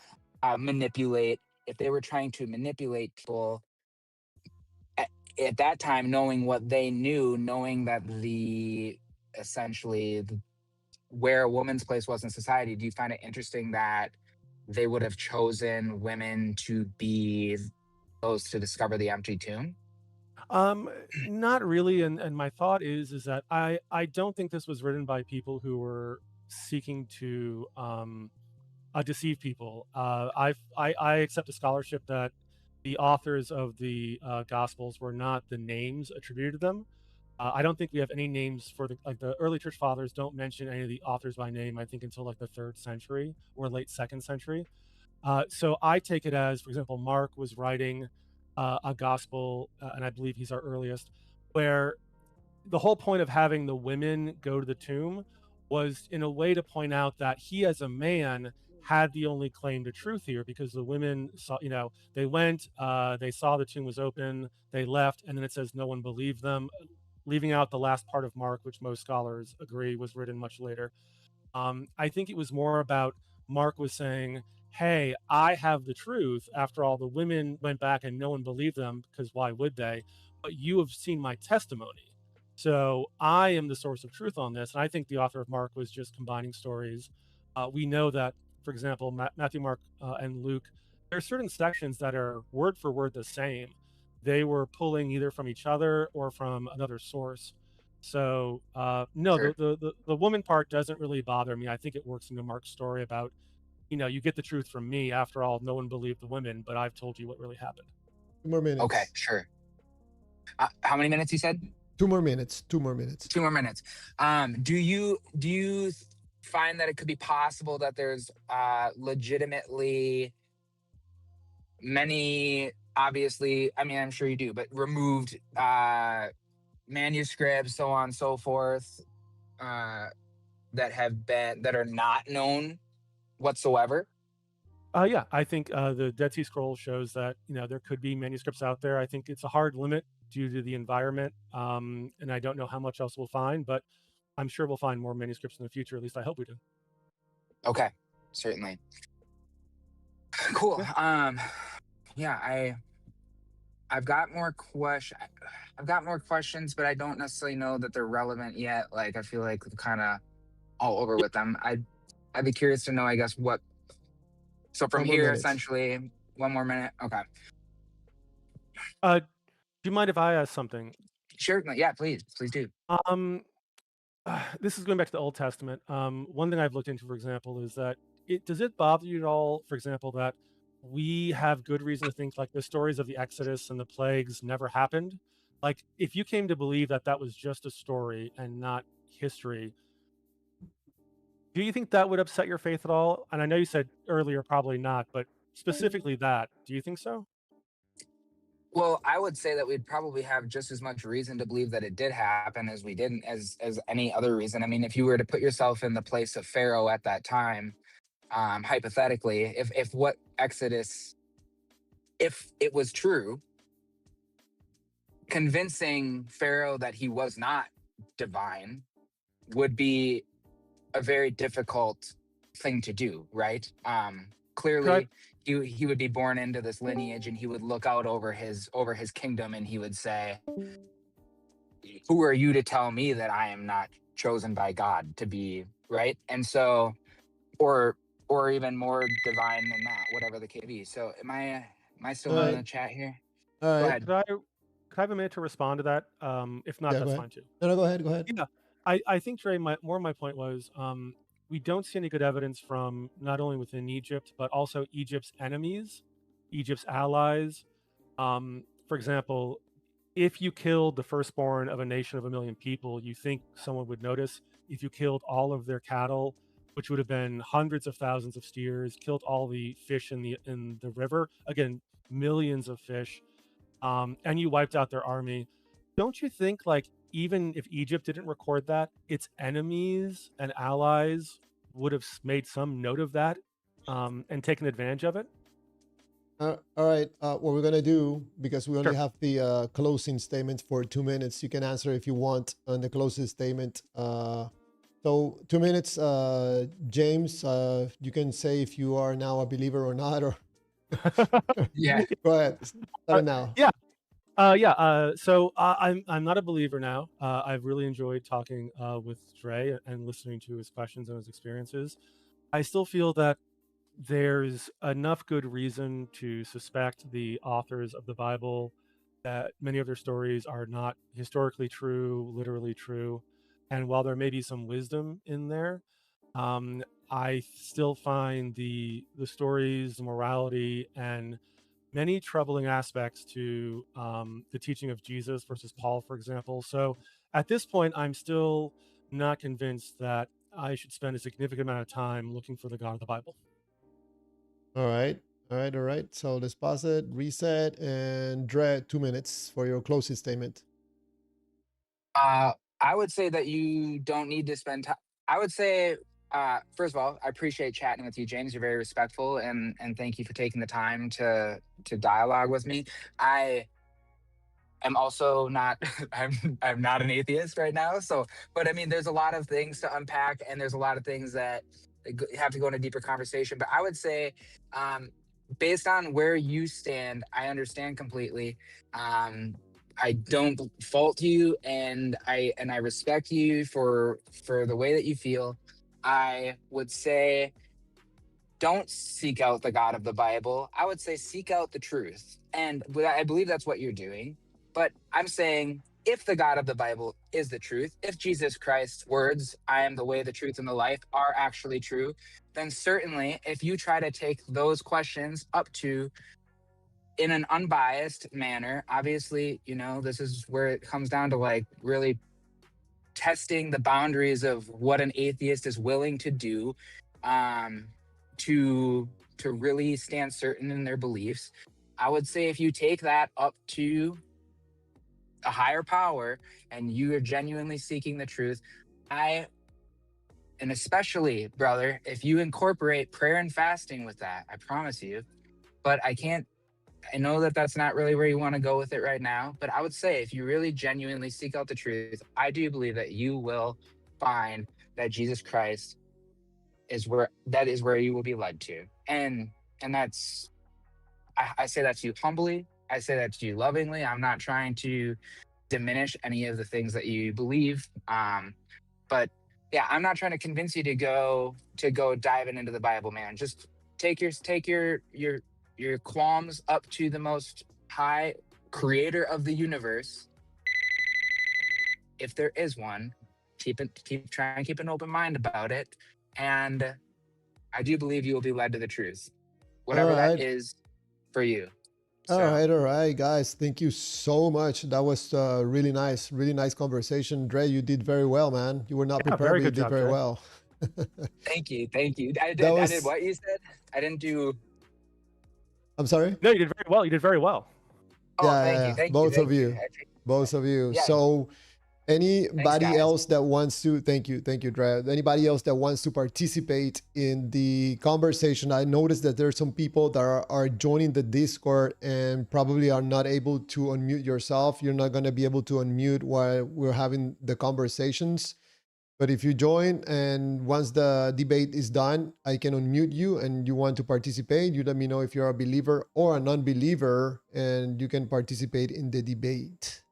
S5: manipulate, if they were trying to manipulate people at, at that time, knowing what they knew, knowing that essentially where a woman's place was in society, do you find it interesting that they would have chosen women to be those to discover the empty tomb?
S2: Um, Not really, and my thought is that I don't think this was written by people who were seeking to deceive people. I accept a scholarship that the authors of the Gospels were not the names attributed to them. I don't think we have any names for the early church fathers don't mention any of the authors by name. I think until like the 3rd century or late 2nd century. So I take it as, for example, Mark was writing a gospel, and I believe he's our earliest, where the whole point of having the women go to the tomb was in a way to point out that he, as a man, had the only claim to truth here, because the women saw, they went, they saw the tomb was open, they left, and then it says no one believed them, leaving out the last part of Mark, which most scholars agree was written much later. I think it was more about Mark was saying, "Hey, I have the truth. After all, the women went back and no one believed them, because why would they? But you have seen my testimony. So I am the source of truth on this." And I think the author of Mark was just combining stories. We know that, for example, Matthew, Mark, and Luke, there are certain sections that are word for word the same. They were pulling either from each other or from another source. So no,
S5: Sure.
S2: the woman part doesn't really bother me. I think it works into Mark's story about, you get the truth from me. After all, no one believed the women, but I've told you what really happened.
S1: 2 more
S5: Okay,
S1: minutes.
S5: sure. How many minutes you said?
S1: 2 more minutes. 2 more minutes.
S5: 2 more minutes. Do you find that it could be possible that there's legitimately many, obviously, I mean, I'm sure you do, but removed manuscripts, so on and so forth, uh, that are not known whatsoever?
S2: Yeah, I think the Dead Sea Scrolls shows that there could be manuscripts out there. I think it's a hard limit due to the environment, and I don't know how much else we'll find, but I'm sure we'll find more manuscripts in the future. At least I hope we do.
S5: Okay, certainly. Cool.
S2: Yeah.
S5: Yeah, I've got more I've got more questions, but I don't necessarily know that they're relevant yet. Like I feel like we're kind of all over with them. I'd be curious to know, I guess, what. So from
S1: One more
S5: here,
S1: minute.
S5: essentially, one more minute. Okay.
S2: Do you mind if I ask something?
S5: Sure. No, yeah, please do.
S2: Um, this is going back to the Old Testament. One thing I've looked into, for example, is that does it bother you at all, for example, that we have good reason to think like the stories of the Exodus and the plagues never happened? Like, if you came to believe that that was just a story and not history, do you think that would upset your faith at all? And I know you said earlier probably not, but specifically that, do you think so?
S5: Well, I would say that we'd probably have just as much reason to believe that it did happen as we didn't, as any other reason. I mean, if you were to put yourself in the place of Pharaoh at that time, hypothetically, if what Exodus, if it was true, convincing Pharaoh that he was not divine would be a very difficult thing to do, right?
S2: Could I
S5: Clearly, he would be born into this lineage, and he would look out over his kingdom, and he would say, "Who are you to tell me that I am not chosen by God to be right?" And so, or or even more divine than that, whatever the case be. So, am I
S1: All
S5: still in
S1: right.
S5: the chat here?
S1: All
S5: Go
S1: right.
S5: ahead.
S2: could I have a minute to respond to that? If not,
S1: Yeah, go
S2: that's
S1: ahead.
S2: fine too.
S1: No, no, go ahead. Go ahead.
S2: Yeah, I think Trey, more my point was we don't see any good evidence from not only within Egypt but also Egypt's enemies, Egypt's allies. For example, if you killed the firstborn of a nation of 1 million people, you think someone would notice. If you killed all of their cattle, which would have been hundreds of thousands of steers, killed all the fish in the river, again, millions of fish, and you wiped out their army, don't you think like even if Egypt didn't record that, its enemies and allies would have made some note of that and taken advantage of it?
S1: All right. What we're gonna do, because we only
S2: Sure.
S1: have the closing statement for 2 minutes. You can answer if you want on the closing statement. So 2 minutes, James. You can say if you are now a believer or not, or
S5: Yeah.
S1: go ahead. Start
S2: Uh,
S1: it now.
S2: yeah. Yeah. So I'm not a believer now. I've really enjoyed talking with Dre and listening to his questions and his experiences. I still feel that there's enough good reason to suspect the authors of the Bible that many of their stories are not historically true, literally true. And while there may be some wisdom in there, I still find the stories, the morality, and many troubling aspects to the teaching of Jesus versus Paul, for example. So at this point, I'm still not convinced that I should spend a significant amount of time looking for the God of the Bible.
S1: All right. All right. All right. So let's pause it, reset, and Dre, 2 minutes for your closing statement.
S5: Uh, I would say that you don't need to spend time. I would say, first of all, I appreciate chatting with you, James. You're very respectful, and thank you for taking the time to dialogue with me. I am also not. I'm not an atheist right now. So, but I mean, there's a lot of things to unpack, and there's a lot of things that have to go in a deeper conversation. But I would say, um, based on where you stand, I understand completely. Um, I don't fault you, and I respect you for the way that you feel. I would say don't seek out the God of the Bible. I would say seek out the truth. And I believe that's what you're doing. But I'm saying if the God of the Bible is the truth, if Jesus Christ's words, I am the way, the truth, and the life, are actually true, then certainly if you try to take those questions up to in an unbiased manner, obviously, this is where it comes down to like really testing the boundaries of what an atheist is willing to do um, to really stand certain in their beliefs. I would say if you take that up to a higher power and you are genuinely seeking the truth, I And especially, brother, if you incorporate prayer and fasting with that, I promise you. But I know that that's not really where you want to go with it right now. But I would say if you really genuinely seek out the truth, I do believe that you will find that Jesus Christ is where you will be led to. And that's, I say that to you humbly. I say that to you lovingly. I'm not trying to diminish any of the things that you believe. But yeah, I'm not trying to convince you to go diving into the Bible, man. Just take your qualms up to the most high creator of the universe, if there is one. Try and keep an open mind about it. And I do believe you will be led to the truth,
S1: All
S5: whatever that
S1: right.
S5: is for you.
S1: All
S5: So
S1: right, guys. Thank you so much. That was really nice conversation. Dre, you did very well, man. You were not
S2: Yeah,
S1: prepared,
S2: very
S1: but you
S2: good
S1: did
S2: job,
S1: very
S2: Dre.
S1: well.
S5: thank you. I
S1: That
S5: did
S1: was,
S5: what you said. I didn't do.
S1: I'm sorry?
S2: No, you did very well. You did very well.
S5: Oh, thank you,
S1: Yeah. Both of you.
S5: I take
S1: Both of you.
S5: Yeah,
S1: So,
S5: thanks,
S1: anybody
S5: guys.
S1: else that wants to, thank you, Dre. Anybody else that wants to participate in the conversation? I noticed that there's some people that are joining the Discord and probably are not able to unmute yourself. You're not going to be able to unmute while we're having the conversations. But if you join and once the debate is done, I can unmute you and you want to participate, you let me know if you're a believer or a non-believer and you can participate in the debate.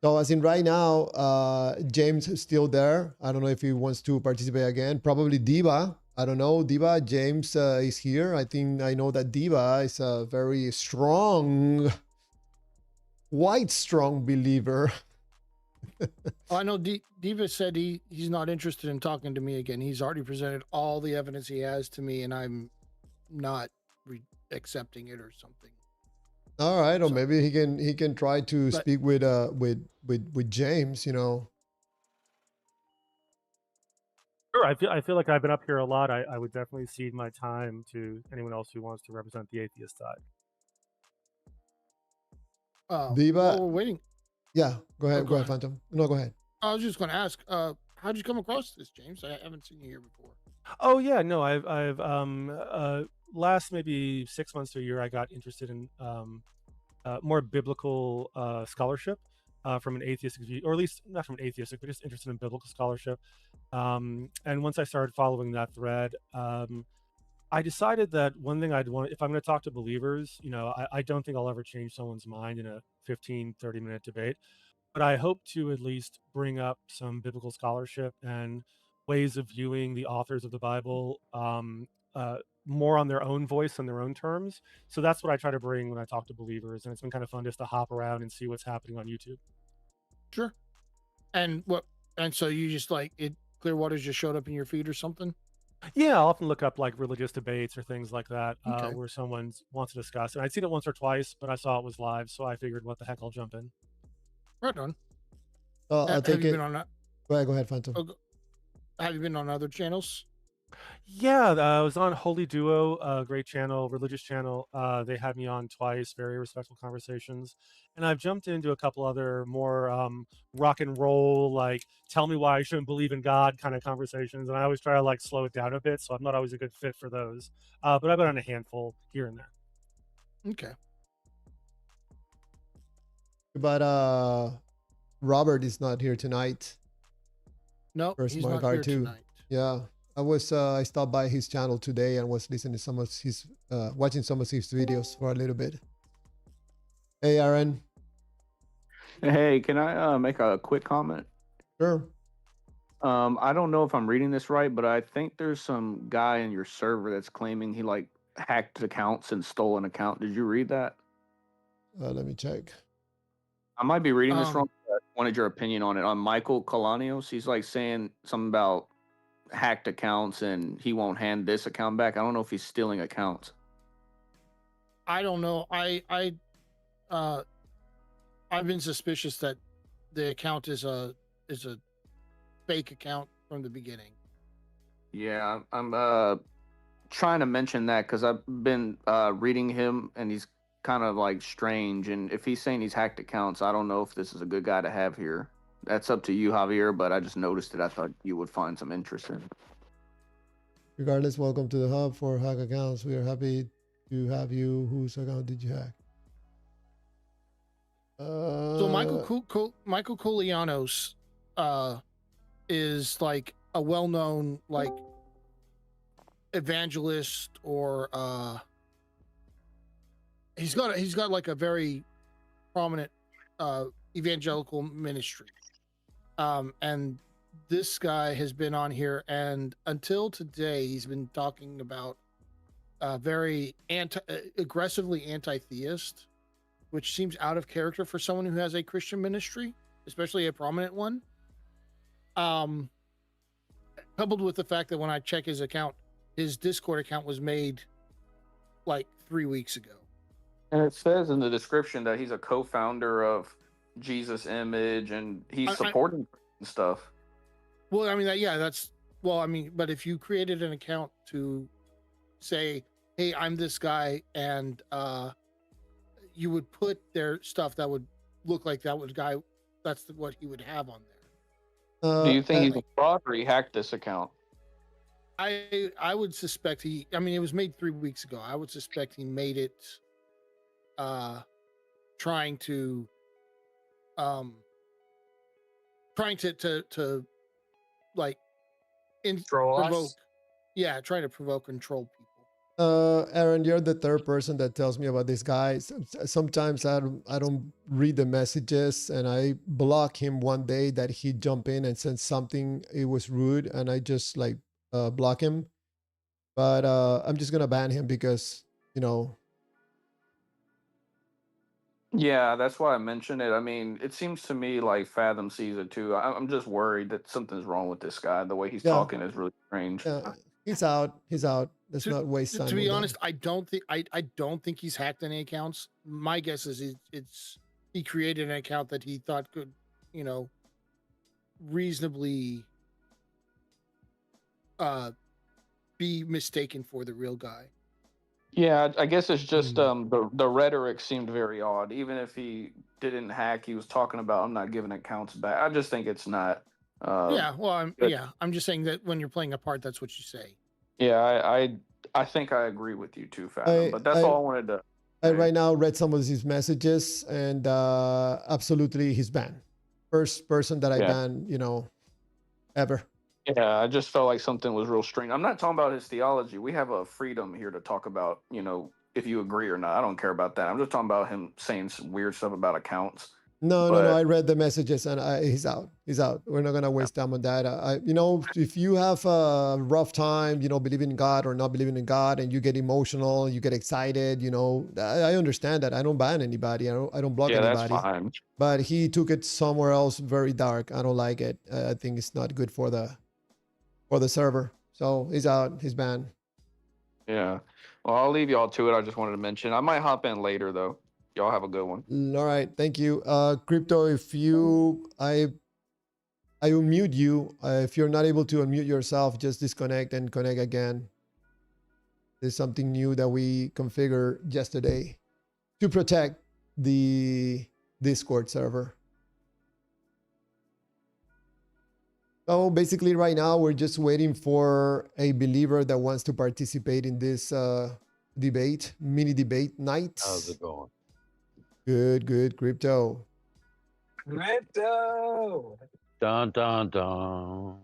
S1: So as in right now, James is still there. I don't know if he wants to participate again. Probably Diva. I don't know. Diva, James is here. I know that Diva is a very strong, quite strong believer.
S3: I know Diva said he's not interested in talking to me again. He's already presented all the evidence he has to me, and I'm not accepting it or something.
S1: All right, or
S3: So-
S1: maybe he can try to
S3: But-
S1: speak with James. You know.
S2: Sure, I feel like I've been up here a lot. I would definitely cede my time to anyone else who wants to represent the atheist side.
S1: Diva,
S3: while we're waiting,
S1: yeah, go ahead,
S3: go
S1: go ahead,
S3: ahead.
S1: Phantom. No, go ahead.
S3: I was just going to ask, how'd you come across this, James? I haven't seen you here before.
S2: Oh yeah, no, I've last maybe 6 months to a year, I got interested in more biblical scholarship from an atheistic view, or at least not from an atheistic, but just interested in biblical scholarship. And once I started following that thread, I decided that one thing I'd want, if I'm going to talk to believers, I don't think I'll ever change someone's mind in a 15, 30-minute debate, but I hope to at least bring up some biblical scholarship and ways of viewing the authors of the Bible more on their own voice and their own terms. So that's what I try to bring when I talk to believers, and it's been kind of fun just to hop around and see what's happening on YouTube.
S3: Sure. And so you just like it? Clearwater's just showed up in your feed or something?
S2: Yeah, I'll often look up like religious debates or things like that
S3: Okay.
S2: where someone wants to discuss. And I'd seen it once or twice, but I saw it was live, so I figured, what the heck, I'll jump in.
S3: Right on.
S1: I'll
S3: Have
S1: take
S3: you
S1: it.
S3: been on?
S1: Go ahead, Phantom.
S3: Have you been on other channels?
S2: Yeah, I was on Holy Duo, a great channel, religious channel. They had me on twice, very respectful conversations. And I've jumped into a couple other more rock and roll, like tell me why I shouldn't believe in God kind of conversations. And I always try to like slow it down a bit, so I'm not always a good fit for those. But I've been on a handful here and there.
S3: Okay.
S1: But Robert is not here tonight.
S3: No,
S1: First
S3: he's
S1: Mark
S3: not here
S1: R2.
S3: tonight.
S1: Yeah, I stopped by his channel today and was listening to some of his watching some of his videos for a little bit. Hey, Aaron.
S6: Hey, can I make a quick comment?
S1: Sure.
S6: I don't know if I'm reading this right, but I think there's some guy in your server that's claiming he like hacked accounts and stole an account. Did you read that?
S1: Let me check.
S6: I might be reading this
S3: Um,
S6: wrong. But I wanted your opinion on it. On Michael Kalanios, he's like saying something about hacked accounts and he won't hand this account back. I don't know if he's stealing accounts.
S3: I don't know. I've been suspicious that the account is a fake account from the beginning.
S6: Yeah, I'm trying to mention that because I've been reading him and he's kind of like strange. And if he's saying he's hacked accounts, I don't know if this is a good guy to have here That's up to you, Javier, but I just noticed it. I thought you would find some interest in it.
S1: Regardless, welcome to the hub for hack accounts. We are happy to have you. Whose account did you hack?
S3: So Michael Koulianos is like a well-known like evangelist, or he's got like a very prominent evangelical ministry. And this guy has been on here, and until today he's been talking about very aggressively anti-theist, which seems out of character for someone who has a Christian ministry, especially a prominent one. Coupled with the fact that when I check his account, his Discord account was made like 3 weeks ago.
S6: And it says in the description that he's a co-founder of Jesus Image, and he's supporting stuff.
S3: Well, I mean, but if you created an account to say, hey, I'm this guy, and you would put their stuff that would look like that's what he would have on there.
S6: Do you think he's a fraud, or he hacked this account?
S3: I would suspect it was made 3 weeks ago. I would suspect he made it trying to like
S5: Troll us?
S3: Yeah, trying to provoke and troll people.
S1: Aaron, you're the third person that tells me about this guy. Sometimes I don't read the messages, and I block him one day that he jumped in and said something, it was rude, and I just like block him. But I'm just gonna ban him because, you know.
S6: Yeah, that's why I mentioned it. I mean, it seems to me like Fathom sees it too. I'm just worried that something's wrong with this guy. The way he's talking is really strange.
S1: He's out. Let's not waste time.
S3: To be honest, I don't think he's hacked any accounts. My guess is he created an account that he thought could, reasonably be mistaken for the real guy.
S6: Yeah, I guess it's just the rhetoric seemed very odd. Even if he didn't hack, he was talking about I'm not giving accounts back. I just think it's not.
S3: I'm just saying that when you're playing a part, that's what you say.
S6: Yeah, I think I agree with you too, Fathom. But that's all I wanted to.
S1: I right now read some of his messages, and absolutely he's banned. First person that I banned, ever.
S6: Yeah, I just felt like something was real strange. I'm not talking about his theology. We have a freedom here to talk about, if you agree or not. I don't care about that. I'm just talking about him saying some weird stuff about accounts.
S1: No. I read the messages, and he's out. He's out. We're not gonna waste time on that. If you have a rough time, believing in God or not believing in God, and you get emotional, you get excited, I understand that. I don't ban anybody. I don't block anybody.
S6: Yeah, that's fine.
S1: But he took it somewhere else, very dark. I don't like it. I think it's not good for the server. So he's out. He's banned.
S6: Yeah. Well, I'll leave y'all to it. I just wanted to mention. I might hop in later though. Y'all have a good one.
S1: All right. Thank you. Crypto, I unmute you. If you're not able to unmute yourself, just disconnect and connect again. There's something new that we configured yesterday to protect the Discord server. So basically right now we're just waiting for a believer that wants to participate in this mini debate night.
S7: How's it going?
S1: Good, Crypto.
S7: Dun, dun, dun.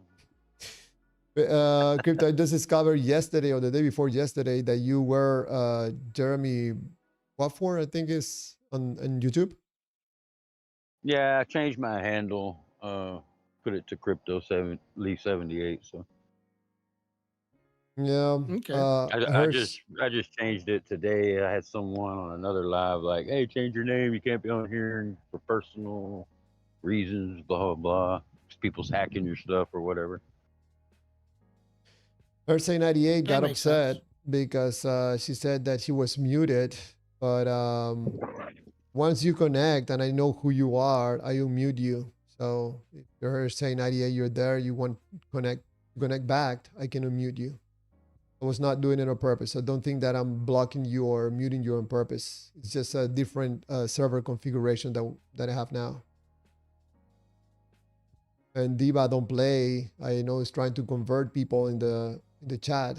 S1: Crypto, I just discovered yesterday or the day before yesterday that you were Jeremy Wafford, I think is on YouTube.
S7: Yeah, I changed my handle. Put it to Crypto Leaf 78. So
S1: yeah.
S3: Okay.
S7: I just changed it today. I had someone on another live like, "Hey, change your name. You can't be on here for personal reasons." Blah blah blah. People's hacking your stuff or whatever.
S1: Hersey 98 got upset because she said that she was muted, but once you connect and I know who you are, I unmute you. So if you're Hersey 98, you're there, you want connect back, I can unmute you. I was not doing it on purpose. I don't think that I'm blocking you or muting you on purpose. It's just a different server configuration that I have now. And Diva don't play. I know is trying to convert people in the chat.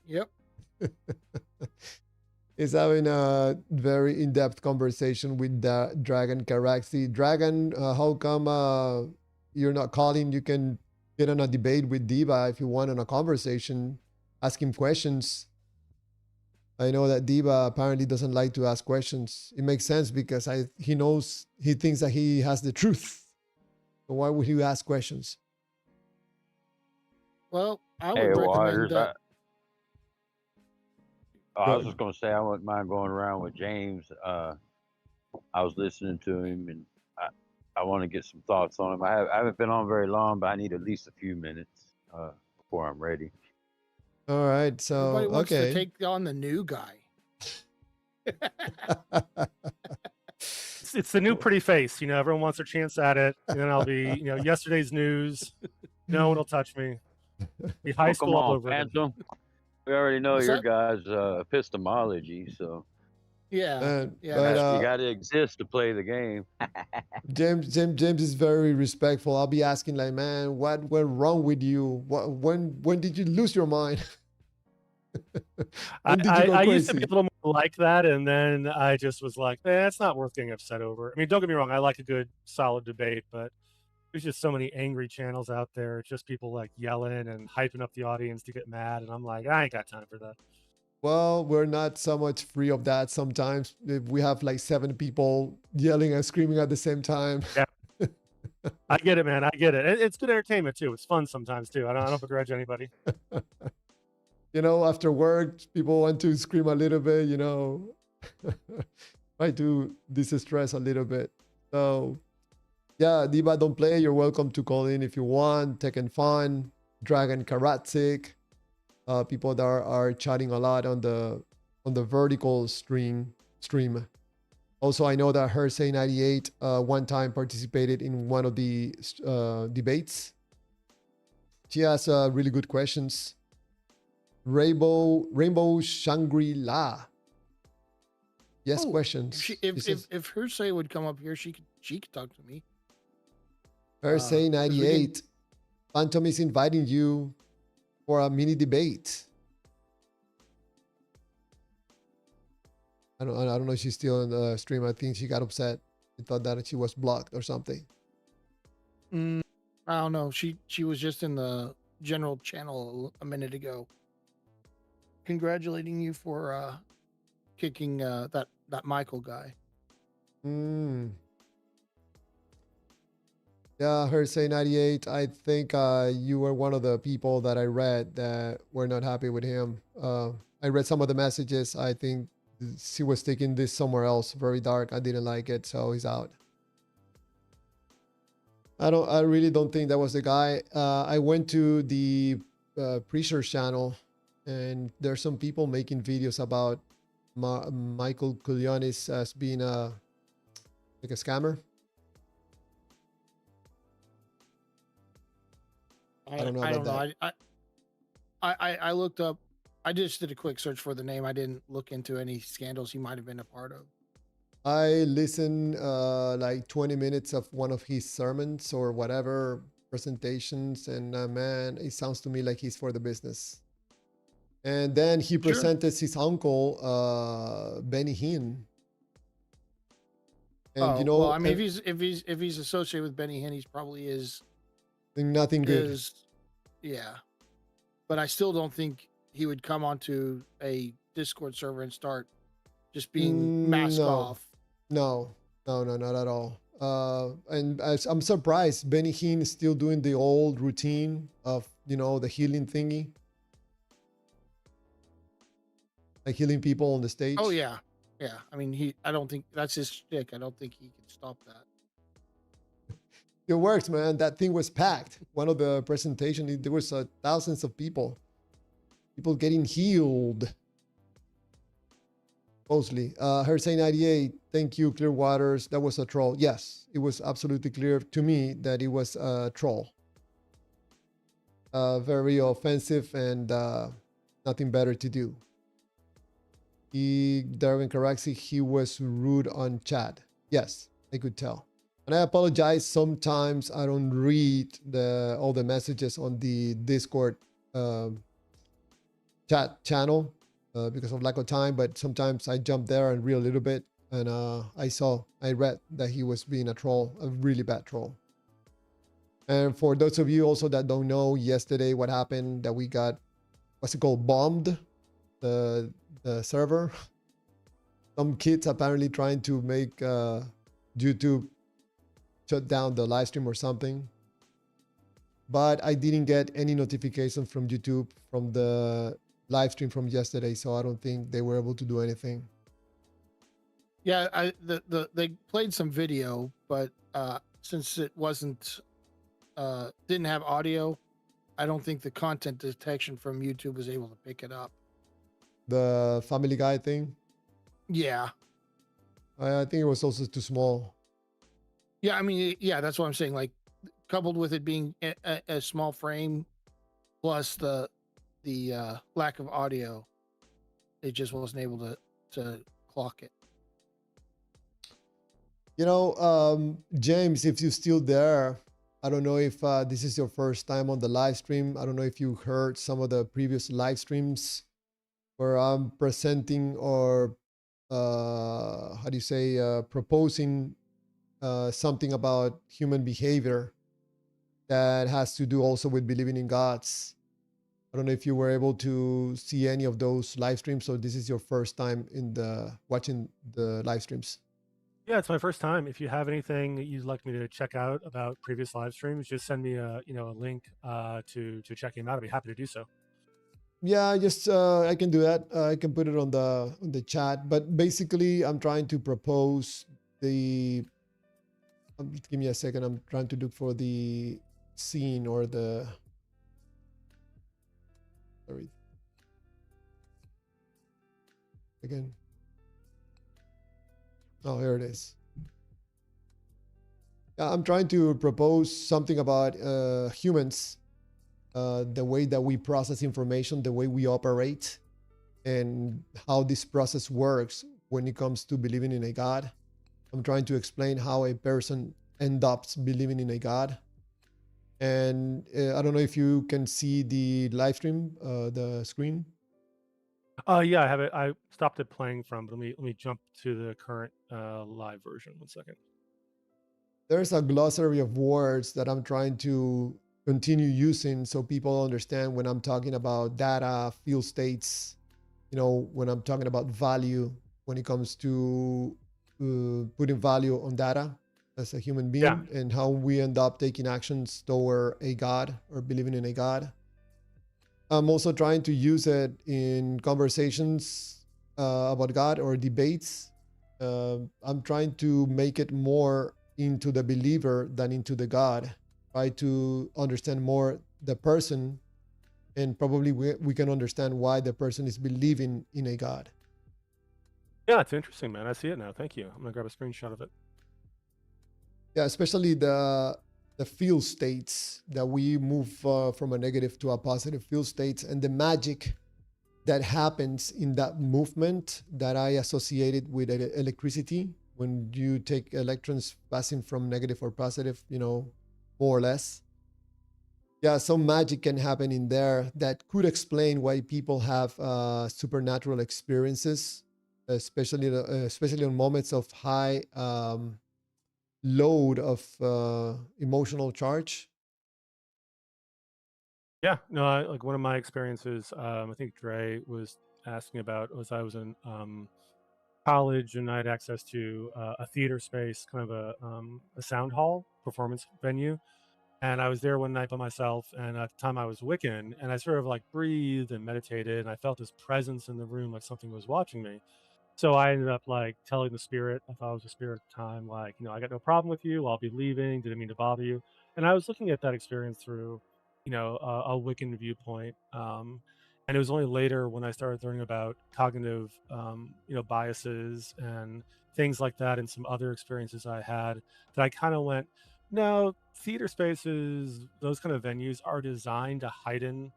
S3: Yep.
S1: Is having a very in-depth conversation with Dragon Caraxi. Dragon, how come you're not calling? You can get on a debate with Diva if you want on a conversation. Ask him questions. I know that Diva apparently doesn't like to ask questions. It makes sense because he knows, he thinks that he has the truth. So why would he ask questions?
S3: Well, I
S7: Hey,
S3: would
S7: Waters.
S3: recommend that.
S7: I was just gonna say I wouldn't mind going around with James. I was listening to him, and I want to get some thoughts on him. I haven't been on very long, but I need at least a few minutes before I'm ready.
S1: All right, so
S3: Everybody wants to
S1: okay.
S3: take on the new guy.
S2: It's the new pretty face. You know, everyone wants their chance at it. And then I'll be, you know, yesterday's news. No one will touch me. Be high
S7: Well,
S2: school
S7: come
S2: all
S7: on,
S2: over again.
S7: Phantom. We already know
S3: What's
S7: your
S3: that?
S7: guys' epistemology, so
S3: Yeah.
S1: But
S7: you got to exist to play the game.
S1: James is very respectful. I'll be asking like, man, what went wrong with you? When did you lose your mind? When did you go
S2: I used to be
S1: crazy?
S2: a little more like that, and then I just was like, it's not worth getting upset over. I mean, don't get me wrong, I like a good, solid debate, but there's just so many angry channels out there. It's just people like yelling and hyping up the audience to get mad, and I'm like, I ain't got time for that.
S1: Well, we're not so much free of that sometimes. If we have like 7 people yelling and screaming at the same time.
S2: Yeah. I get it, man. I get it. It's good entertainment too. It's fun sometimes too. I don't begrudge anybody.
S1: You know, after work, people want to scream a little bit, you know, try to distress a little bit. So, yeah, Diva don't play. You're welcome to call in if you want. Tekken Fun, Dragon Karatzik, people that are chatting a lot on the vertical stream. Also, I know that Hersey 98 one time participated in one of the debates. She has really good questions. Rainbow Shangri-La. Yes,
S3: Oh,
S1: questions.
S3: If Hersey would come up here, she could talk to me.
S1: Hersey 98. Phantom is inviting you for a mini debate. I don't know if she's still in the stream. I think she got upset. She thought that she was blocked or something.
S3: I don't know. She was just in the general channel a minute ago. Congratulating you for kicking that Michael guy.
S1: Yeah, Hersey 98. I think you were one of the people that I read that were not happy with him. I read some of the messages. I think she was taking this somewhere else, very dark. I didn't like it, so he's out. I really don't think that was the guy. I went to the Preacher channel, and there's some people making videos about Michael Kulionis as being like a scammer. I don't know about that.
S3: I looked up. I just did a quick search for the name. I didn't look into any scandals he might have been a part of.
S1: I listened like 20 minutes of one of his sermons or whatever presentations, and man, it sounds to me like he's for the business. And then he presented his uncle, Benny Hinn. And you know,
S3: well, I mean, if he's associated with Benny Hinn, he's probably is
S1: nothing good.
S3: Yeah, but I still don't think he would come onto a Discord server and start just being masked off.
S1: No, not at all. And I'm surprised Benny Hinn is still doing the old routine of, you know, the healing thingy. Like healing people on the stage.
S3: Oh yeah. Yeah. I mean, I don't think that's his shtick. I don't think he can stop that.
S1: It works, man. That thing was packed. One of the presentations, there was thousands of people getting healed. Mostly. Hersey 98, thank you, Clearwaters. That was a troll. Yes, it was absolutely clear to me that it was a troll. Very offensive and nothing better to do. Darwin Caraxi, he was rude on chat. Yes, I could tell. And I apologize. Sometimes I don't read all the messages on the Discord chat channel because of lack of time. But sometimes I jump there and read a little bit, and I read that he was being a troll, a really bad troll. And for those of you also that don't know, yesterday what happened, that we got, what's it called, bombed the server. Some kids apparently trying to make YouTube shut down the live stream or something. But I didn't get any notification from YouTube from the live stream from yesterday, so I don't think they were able to do anything.
S3: Yeah, they played some video, but since it wasn't didn't have audio, I don't think the content detection from YouTube was able to pick it up.
S1: The Family Guy thing?
S3: Yeah.
S1: I think it was also too small.
S3: Yeah, I mean, yeah, that's what I'm saying. Like, coupled with it being a small frame, plus the lack of audio, it just wasn't able to clock it.
S1: You know, James, if you're still there, I don't know if this is your first time on the live stream. I don't know if you heard some of the previous live streams where I'm presenting or how do you say, proposing something about human behavior that has to do also with believing in gods. I don't know if you were able to see any of those live streams, so this is your first time in watching the live streams.
S2: Yeah, it's my first time. If you have anything that you'd like me to check out about previous live streams, just send me a link to check them out. I'd be happy to do so.
S1: Yeah, just I can do that. I can put it on the chat. But basically, I'm trying to propose the. Give me a second. I'm trying to look for the scene or the. Sorry. Again. Oh, here it is. I'm trying to propose something about humans, the way that we process information, the way we operate, and how this process works when it comes to believing in a God. I'm trying to explain how a person ends up believing in a God. And I don't know if you can see the live stream, the screen.
S2: Yeah, I have it. I stopped it playing from, but let me jump to the current live version. 1 second.
S1: There's a glossary of words that I'm trying to continue using so people understand when I'm talking about data, field states, when I'm talking about value, when it comes to putting value on data as a human being, and how we end up taking actions toward a God or believing in a God. I'm also trying to use it in conversations about God or debates. I'm trying to make it more into the believer than into the God. Try to understand more the person, and probably we can understand why the person is believing in a God.
S2: Yeah, it's interesting, man. I see it now. Thank you. I'm gonna grab a screenshot of it.
S1: Yeah, especially the field states that we move from a negative to a positive field states, and the magic that happens in that movement that I associated with electricity when you take electrons passing from negative or positive, more or less. Yeah, some magic can happen in there that could explain why people have supernatural experiences, especially on moments of high load of emotional charge.
S2: Yeah, no, like one of my experiences, I think Dre was asking about, was I was in college and I had access to a theater space, kind of a sound hall performance venue. And I was there one night by myself, and at the time I was Wiccan, and I sort of like breathed and meditated, and I felt this presence in the room, like something was watching me. So I ended up like telling the spirit, I thought it was a spirit at the time, like, I got no problem with you. I'll be leaving. Didn't mean to bother you. And I was looking at that experience through, a Wiccan viewpoint. And it was only later when I started learning about cognitive, biases and things like that, and some other experiences I had, that I kind of went, no, theater spaces, those kind of venues are designed to heighten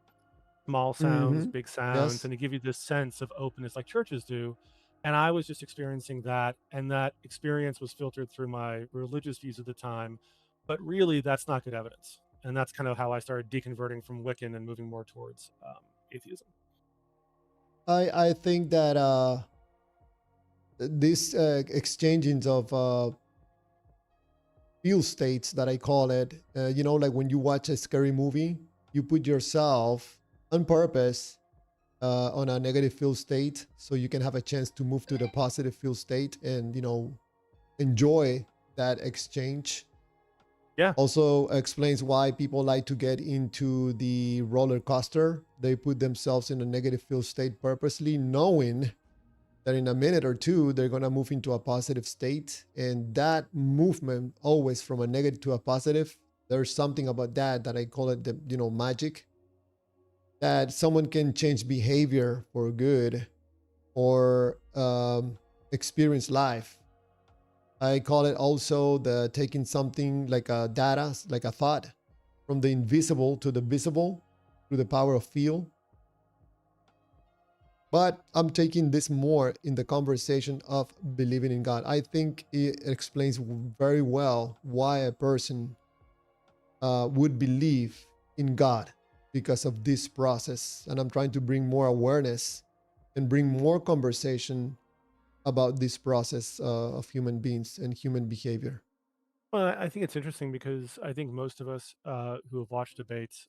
S2: small sounds, big sounds,
S1: Yes.
S2: and to give you this sense of openness like churches do. And I was just experiencing that, and that experience was filtered through my religious views at the time. But really, that's not good evidence. And that's kind of how I started deconverting from Wiccan and moving more towards atheism.
S1: I think that this exchanging of feel states that I call it, like when you watch a scary movie, you put yourself on purpose on a negative feel state so you can have a chance to move to the positive feel state and, enjoy that exchange.
S2: Yeah.
S1: Also explains why people like to get into the roller coaster. They put themselves in a negative feel state purposely, knowing that in a minute or two, they're going to move into a positive state. And that movement, always from a negative to a positive, there's something about that I call it the, magic, that someone can change behavior for good or experience life. I call it also the taking something like a data, like a thought, from the invisible to the visible through the power of feel. But I'm taking this more in the conversation of believing in God. I think it explains very well why a person would believe in God because of this process. And I'm trying to bring more awareness and bring more conversation about this process of human beings and human behavior.
S2: Well, I think it's interesting because I think most of us who have watched debates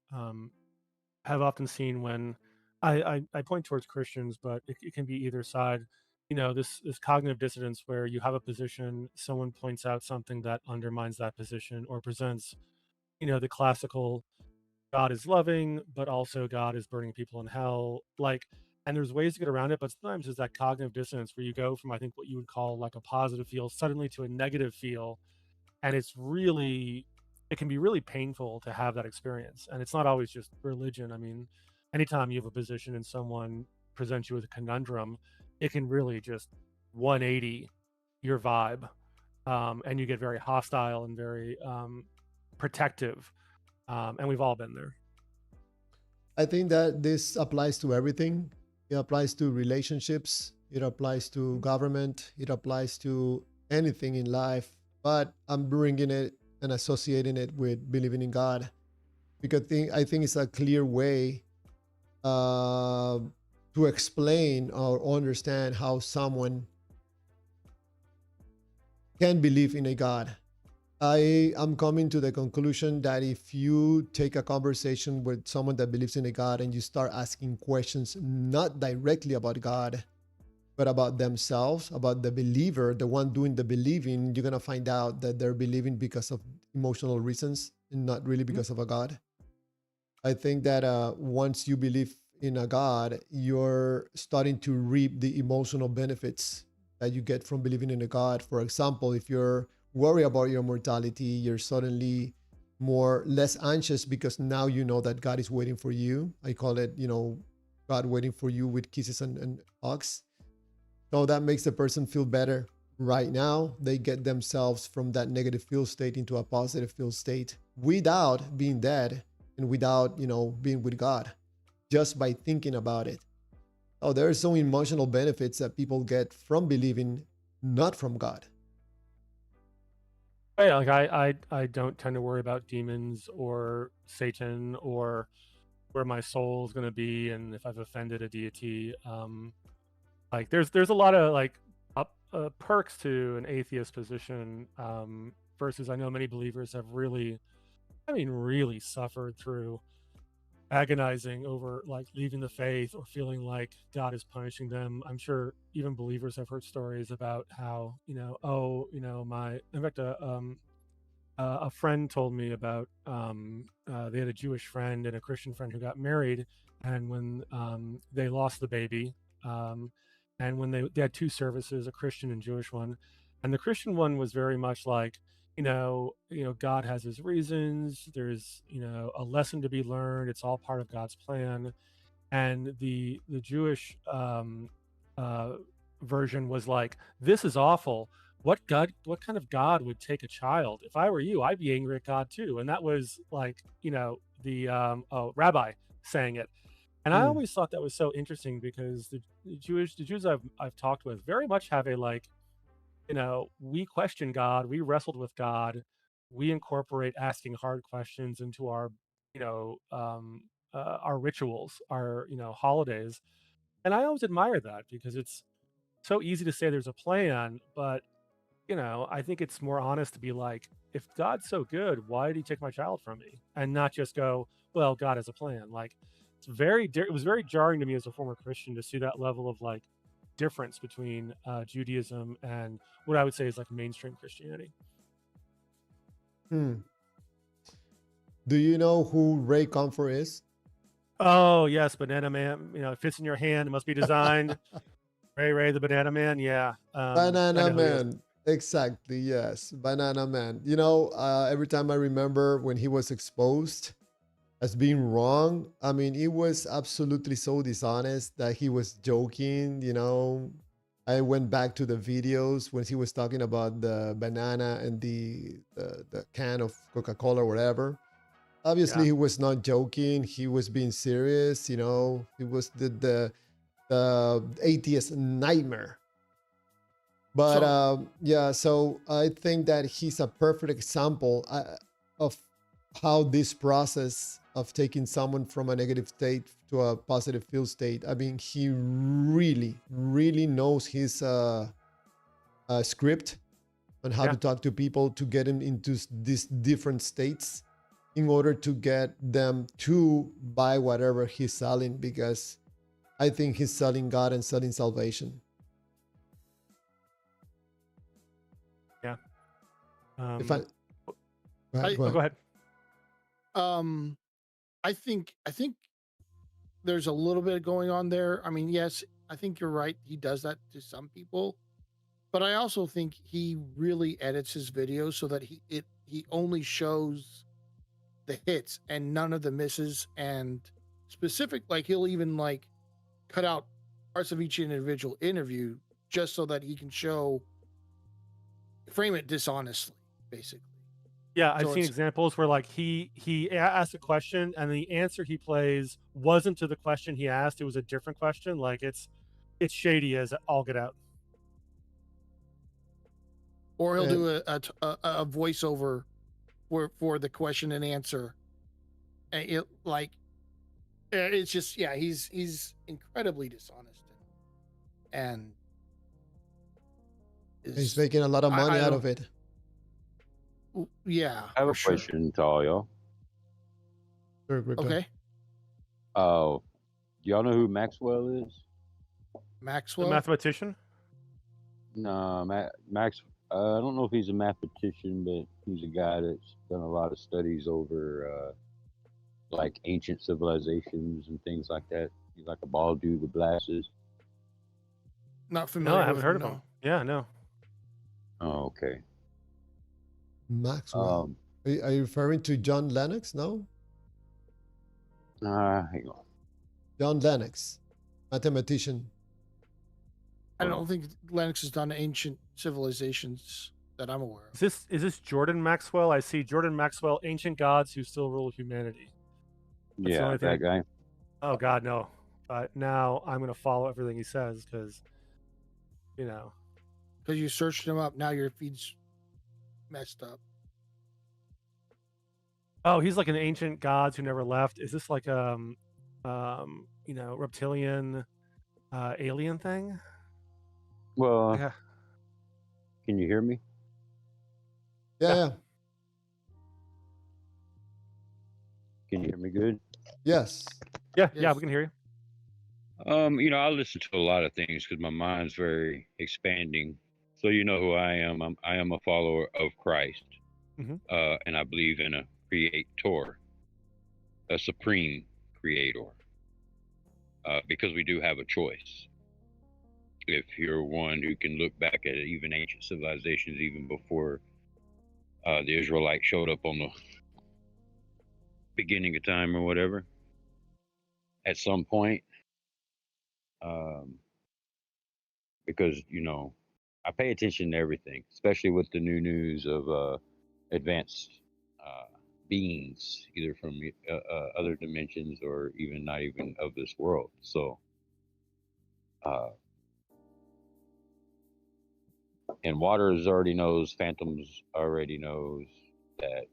S2: have often seen when I point towards Christians, but it can be either side. This cognitive dissonance where you have a position, someone points out something that undermines that position or presents, the classical God is loving, but also God is burning people in hell. And there's ways to get around it, but sometimes there's that cognitive dissonance where you go from, I think, what you would call like a positive feel suddenly to a negative feel. And it can be really painful to have that experience. And it's not always just religion. I mean, anytime you have a position and someone presents you with a conundrum, it can really just 180 your vibe. And you get very hostile and very protective. And we've all been there.
S1: I think that this applies to everything. It applies to relationships. It applies to government. It applies to anything in life. But I'm bringing it and associating it with believing in God because I think it's a clear way to explain or understand how someone can believe in a God. I am coming to the conclusion that if you take a conversation with someone that believes in a God and you start asking questions not directly about God, but about themselves, about the believer, the one doing the believing, you're going to find out that they're believing because of emotional reasons and not really because of a God. I think that once you believe in a God, you're starting to reap the emotional benefits that you get from believing in a God. For example, if you're worried about your mortality, you're suddenly less anxious because now you know that God is waiting for you. I call it, God waiting for you with kisses and hugs. So that makes the person feel better. Right now, they get themselves from that negative feel state into a positive feel state without being dead and without, being with God, just by thinking about it. Oh, there are some emotional benefits that people get from believing, not from God.
S2: Yeah, like I don't tend to worry about demons or Satan or where my soul is going to be and if I've offended a deity. Like there's a lot of like perks to an atheist position versus I know many believers have really suffered through agonizing over like leaving the faith or feeling like God is punishing them. I'm sure even believers have heard stories about how in fact a friend told me about they had a Jewish friend and a Christian friend who got married, and when they lost the baby, and when they had two services, a Christian and Jewish one, and the Christian one was very much like, God has his reasons. There's a lesson to be learned. It's all part of God's plan, and the Jewish version was like, this is awful. What kind of God would take a child? If I were you, I'd be angry at God too. And that was like, the rabbi saying it. And I
S1: Mm.
S2: always thought that was so interesting because the Jews I've talked with very much have a like, we question God, we wrestled with God, we incorporate asking hard questions into our rituals, our holidays, and I always admire that because it's so easy to say there's a plan, but I think it's more honest to be like, if God's so good, why did he take my child from me? And not just go, well, God has a plan. Like, it was very jarring to me as a former Christian to see that level of like difference between Judaism and what I would say is like mainstream Christianity.
S1: Hmm. Do you know who Ray Comfort is?
S2: Oh yes, Banana Man. It fits in your hand. It must be designed. Ray the Banana Man. Yeah, I
S1: Banana
S2: know who he is.
S1: Man. Exactly, yes. Banana Man. Every time I remember when he was exposed as being wrong, I mean, it was absolutely so dishonest that he was joking. I went back to the videos when he was talking about the banana and the can of Coca-Cola or whatever. Obviously,
S2: Yeah,
S1: he was not joking. He was being serious. He was the atheist nightmare. But
S3: So
S1: yeah, so I think that he's a perfect example of how this process of taking someone from a negative state to a positive feel state. I mean, he really, really knows his script on how
S2: yeah,
S1: to talk to people to get them into these different states in order to get them to buy whatever he's selling, because I think he's selling God and selling salvation.
S2: yeah.
S1: If I
S2: Um,
S1: Go ahead.
S3: I
S1: Go
S2: oh,
S1: ahead.
S2: go ahead.
S3: um I think there's a little bit going on there. I mean, yes, I think you're right. He does that to some people, but I also think he really edits his videos so that he only shows the hits and none of the misses, and specific, like he'll even like cut out parts of each individual interview just so that he can frame it dishonestly, basically.
S2: Yeah, I've
S3: So
S2: seen
S3: it's
S2: examples where like asked a question and the answer he plays wasn't to the question he asked. It was a different question. Like it's shady as all get out.
S3: or he'll
S1: And
S3: do a voiceover for the question and answer, and it's just, yeah, he's incredibly dishonest, and
S1: he's
S3: is
S1: making a lot of money
S3: I
S1: out
S3: don't
S1: of it.
S3: yeah,
S7: I have
S3: for
S7: a
S3: sure.
S7: question to all y'all.
S1: Sure, Crypto.
S3: Okay,
S7: Y'all know who Maxwell is?
S2: The
S3: Maxwell.
S2: mathematician.
S7: No, Max. I don't know if he's a mathematician, but he's a guy that's done a lot of studies over like ancient civilizations and things like that. He's like a bald dude with glasses.
S3: Not
S2: No, I
S3: familiar
S2: haven't
S3: with
S2: heard
S3: him.
S2: of him.
S3: No.
S2: Yeah, no.
S7: Oh, okay.
S1: Maxwell. Are you referring to John Lennox? No?
S7: Hang on.
S1: John Lennox, mathematician.
S3: I
S7: Hold
S3: don't
S7: on.
S3: think Lennox has done ancient civilizations that I'm aware of.
S2: Is this Jordan Maxwell? I see Jordan Maxwell, Ancient Gods Who Still Rule Humanity. That's the
S7: Yeah,
S2: only
S7: that
S2: thing.
S7: guy.
S2: Oh God, no. But now I'm gonna follow everything he says because
S3: Because you searched him up, now your feed's messed up.
S2: oh, he's like an ancient gods who never left. Is this like reptilian alien thing?
S7: Well,
S2: Yeah.
S7: can you hear me?
S1: Yeah,
S2: Yeah.
S1: yeah.
S7: Can you hear me good?
S1: Yes.
S2: Yeah,
S3: Yes.
S2: we can hear you.
S7: I listen to a lot of things because my mind's very expanding. So you know who I am. I am a follower of Christ,
S2: Mhm.
S7: and I believe in a creator, a supreme creator, because we do have a choice. If you're one who can look back at even ancient civilizations, even before the Israelites showed up on the beginning of time or whatever, at some point, um, because I pay attention to everything, especially with the new news of advanced beings, either from other dimensions or even not even of this world. So, and Waters already knows, Phantoms already knows that,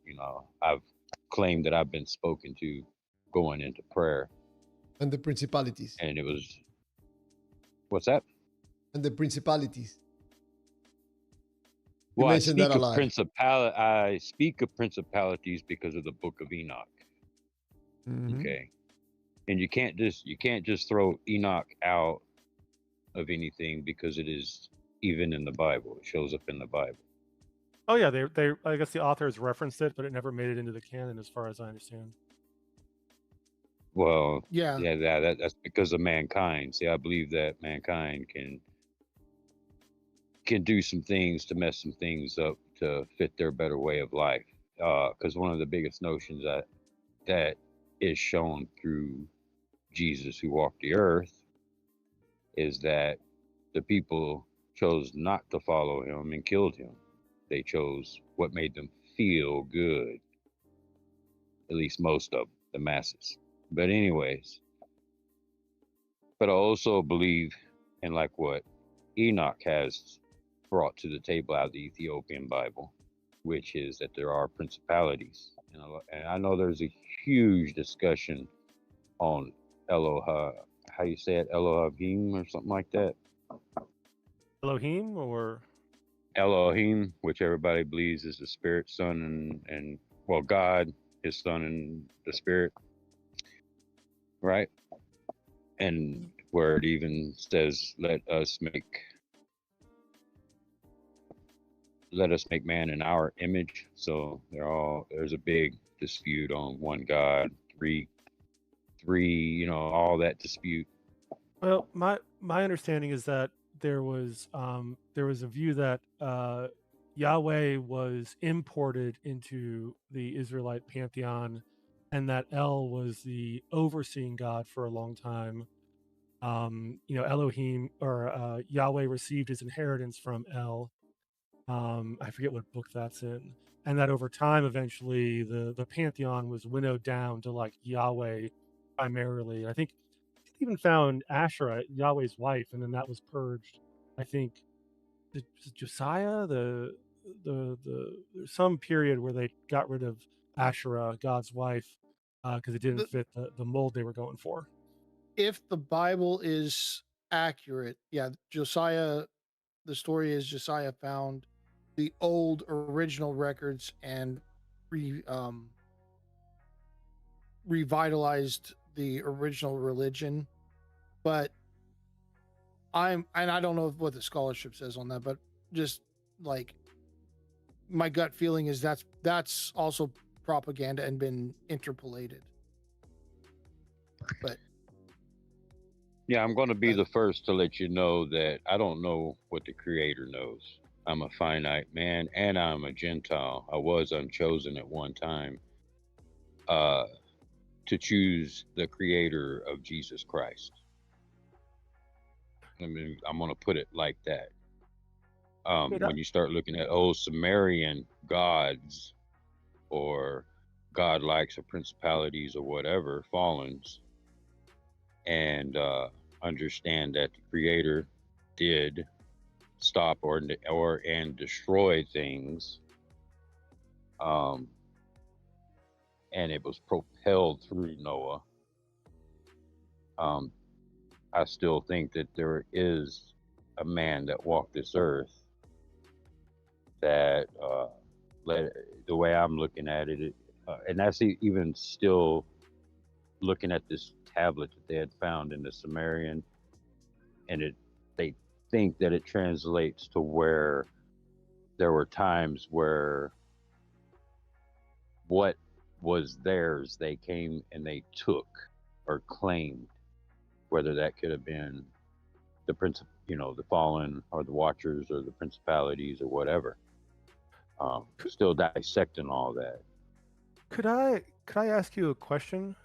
S7: I've claimed that I've been spoken to going into prayer.
S1: And the principalities.
S7: And it was, what's that?
S1: And the principalities. You
S7: Well, I
S1: mentioned that a lot.
S7: I speak of principalities because of the Book of Enoch.
S1: Mhm.
S7: Okay. And you can't just throw Enoch out of anything because it is even in the Bible. It shows up in the Bible.
S2: Oh yeah, they I guess the authors referenced it, but it never made it into the canon, as far as I understand.
S7: Well,
S3: Yeah.
S7: that's because of mankind. See, I believe that mankind can do some things to mess some things up to fit their better way of life. Because one of the biggest notions that is shown through Jesus, who walked the earth, is that the people chose not to follow him and killed him. They chose what made them feel good. At least most of the masses. But anyways, but I also believe in like what Enoch has brought to the table out of the Ethiopian Bible, which is that there are principalities. And I know there's a huge discussion on Eloha, how you say it, Elohim or something like that.
S2: Elohim or
S7: Elohim, which everybody believes is the Spirit, Son, and well, God, His Son, and the Spirit, right? And where it even says, "Let us make man in our image." So there's a big dispute on one God, three, all that dispute.
S2: Well, my understanding is that there was a view that Yahweh was imported into the Israelite pantheon, and that El was the overseeing God for a long time. Elohim or Yahweh received his inheritance from El. I forget what book that's in, and that over time, eventually, the pantheon was winnowed down to like Yahweh primarily. I think even found Asherah, Yahweh's wife, and then that was purged. I think Josiah, there's some period where they got rid of Asherah, God's wife, because it didn't fit the mold they were going for.
S3: If the Bible is accurate, yeah, Josiah, the story is Josiah found the old original records and revitalized the original religion. But I don't know what the scholarship says on that, but just like my gut feeling is that's also propaganda and been interpolated. But
S7: yeah, I'm going to be the first to let you know that I don't know what the Creator knows. I'm a finite man and I'm a Gentile. I was unchosen at one time to choose the Creator of Jesus Christ. I mean, I'm going to put it like that. When you start looking at old Sumerian gods or godlikes or principalities or whatever, fallens, and understand that the Creator did stop and destroy things, and it was propelled through Noah. I still think that there is a man that walked this earth that the way I'm looking at it, and that's even still looking at this tablet that they had found in the Sumerian, and they think that it translates to where there were times where what was theirs they came and they took or claimed, whether that could have been the the fallen or the watchers or the principalities or whatever. Still dissecting all that.
S2: Could I ask you a question?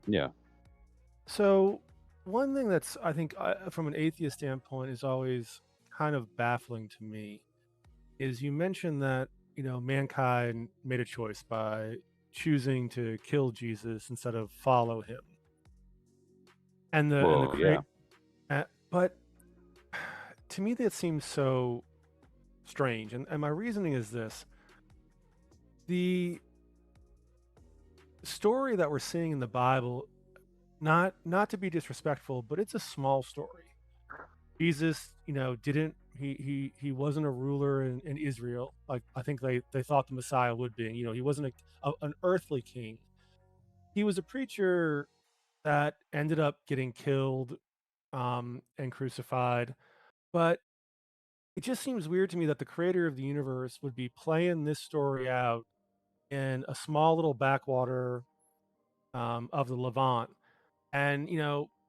S7: Yeah.
S2: So one thing that's, I think, from an atheist standpoint, is always kind of baffling to me is you mentioned that mankind made a choice by choosing to kill Jesus instead of follow him. And the
S7: Well, yeah.
S2: but to me that seems so strange. And my reasoning is this: the story that we're seeing in the Bible, not to be disrespectful, but it's a small story. Jesus, didn't he wasn't a ruler in Israel like I think they thought the Messiah would be. He wasn't an earthly king. He was a preacher that ended up getting killed and crucified. But it just seems weird to me that the creator of the universe would be playing this story out in a small little backwater of the Levant. And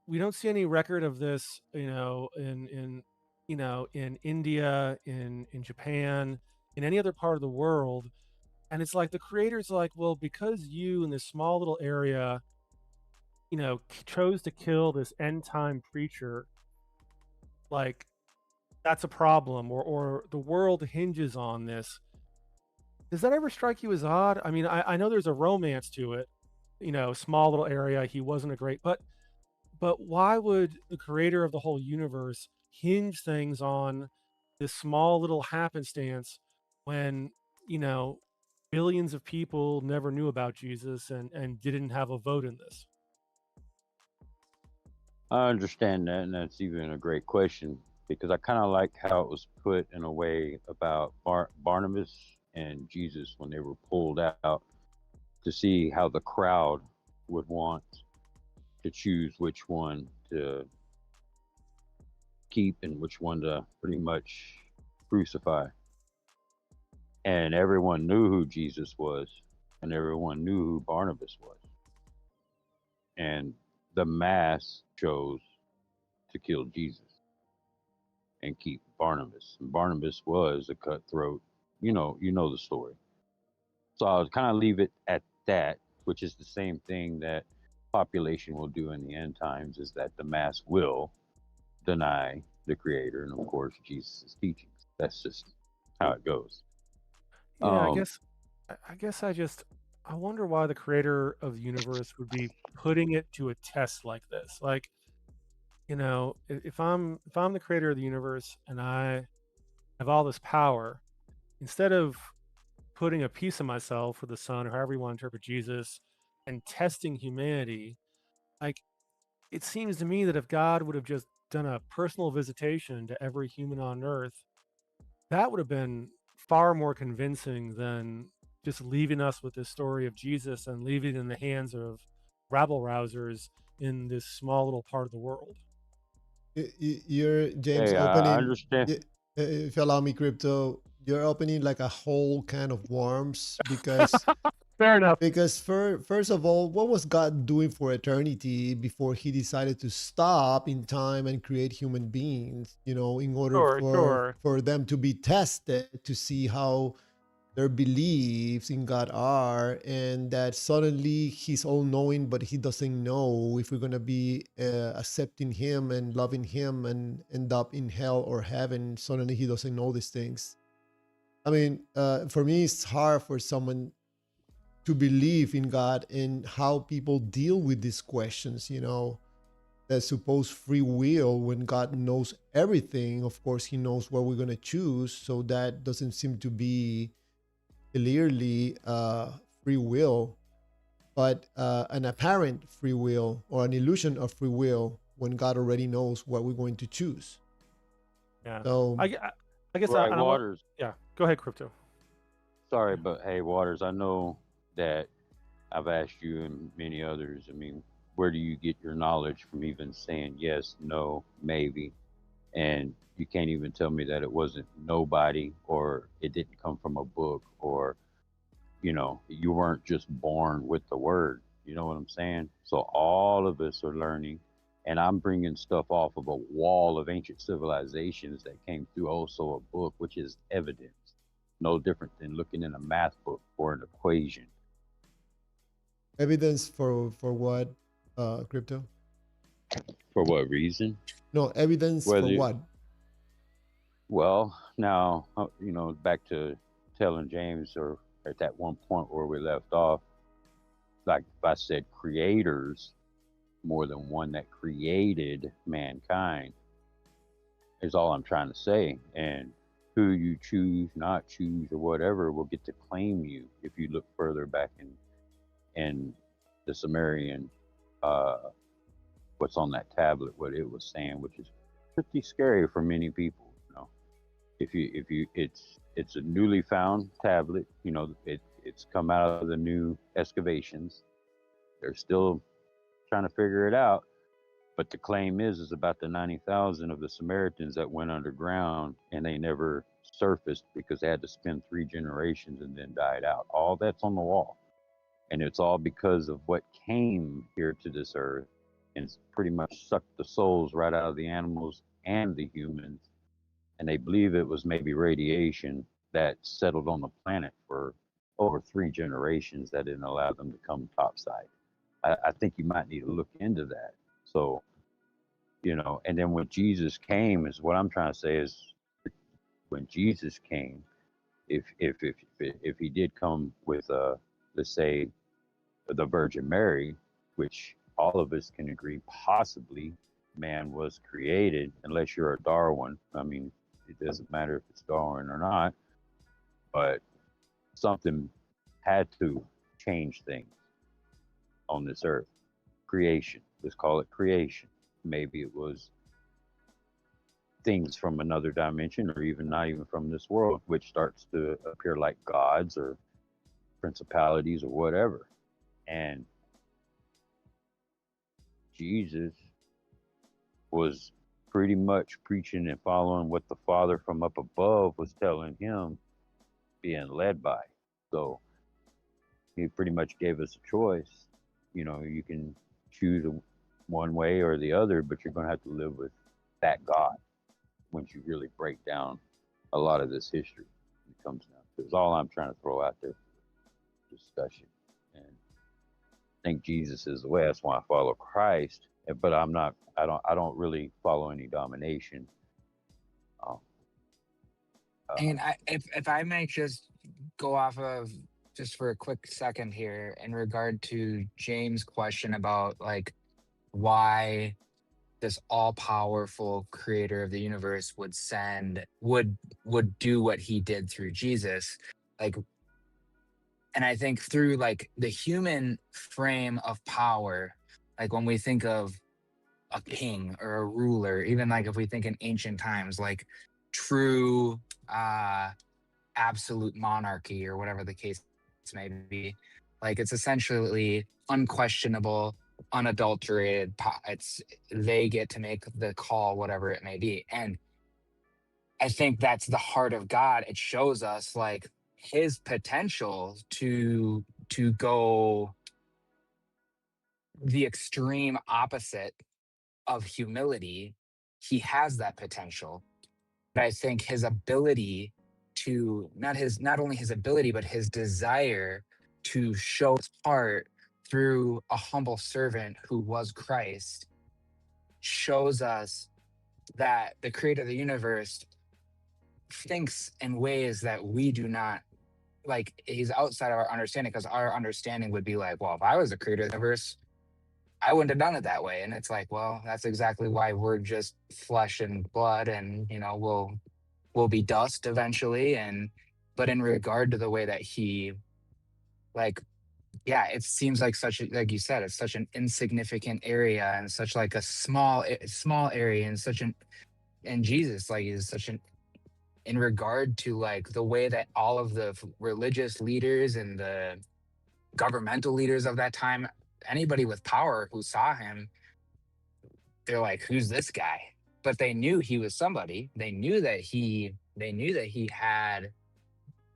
S2: we don't see any record of this, in India, in Japan, in any other part of the world. And it's like the creator's like, well, because you in this small little area, chose to kill this end time preacher, like that's a problem, or the world hinges on this. Does that ever strike you as odd? I mean, I know there's a romance to it, small little area. He wasn't a great, but why would the creator of the whole universe hinge things on this small little happenstance when, billions of people never knew about Jesus and didn't have a vote in this?
S7: I understand that, and that's even a great question because I kind of like how it was put in a way about Barnabas and Jesus when they were pulled out to see how the crowd would want to choose which one to keep and which one to pretty much crucify. And everyone knew who Jesus was, and everyone knew who Barnabas was. And the mass chose to kill Jesus and keep Barnabas. And Barnabas was a cutthroat. You know the story. So I would kind of leave it at that, which is the same thing that population will do in the end times, is that the mass will deny the creator and of course Jesus' teachings. That's just how it goes.
S2: Yeah,
S7: Um,
S2: I wonder why the creator of the universe would be putting it to a test like this. Like, if I'm the creator of the universe and I have all this power, instead of putting a piece of myself or the son or however you want to interpret Jesus and testing humanity, like it seems to me that if God would have just done a personal visitation to every human on earth, that would have been far more convincing than just leaving us with this story of Jesus and leaving it in the hands of rabble rousers in this small little part of the world.
S1: You're James
S7: hey, I
S1: opening.
S7: understand.
S1: If you allow me, Crypto, you're opening like a whole can of worms because
S2: Fair enough.
S1: first of all, what was God doing for eternity before he decided to stop in time and create human beings, in order
S2: Sure.
S1: for them to be tested to see how their beliefs in God are, and that suddenly he's all knowing, but he doesn't know if we're going to be accepting him and loving him and end up in hell or heaven. Suddenly he doesn't know these things. I mean, for me, it's hard for someone to believe in God and how people deal with these questions, that supposed free will when God knows everything. Of course, he knows what we're going to choose. So that doesn't seem to be clearly free will, but an apparent free will or an illusion of free will when God already knows what we're going to choose.
S2: Yeah.
S1: So
S2: I guess
S7: Right,
S2: I don't want.
S7: Waters.
S2: Yeah. Go ahead, Crypto.
S7: Sorry, but hey, Waters, I know that I've asked you and many others. I mean, where do you get your knowledge from even saying yes, no, maybe? And you can't even tell me that it wasn't nobody or it didn't come from a book or, you weren't just born with the word. You know what I'm saying? So all of us are learning. And I'm bringing stuff off of a wall of ancient civilizations that came through also a book, which is evidence. No different than looking in a math book for an equation.
S1: evidence for what, Crypto?
S7: For what reason?
S1: No, evidence for
S7: Whether
S1: what?
S7: Well, now, back to telling James, or at that one point where we left off, like if I said creators more than one that created mankind, is all I'm trying to say. And who you choose, not choose, or whatever will get to claim you if you look further back in the Sumerian, what's on that tablet, what it was saying, which is pretty scary for many people. You know, if you, it's a newly found tablet. You know, it's come out of the new excavations. They're still trying to figure it out. But the claim is about the 90,000 of the Samaritans that went underground and they never surfaced because they had to spend 3 generations and then died out. All that's on the wall. And it's all because of what came here to this earth and pretty much sucked the souls right out of the animals and the humans. And they believe it was maybe radiation that settled on the planet for over 3 generations that didn't allow them to come topside. I think you might need to look into that. So, you know, and then when Jesus came, is what I'm trying to say is, when Jesus came, if he did come with let's say the Virgin Mary, which all of us can agree possibly man was created, unless you're a Darwin. I mean, it doesn't matter if it's Darwin or not, but something had to change things on this earth. Creation, let's call it creation. Maybe it was things from another dimension, or even not even from this world, which starts to appear like gods or principalities or whatever. And Jesus was pretty much preaching and following what the Father from up above was telling him, being led by. So he pretty much gave us a choice. You know, you can choose one way or the other, but you're going to have to live with that God once you really break down a lot of this history. It comes down to it's all I'm trying to throw out there for discussion. And I think Jesus is the way. That's why I follow Christ. But I don't really follow any domination.
S5: And if I may just go off of just for a quick second here in regard to James' question about like why this all-powerful creator of the universe would do what he did through Jesus, like, and I think through like the human frame of power, like when we think of a king or a ruler, even like if we think in ancient times, like true absolute monarchy or whatever the case may be, like it's essentially unquestionable, unadulterated. It's they get to make the call, whatever it may be. And I think that's the heart of God. It shows us like his potential to go the extreme opposite of humility. He has that potential. But I think his ability to not only his ability, but his desire to show his heart through a humble servant who was Christ shows us that the creator of the universe thinks in ways that we do not. Like, he's outside of our understanding, because our understanding would be like, well, if I was the creator of the universe, I wouldn't have done it that way. And it's like, well, that's exactly why we're just flesh and blood, and you know, we'll be dust eventually. And but in regard to the way that he, like, yeah, it seems like such a, like you said, it's such an insignificant area and such like a small area, and such an, and Jesus like is such an, in regard to like the way that all of the religious leaders and the governmental leaders of that time, anybody with power who saw him, they're like, who's this guy? But they knew he was somebody. They knew that he had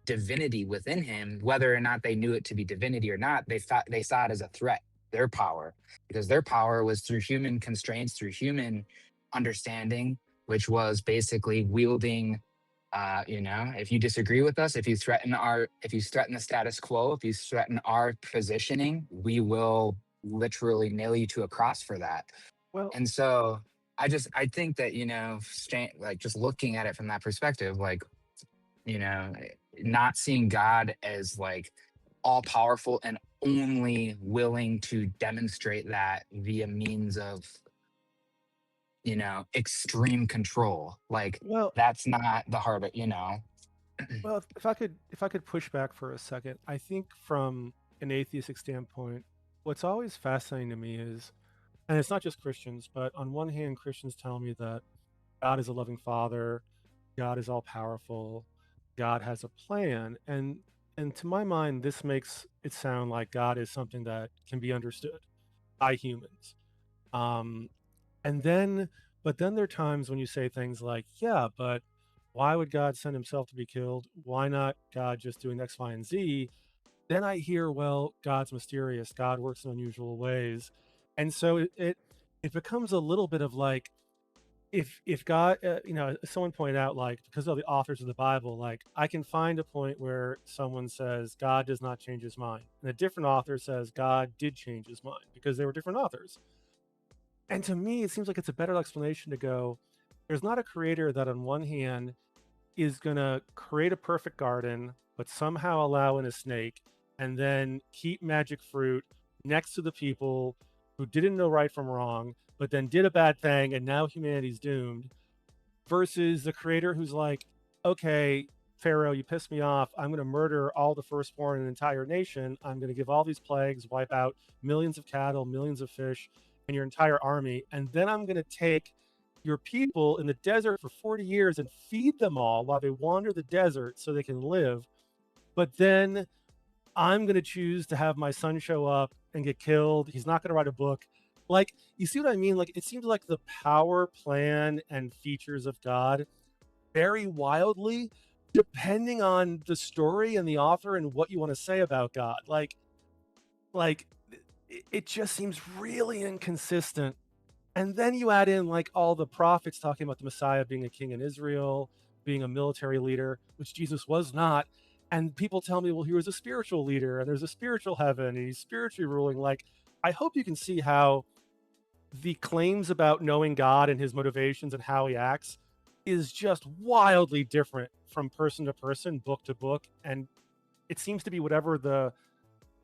S5: divinity within him. Whether or not they knew it to be divinity or not, they saw it as a threat, their power, because their power was through human constraints, through human understanding, which was basically wielding, you know, if you disagree with us, if you threaten the status quo, if you threaten our positioning, we will literally nail you to a cross for that.
S2: Well,
S5: And so I think that, you know, like just looking at it from that perspective, like, you know, not seeing God as like all powerful and only willing to demonstrate that via means of, you know, extreme control. Like
S2: Well,
S5: that's not the heart of, you know.
S2: well, if I could push back for a second, I think from an atheistic standpoint, what's always fascinating to me is, and it's not just Christians, but on one hand, Christians tell me that God is a loving Father, God is all powerful, God has a plan, and to my mind, this makes it sound like God is something that can be understood by humans. Um, and then, but then there are times when you say things like, yeah, but why would God send himself to be killed? Why not God just doing X, Y, and Z? Then I hear, well, God's mysterious. God works in unusual ways. And so it becomes a little bit of like, if God, someone pointed out, like, because of the authors of the Bible, like, I can find a point where someone says God does not change his mind, and a different author says God did change his mind, because they were different authors. And to me, it seems like it's a better explanation to go, there's not a creator that on one hand is going to create a perfect garden, but somehow allow in a snake and then keep magic fruit next to the people who didn't know right from wrong, but then did a bad thing and now humanity's doomed, versus the creator who's like, okay, Pharaoh, you pissed me off. I'm going to murder all the firstborn in an entire nation. I'm going to give all these plagues, wipe out millions of cattle, millions of fish, and your entire army. And then I'm going to take your people in the desert for 40 years and feed them all while they wander the desert so they can live. But then I'm going to choose to have my son show up and get killed. He's not going to write a book. Like, you see what I mean? Like, it seems like the power, plan, and features of God vary wildly depending on the story and the author and what you want to say about God. Like it just seems really inconsistent. And then you add in like all the prophets talking about the Messiah being a king in Israel, being a military leader, which Jesus was not. And people tell me, well, he was a spiritual leader and there's a spiritual heaven and he's spiritually ruling. Like, I hope you can see how the claims about knowing God and his motivations and how he acts is just wildly different from person to person, book to book. And it seems to be whatever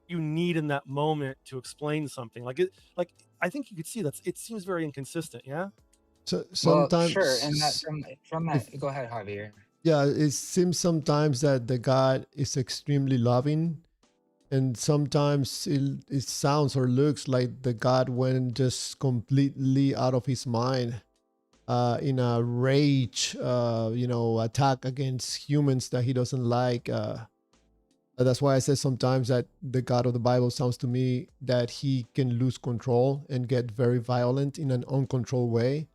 S2: you need in that moment to explain something. Like I think you could see it seems very inconsistent. Yeah.
S1: So
S5: Well, sure. And that
S1: sometimes,
S5: from
S1: if,
S5: that, go ahead, Javier.
S1: yeah, it seems sometimes that the God is extremely loving, and sometimes it sounds or looks like the God went just completely out of his mind, in a rage, attack against humans that he doesn't like. That's why I said sometimes that the God of the Bible sounds to me that he can lose control and get very violent in an uncontrolled way.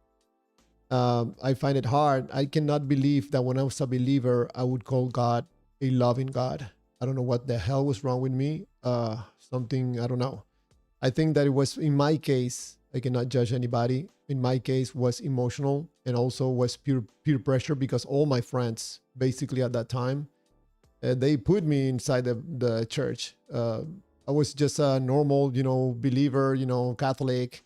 S1: I find it hard. I cannot believe that when I was a believer, I would call God a loving God. I don't know what the hell was wrong with me. Something, I don't know. I think that it was, in my case, I cannot judge anybody. In my case, was emotional and also was peer pressure, because all my friends, basically at that time, they put me inside the church. I was just a normal, believer, Catholic.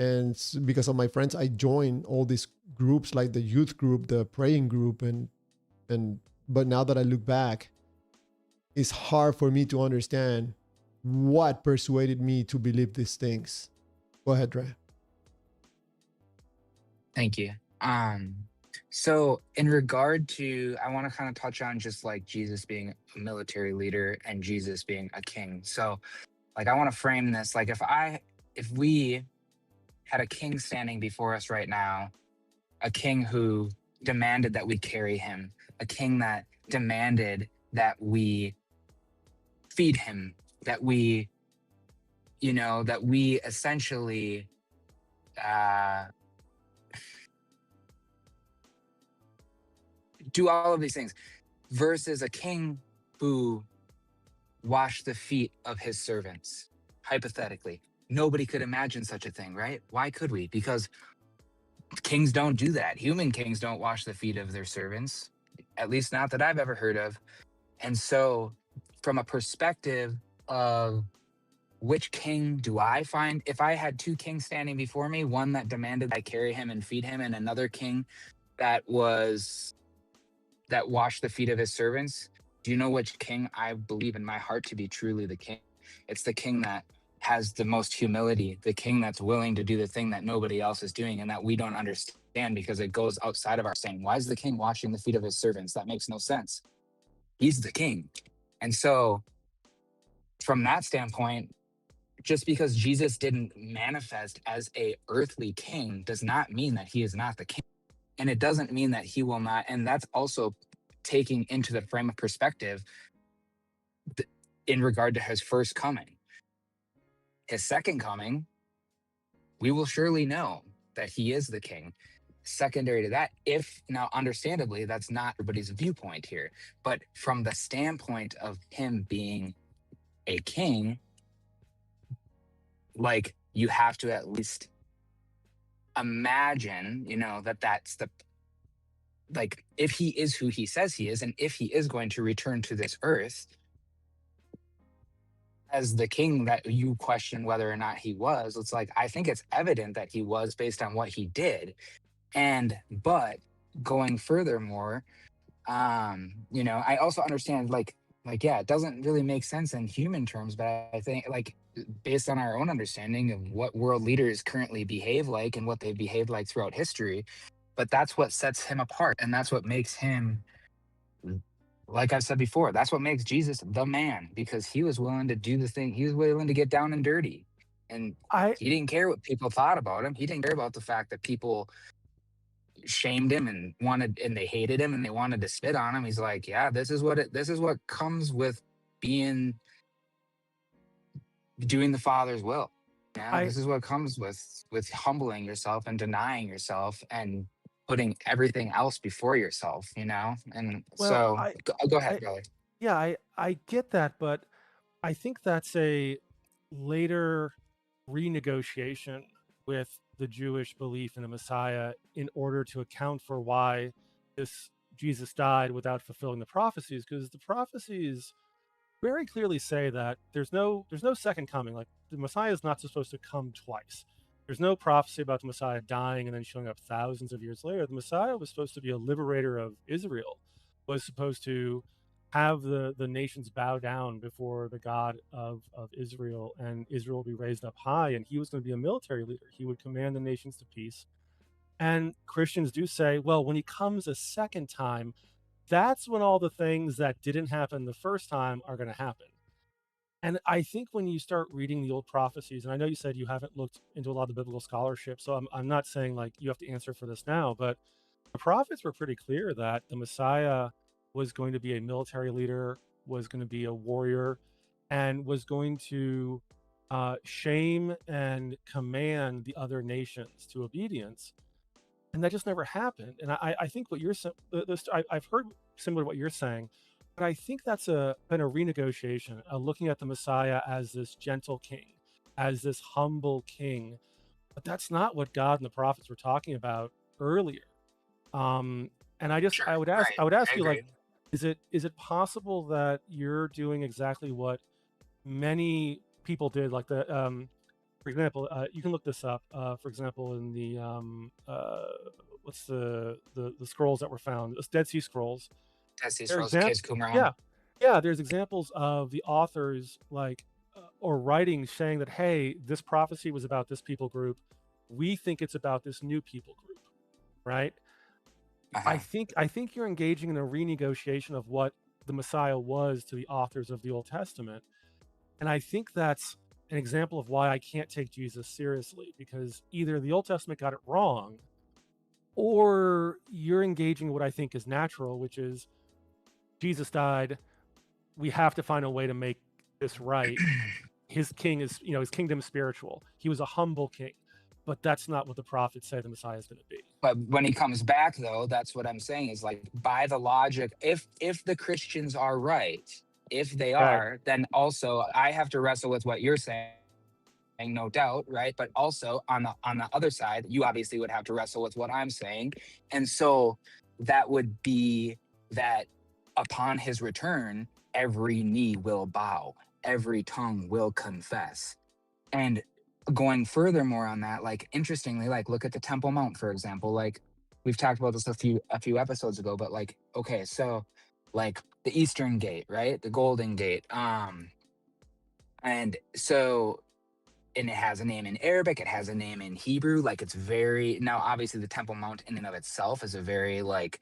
S1: And because of my friends, I joined all these groups, like the youth group, the praying group. But now that I look back, it's hard for me to understand what persuaded me to believe these things. Go ahead, Dre.
S5: Thank you. So in regard to, I want to kind of touch on just like Jesus being a military leader and Jesus being a king. So like I want to frame this like if we had a king standing before us right now, a king who demanded that we carry him, a king that demanded that we feed him, that we essentially do all of these things, versus a king who washed the feet of his servants. Hypothetically, nobody could imagine such a thing, right? Why could we? Because kings don't do that. Human kings don't wash the feet of their servants, at least not that I've ever heard of. And so from a perspective of which king do I find, if I had two kings standing before me, one that demanded I carry him and feed him, and another king that washed the feet of his servants, Do you know which king I believe in my heart to be truly the king? It's the king that has the most humility, the king that's willing to do the thing that nobody else is doing and that we don't understand because it goes outside of our saying. Why is the king washing the feet of his servants? That makes no sense. He's the king. And so, from that standpoint, just because Jesus didn't manifest as a earthly king does not mean that he is not the king. And it doesn't mean that he will not. And that's also taking into the frame of perspective in regard to his first coming. His second coming, we will surely know that he is the king. Secondary to that, if now understandably, that's not everybody's viewpoint here, but from the standpoint of him being a king, like you have to at least imagine, that that's the, like, if he is who he says he is, and if he is going to return to this earth as the king that you question whether or not he was, it's like, I think it's evident that he was based on what he did. But going furthermore, I also understand yeah, it doesn't really make sense in human terms, but I think like based on our own understanding of what world leaders currently behave like and what they behaved like throughout history, but that's what sets him apart and that's what makes him, like I've said before, that's what makes Jesus the man, because he was willing to do the thing. He was willing to get down and dirty, and
S2: I
S5: he didn't care what people thought about him. He didn't care about the fact that people shamed him and they hated him and they wanted to spit on him. He's like, yeah, this is what comes with doing the Father's will. Yeah,
S2: I
S5: this is what comes with humbling yourself and denying yourself and putting everything else before yourself, And
S2: well,
S5: so go ahead,
S2: I
S5: brother.
S2: yeah, I get that, but I think that's a later renegotiation with the Jewish belief in a Messiah in order to account for why this Jesus died without fulfilling the prophecies, because the prophecies very clearly say that there's no second coming. Like the Messiah is not supposed to come twice. There's no prophecy about the Messiah dying and then showing up thousands of years later. The Messiah was supposed to be a liberator of Israel, was supposed to have the nations bow down before the God of Israel, and Israel be raised up high, and he was going to be a military leader. He would command the nations to peace. And Christians do say, well, when he comes a second time, that's when all the things that didn't happen the first time are going to happen. And I think when you start reading the old prophecies, and I know you said you haven't looked into a lot of the biblical scholarship, so I'm not saying like you have to answer for this now, but the prophets were pretty clear that the Messiah was going to be a military leader, was going to be a warrior, and was going to shame and command the other nations to obedience. And that just never happened. And I think what you're saying, I've heard similar to what you're saying, but I think that's been a renegotiation, looking at the Messiah as this gentle king, as this humble king. But that's not what God and the prophets were talking about earlier. And
S5: Sure,
S2: I would ask,
S5: right.
S2: I would ask
S5: I
S2: you, like,
S5: agree.
S2: is it possible that you're doing exactly what many people did, like for example, you can look this up. For example, in the what's the scrolls that were found, the Dead Sea Scrolls.
S5: That's these
S2: There are
S5: rules, kids
S2: yeah,
S5: Qumran.
S2: yeah. There's examples of the authors like or writing saying that, hey, this prophecy was about this people group. We think it's about this new people group, right?
S5: Uh-huh.
S2: I think you're engaging in a renegotiation of what the Messiah was to the authors of the Old Testament. And I think that's an example of why I can't take Jesus seriously, because either the Old Testament got it wrong, or you're engaging what I think is natural, which is Jesus died. We have to find a way to make this right. His king is, his kingdom is spiritual. He was a humble king, but that's not what the prophets say the Messiah is going to be.
S5: But when he comes back, though, that's what I'm saying is like by the logic, if the Christians are right, if they
S2: Okay.
S5: are, then also I have to wrestle with what you're saying, no doubt, right? But also on the other side, you obviously would have to wrestle with what I'm saying, and so that would be that upon his return, every knee will bow, every tongue will confess, and going furthermore on that, like interestingly, like look at the Temple Mount, for example. Like we've talked about this a few episodes ago, but like, okay, so like the Eastern Gate, right? The Golden Gate. And so, and it has a name in Arabic, it has a name in Hebrew. Like it's very, now obviously the Temple Mount in and of itself is a very like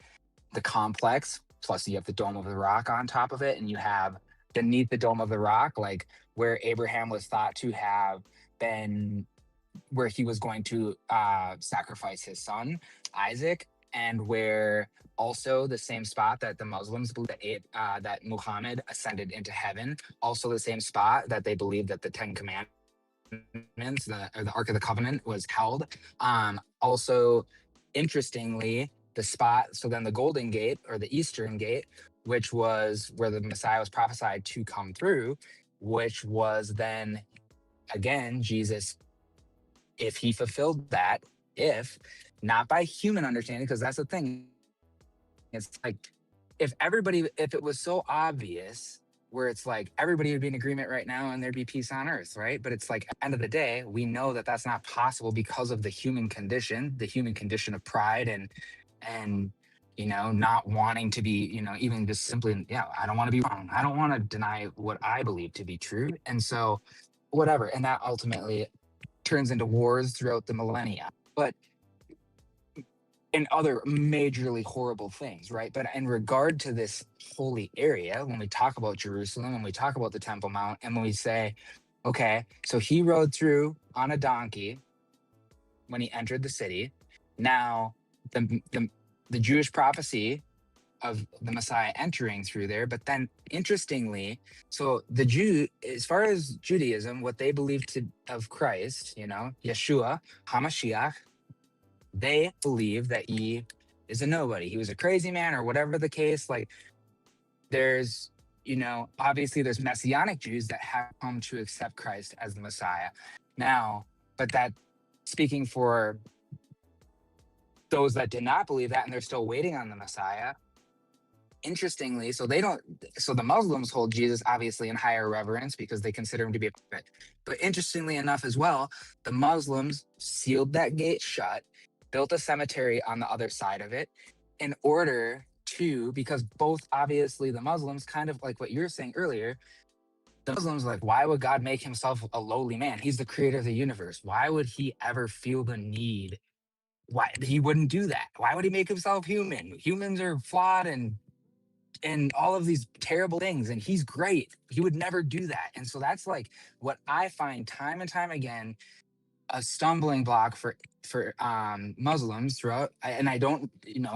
S5: the complex, plus you have the Dome of the Rock on top of it, and you have beneath the Dome of the Rock, like where Abraham was thought to have been, where he was going to sacrifice his son Isaac, and where also the same spot that the Muslims believe that Muhammad ascended into heaven, also the same spot that they believe that the Ten Commandments, or the Ark of the Covenant, was held. Also, interestingly, the spot, so then the Golden Gate or the Eastern Gate, which was where the Messiah was prophesied to come through, which was then again Jesus, if he fulfilled that, if not by human understanding, because that's the thing. It's like if it was so obvious, where it's like everybody would be in agreement right now and there'd be peace on earth, right? But it's like at the end of the day, we know that that's not possible because of the human condition of pride and not wanting to be, even just simply, yeah, I don't want to be wrong. I don't want to deny what I believe to be true. And so whatever. And that ultimately turns into wars throughout the millennia. But and other majorly horrible things, right? But in regard to this holy area, when we talk about Jerusalem, when we talk about the Temple Mount, and when we say, okay, so he rode through on a donkey when he entered the city. Now, the Jewish prophecy of the Messiah entering through there, but then interestingly, so the Jew, as far as Judaism, what they believe of Christ, Yeshua, HaMashiach, they believe that he is a nobody. He was a crazy man or whatever the case. Like there's, obviously there's Messianic Jews that have come to accept Christ as the Messiah. Now, but that speaking for those that did not believe that and they're still waiting on the Messiah, interestingly, so the Muslims hold Jesus obviously in higher reverence because they consider him to be a prophet. But interestingly enough as well, the Muslims sealed that gate shut, built a cemetery on the other side of it in order to, because both obviously the Muslims, kind of like what you were saying earlier, the Muslims like, why would God make himself a lowly man? He's the creator of the universe. Why would he ever feel the need? Why he wouldn't do that? Why would he make himself human? Humans are flawed and all of these terrible things, and he's great. He would never do that. And so that's like what I find time and time again a stumbling block for Muslims throughout. And I don't,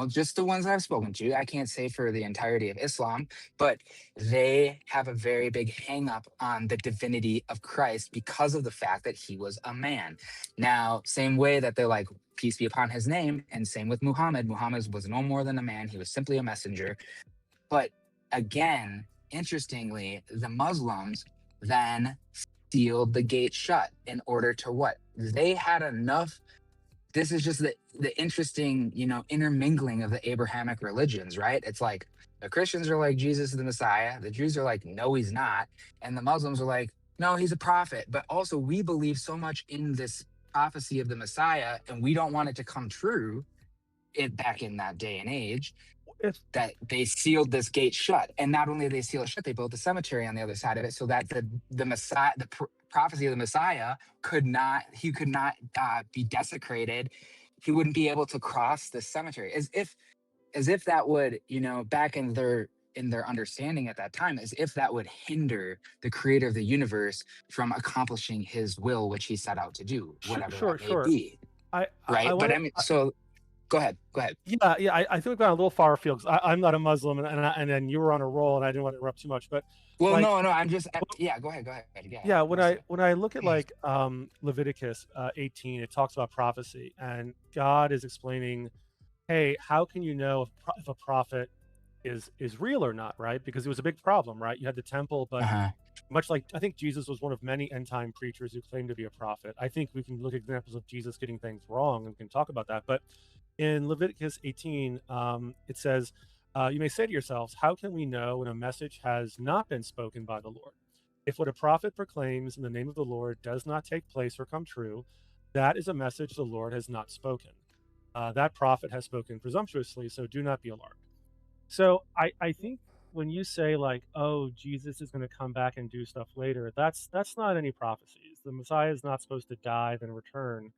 S5: just the ones I've spoken to, I can't say for the entirety of Islam, but they have a very big hang up on the divinity of Christ because of the fact that he was a man. Now, same way that they're like, peace be upon his name, and same with Muhammad. Muhammad was no more than a man. He was simply a messenger. But again, interestingly, the Muslims then sealed the gate shut in order to what? They had enough. This is just the interesting, intermingling of the Abrahamic religions, right? It's like the Christians are like, Jesus is the Messiah. The Jews are like, no, he's not. And the Muslims are like, no, he's a prophet. But also we believe so much in this prophecy of the Messiah, and we don't want it to come true back in that day and age, that they sealed this gate shut. And not only did they seal it shut, they built a cemetery on the other side of it so that the Messiah, prophecy of the Messiah could not be desecrated. He wouldn't be able to cross the cemetery, as if that would, back in their understanding at that time, as if that would hinder the creator of the universe from accomplishing his will, which he set out to do, whatever that may be. But I mean, so Go ahead.
S2: Yeah. I think we've gone a little far afield because I'm not a Muslim, and then you were on a roll, and I didn't want to interrupt too much. But
S5: no, I'm just yeah. Go ahead.
S2: Yeah, when I look at like Leviticus 18, it talks about prophecy, and God is explaining, hey, how can you know if a prophet is real or not, right? Because it was a big problem, right? You had the temple, but much like I think Jesus was one of many end time preachers who claimed to be a prophet. I think we can look at examples of Jesus getting things wrong, and we can talk about that, but in Leviticus 18, it says, you may say to yourselves, how can we know when a message has not been spoken by the Lord? If what a prophet proclaims in the name of the Lord does not take place or come true, that is a message the Lord has not spoken. That prophet has spoken presumptuously, so do not be alarmed. So I think when you say like, oh, Jesus is going to come back and do stuff later, that's not any prophecies. The Messiah is not supposed to die then return.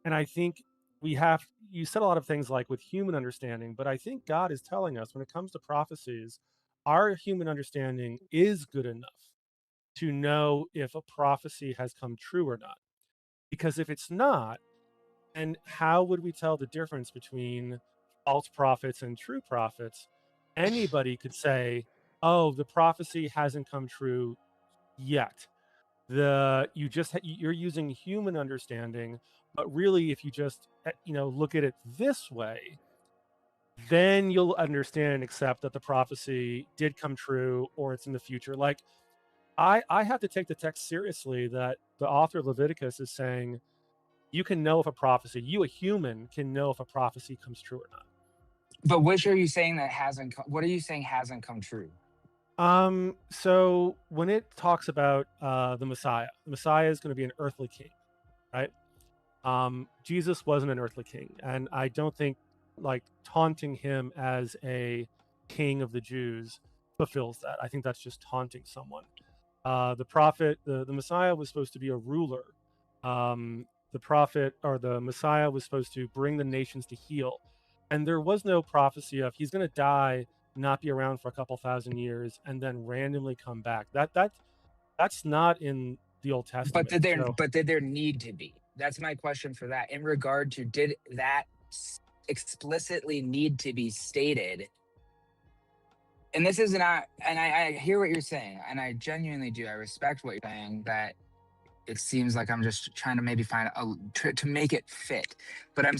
S2: And I think you said a lot of things like with human understanding, but I think God is telling us when it comes to prophecies, our human understanding is good enough to know if a prophecy has come true or not. Because if it's not, and how would we tell the difference between false prophets and true prophets? Anybody could say, "Oh, the prophecy hasn't come true yet." You're using human understanding, but really, if you just look at it this way, then you'll understand and accept that the prophecy did come true or it's in the future. Like I have to take the text seriously that the author of Leviticus is saying you can know if a prophecy, you a human can know if a prophecy comes true or not.
S5: But which are you saying that hasn't? What are you saying hasn't come true?
S2: So when it talks about the Messiah is going to be an earthly king, right? Jesus wasn't an earthly king, and I don't think like taunting him as a king of the Jews fulfills that. I think that's just taunting someone. The prophet, the Messiah was supposed to be a ruler. The prophet or the Messiah was supposed to bring the nations to heal. And there was no prophecy of he's going to die, not be around for a couple thousand years, and then randomly come back. That's not in the Old Testament.
S5: But did there need to be? That's my question for that. In regard to, did that explicitly need to be stated? And this is not, and I hear what you're saying, and I genuinely do. I respect what you're saying, that it seems like I'm just trying to maybe find to make it fit. But I'm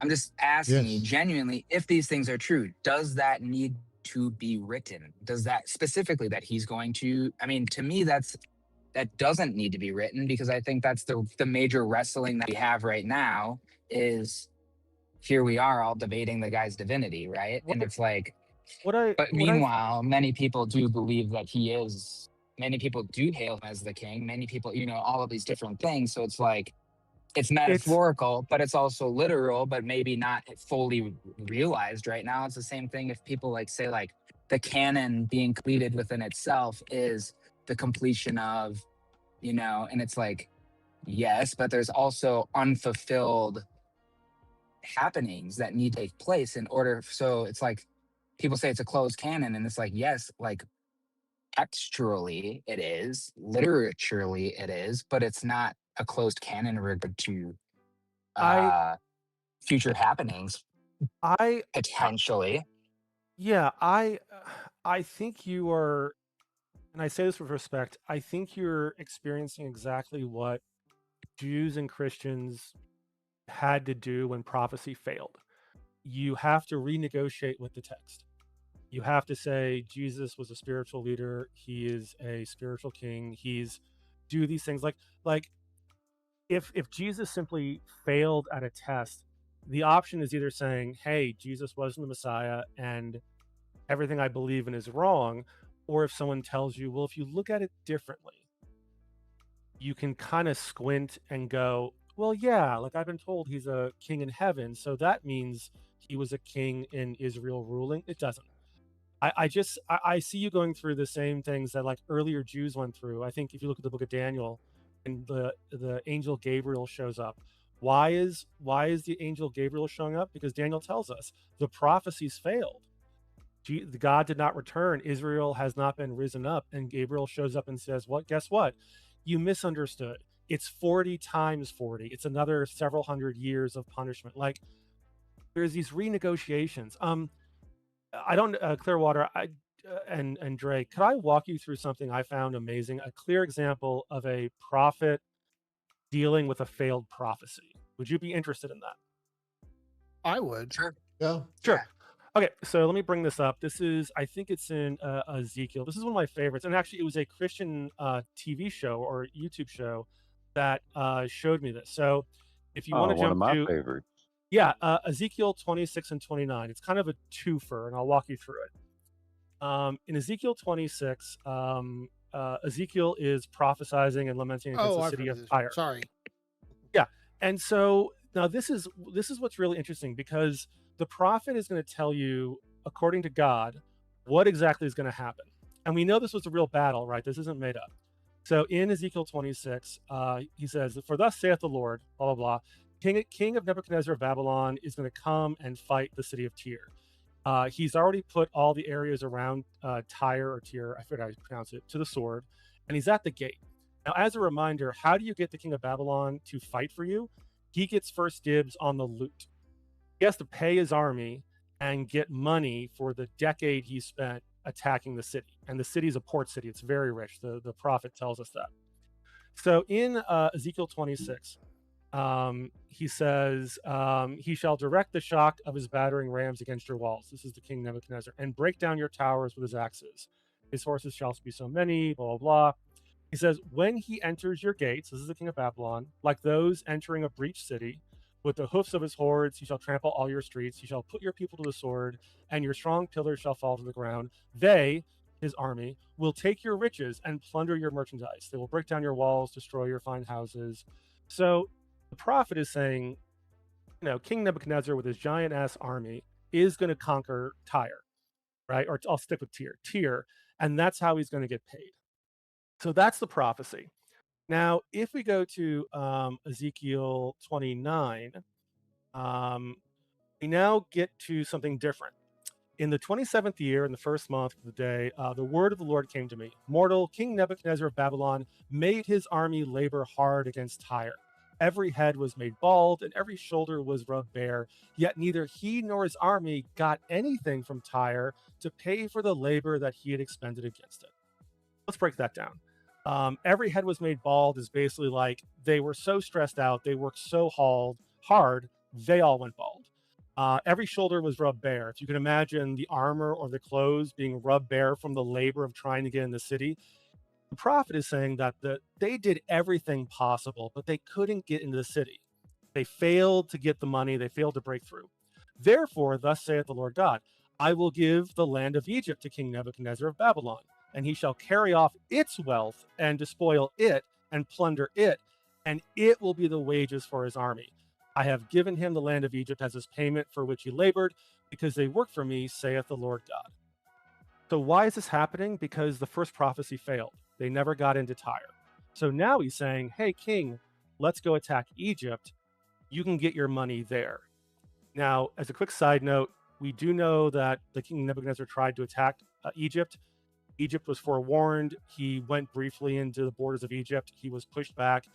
S5: just asking you genuinely, if these things are true, does that need to be written? Does that specifically that he's going to, I mean, to me, that doesn't need to be written, because I think that's the major wrestling that we have right now is here we are all debating the guy's divinity, right? And it's like, meanwhile, many people do believe that he is. Many people do hail him as the king. Many people, all of these different things. So it's like, it's metaphorical, but it's also literal, but maybe not fully realized right now. It's the same thing if people say the canon being completed within itself is the completion of, and it's like, yes, but there's also unfulfilled happenings that need to take place in order. So it's like, people say it's a closed canon, and it's like, yes, like textually it is, literaturally it is, but it's not a closed canon in regard to future happenings. Potentially.
S2: I think you are, and I say this with respect, I think you're experiencing exactly what Jews and Christians had to do when prophecy failed. You have to renegotiate with the text. You have to say Jesus was a spiritual leader. He is a spiritual king. Do these things like if Jesus simply failed at a test, the option is either saying, hey, Jesus wasn't the Messiah and everything I believe in is wrong, or if someone tells you, well, if you look at it differently, you can kind of squint and go, well, yeah, like I've been told he's a king in heaven, so that means he was a king in Israel ruling. It doesn't. I see you going through the same things that like earlier Jews went through. I think if you look at the book of Daniel and the angel Gabriel shows up, why is the angel Gabriel showing up? Because Daniel tells us the prophecies failed. God did not return. Israel has not been risen up. And Gabriel shows up and says, what? Guess what? You misunderstood. It's 40 times 40. It's another several hundred years of punishment. Like there's these renegotiations. I don't, Clearwater, and Drake, could I walk you through something I found amazing? A clear example of a prophet dealing with a failed prophecy. Would you be interested in that?
S3: I would.
S5: Sure.
S1: Yeah.
S2: Sure.
S5: Yeah.
S2: Okay, so let me bring this up. I think it's in Ezekiel. This is one of my favorites. And actually, it was a Christian TV show or YouTube show that showed me this. So if you want to jump
S7: one of
S2: to...
S7: my favorites.
S2: Yeah, Ezekiel 26 and 29. It's kind of a twofer, and I'll walk you through it. In Ezekiel 26, Ezekiel is prophesizing and lamenting against the city of Tyre.
S3: Sorry.
S2: Yeah, and so now this is what's really interesting, because the prophet is going to tell you, according to God, what exactly is going to happen. And we know this was a real battle, right? This isn't made up. So in Ezekiel 26, he says, "For thus saith the Lord, blah, blah, blah, King of Nebuchadnezzar of Babylon is going to come and fight the city of Tyre. He's already put all the areas around Tyre or Tyre, I forget how you pronounce it, to the sword, and he's at the gate. Now, as a reminder, how do you get the king of Babylon to fight for you? He gets first dibs on the loot. He has to pay his army and get money for the decade he spent attacking the city. And the city is a port city. It's very rich. The prophet tells us that. So in Ezekiel 26, he says, he shall direct the shock of his battering rams against your walls. This is the king Nebuchadnezzar, and break down your towers with his axes. His horses shall be so many, blah, blah, blah. He says, when he enters your gates, this is the king of Babylon, like those entering a breached city, with the hoofs of his hordes, he shall trample all your streets. He shall put your people to the sword, and your strong pillars shall fall to the ground. They, his army, will take your riches and plunder your merchandise. They will break down your walls, destroy your fine houses. So the prophet is saying, King Nebuchadnezzar with his giant ass army is going to conquer Tyre, right? Or I'll stick with Tyre, and that's how he's going to get paid. So that's the prophecy. Now, if we go to Ezekiel 29, we now get to something different. In the 27th year, in the first month of the day, the word of the Lord came to me. Mortal, King Nebuchadnezzar of Babylon made his army labor hard against Tyre. Every head was made bald, and every shoulder was rubbed bare. Yet neither he nor his army got anything from Tyre to pay for the labor that he had expended against it. Let's break that down. Every head was made bald is basically like they were so stressed out, they worked so hard, they all went bald. Every shoulder was rubbed bare. If you can imagine the armor or the clothes being rubbed bare from the labor of trying to get in the city, the prophet is saying that they did everything possible, but they couldn't get into the city. They failed to get the money. They failed to break through. Therefore, thus saith the Lord God, I will give the land of Egypt to King Nebuchadnezzar of Babylon, and he shall carry off its wealth and despoil it and plunder it, and it will be the wages for his army. I have given him the land of Egypt as his payment for which he labored, because they worked for me, saith the Lord God. So why is this happening? Because the first prophecy failed. They never got into Tyre. So now he's saying, hey, king, let's go attack Egypt. You can get your money there. Now, as a quick side note, we do know that the king Nebuchadnezzar tried to attack Egypt. Egypt was forewarned. He went briefly into the borders of Egypt. He was pushed back.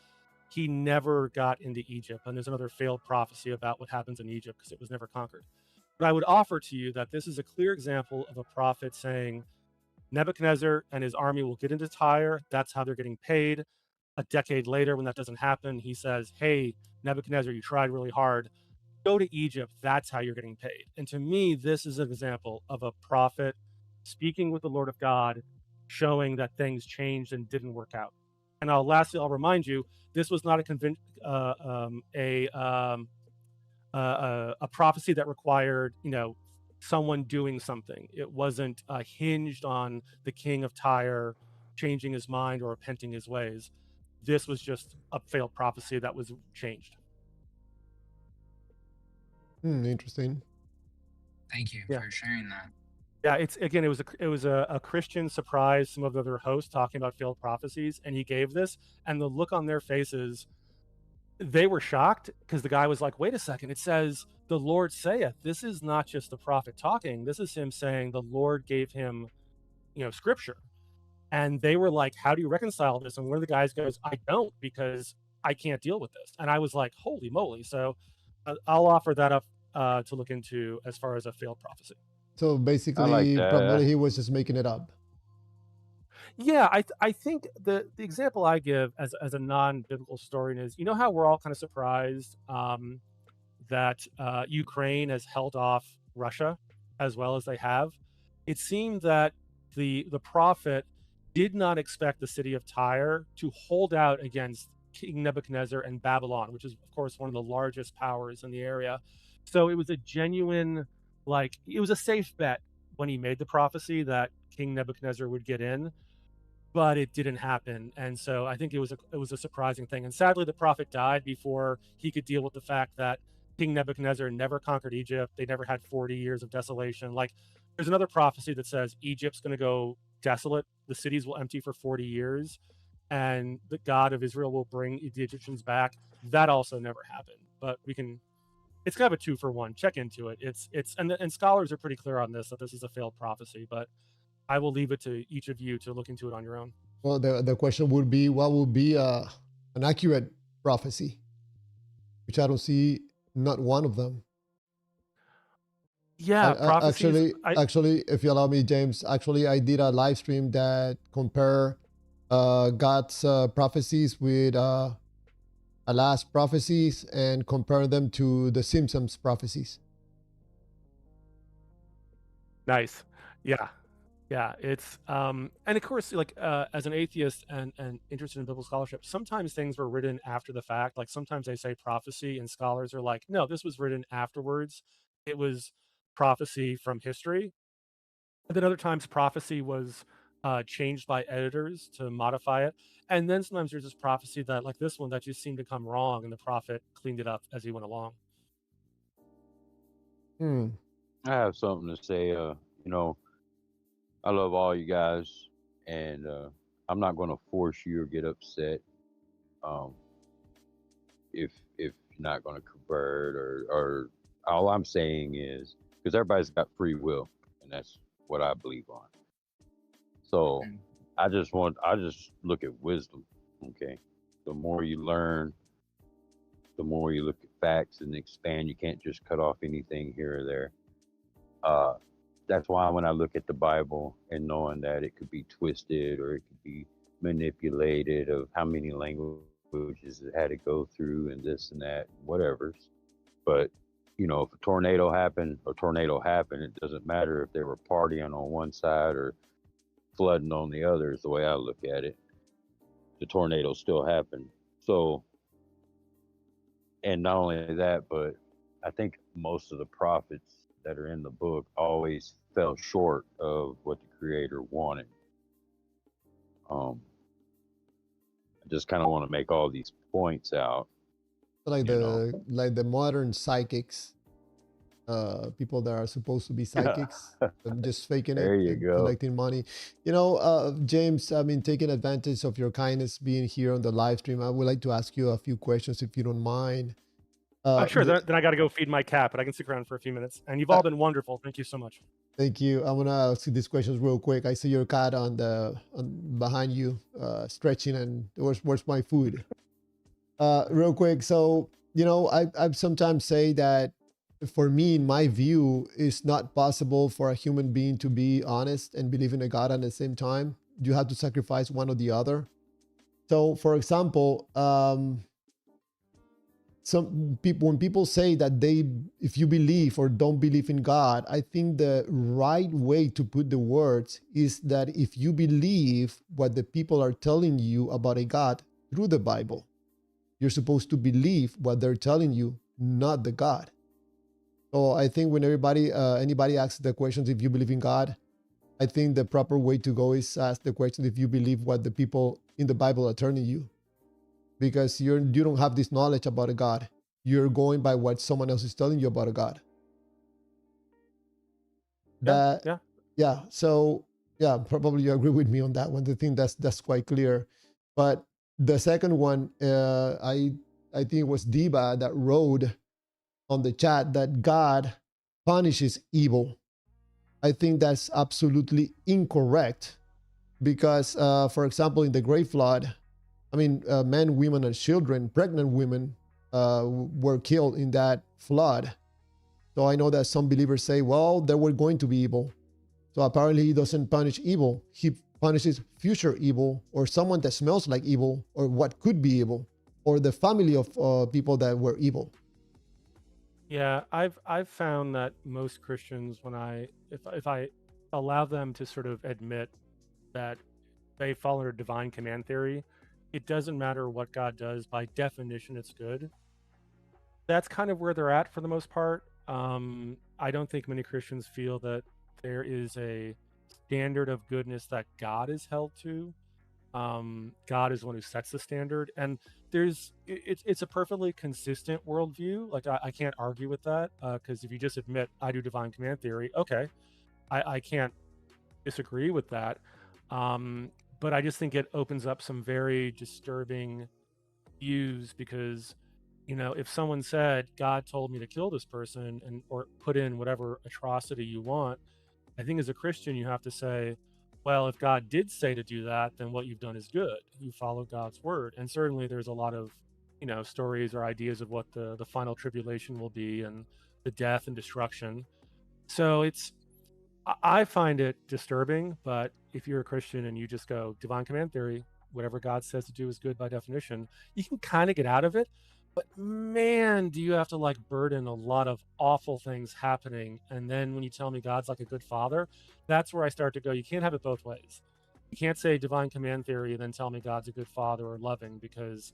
S2: He never got into Egypt. And there's another failed prophecy about what happens in Egypt because it was never conquered. But I would offer to you that this is a clear example of a prophet saying Nebuchadnezzar and his army will get into Tyre. That's how they're getting paid. A decade later, when that doesn't happen, he says, hey, Nebuchadnezzar, you tried really hard. Go to Egypt. That's how you're getting paid. And to me, this is an example of a prophet speaking with the Lord of God, showing that things changed and didn't work out. And lastly, I'll remind you, this was not a prophecy that required, someone doing something. It wasn't hinged on the king of Tyre changing his mind or repenting his ways. This was just a failed prophecy that was changed.
S1: Interesting.
S5: Thank you for sharing that.
S2: Yeah, it was a Christian surprise. Some of the other hosts talking about failed prophecies, and he gave this, and the look on their faces, they were shocked because the guy was like, "Wait a second! It says the Lord saith." This is not just the prophet talking. This is him saying the Lord gave him, scripture, and they were like, "How do you reconcile this?" And one of the guys goes, "I don't, because I can't deal with this." And I was like, "Holy moly!" So I'll offer that up to look into as far as a failed prophecy.
S1: So basically,
S7: like
S1: probably he was just making it up.
S2: Yeah, I think the example I give as a non-biblical historian is, how we're all kind of surprised that Ukraine has held off Russia as well as they have. It seemed that the prophet did not expect the city of Tyre to hold out against King Nebuchadnezzar and Babylon, which is of course one of the largest powers in the area. So it was a genuine, it was a safe bet when he made the prophecy that King Nebuchadnezzar would get in, but it didn't happen. And so I think it was a surprising thing. And sadly, the prophet died before he could deal with the fact that King Nebuchadnezzar never conquered Egypt. They never had 40 years of desolation. There's another prophecy that says Egypt's going to go desolate, the cities will empty for 40 years, and the God of Israel will bring the Egyptians back. That also never happened, but it's kind of a 2-for-1. Check into it. And scholars are pretty clear on this, that this is a failed prophecy, but I will leave it to each of you to look into it on your own.
S1: Well, the question would be, what would be an accurate prophecy? Which I don't see not one of them.
S2: Yeah, prophecies.
S1: Actually, if you allow me, James, actually, I did a live stream that compare God's prophecies with Allah's prophecies and compare them to the Simpsons prophecies.
S2: Nice. Yeah. It's and of course, like as an atheist and interested in biblical scholarship, sometimes things were written after the fact. Like sometimes they say prophecy, and scholars are like, no, this was written afterwards. It was prophecy from history. And then other times prophecy was changed by editors to modify it. And then sometimes there's this prophecy that, like this one, that just seemed to come wrong, and the prophet cleaned it up as he went along.
S7: I have something to say. I love all you guys, and I'm not going to force you or get upset if you're not going to convert, or all I'm saying is, because everybody's got free will, and that's what I believe on. So I just look at wisdom. Okay, the more you learn, the more you look at facts and expand. You can't just cut off anything here or there. That's why when I look at the Bible and knowing that it could be twisted or it could be manipulated, of how many languages it had to go through and this and that, whatever. But, if a tornado happened, it doesn't matter if they were partying on one side or flooding on the other, is the way I look at it. The tornado still happened. So, and not only that, but I think most of the prophets that are in the book always fell short of what the Creator wanted. I just kind of want to make all these points out.
S1: Like the modern psychics, people that are supposed to be psychics, just faking
S7: There
S1: it
S7: you
S1: and
S7: go.
S1: collecting money. James, I mean, taking advantage of your kindness being here on the live stream, I would like to ask you a few questions if you don't mind.
S2: Sure. Then I got to go feed my cat, but I can stick around for a few minutes. And you've all been wonderful. Thank you so much.
S1: Thank you. I'm gonna ask you these questions real quick. I see your cat on behind you, stretching, and where's my food? Real quick. So I sometimes say that for me, in my view, it's not possible for a human being to be honest and believe in a God at the same time. You have to sacrifice one or the other. So, for example, some people, when people say that if you believe or don't believe in God, I think the right way to put the words is that if you believe what the people are telling you about a God through the Bible, you're supposed to believe what they're telling you, not the God. So I think when anybody asks the questions, if you believe in God, I think the proper way to go is ask the question if you believe what the people in the Bible are telling you. Because you don't have this knowledge about a God. You're going by what someone else is telling you about a God. So probably you agree with me on that one. I think that's quite clear. But the second one, I think it was Diba that wrote on the chat that God punishes evil. I think that's absolutely incorrect. Because, for example, in the Great Flood, men, women, and children, pregnant women, were killed in that flood. So I know that some believers say, well, there were going to be evil. So apparently he doesn't punish evil. He punishes future evil, or someone that smells like evil, or what could be evil, or the family of people that were evil.
S2: Yeah, I've found that most Christians, if I allow them to sort of admit that they fall under divine command theory, it doesn't matter what God does, by definition, it's good. That's kind of where they're at for the most part. I don't think many Christians feel that there is a standard of goodness that God is held to. God is the one who sets the standard, and it's a perfectly consistent worldview. Like I can't argue with that, because if you just admit I do divine command theory, okay, I can't disagree with that. But I just think it opens up some very disturbing views because, if someone said, God told me to kill this person and or put in whatever atrocity you want, I think as a Christian, you have to say, well, if God did say to do that, then what you've done is good. You follow God's word. And certainly there's a lot of, stories or ideas of what the final tribulation will be and the death and destruction. So I find it disturbing, but if you're a Christian and you just go divine command theory, whatever God says to do is good by definition, you can kind of get out of it. But man, do you have to like burden a lot of awful things happening. And then when you tell me God's like a good father, that's where I start to go, you can't have it both ways. You can't say divine command theory and then tell me God's a good father or loving, because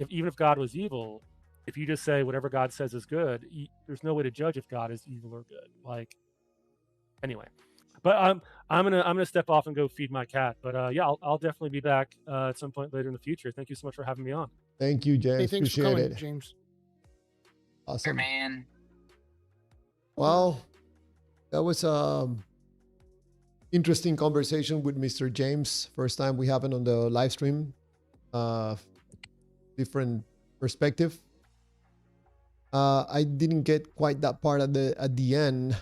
S2: even if God was evil, if you just say whatever God says is good, there's no way to judge if God is evil or good. Like, anyway, but I'm gonna step off and go feed my cat. But yeah, I'll definitely be back at some point later in the future. Thank you so much for having me on.
S1: Thank you, James.
S3: Hey, thanks for
S1: Appreciate
S3: coming,
S1: it.
S3: James.
S5: Sure,
S1: Awesome.
S5: man.
S1: Well, that was interesting conversation with Mr. James. First time we have it on the live stream. Different perspective. I didn't get quite that part at the end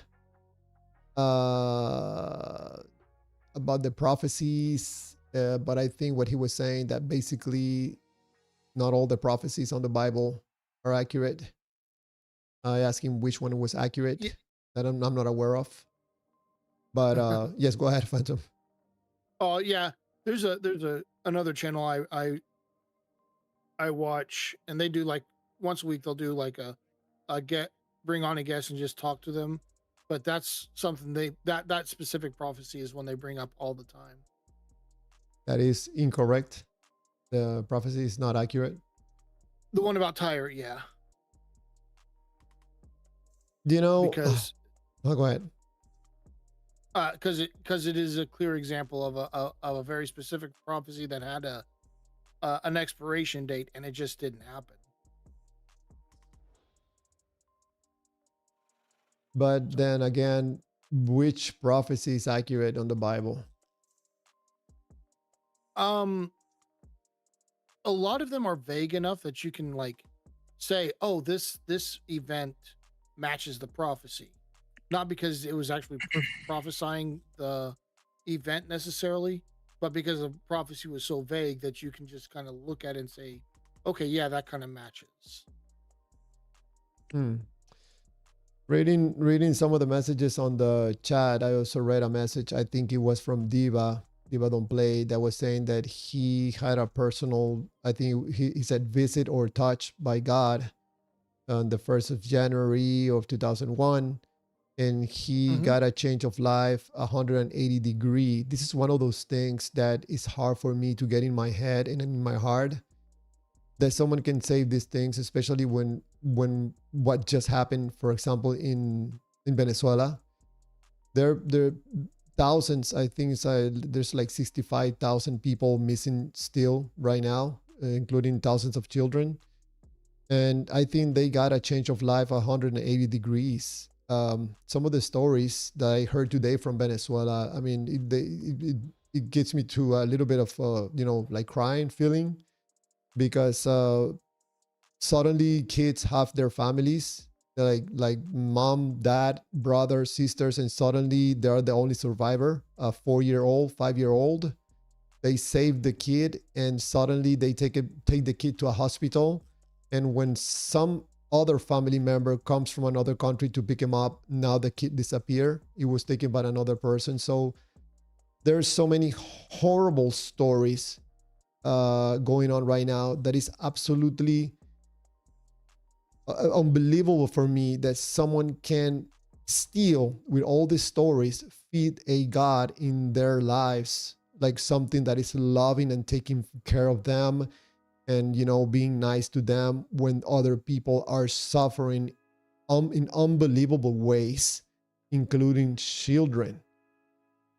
S1: about the prophecies, but I think what he was saying that basically not all the prophecies on the Bible are accurate. I asked him which one was accurate.
S3: Yeah.
S1: That I'm not aware of. But yes, go ahead, Phantom.
S3: Oh yeah, there's another channel I watch, and they do like once a week they'll do like a bring on a guest and just talk to them. But that's something that specific prophecy is one they bring up all the time.
S1: That is incorrect. The prophecy is not accurate.
S3: The one about Tyre, yeah.
S1: Because oh, go ahead.
S3: Because it is a clear example of a very specific prophecy that had an expiration date, and it just didn't happen.
S1: But then again, which prophecy is accurate on the Bible?
S3: A lot of them are vague enough that you can like say, oh, this event matches the prophecy, not because it was actually prophesying the event necessarily, but because the prophecy was so vague that you can just kind of look at it and say, okay, yeah, that kind of matches.
S1: Reading some of the messages on the chat, I also read a message, I think it was from Diva Don't Play, that was saying that he had a personal, I think he said visit or touch by God on the 1st of January of 2001. And he got a change of life, 180 degree. This is one of those things that is hard for me to get in my head and in my heart, that someone can say these things, especially when what just happened, for example, in Venezuela. There thousands, I think there's like 65,000 people missing still right now, including thousands of children. And I think they got a change of life 180 degrees. Some of the stories that I heard today from Venezuela, I mean, it gets me to a little bit of, like crying feeling, because suddenly kids have their families, like mom, dad, brother, sisters, and suddenly they're the only survivor, a 4-year-old, 5-year-old. They save the kid, and suddenly they take the kid to a hospital. And when some other family member comes from another country to pick him up, now the kid disappeared. It was taken by another person. So there's so many horrible stories going on right now that is absolutely unbelievable for me, that someone can still, with all these stories, feed a God in their lives, like something that is loving and taking care of them, and being nice to them when other people are suffering in unbelievable ways, including children.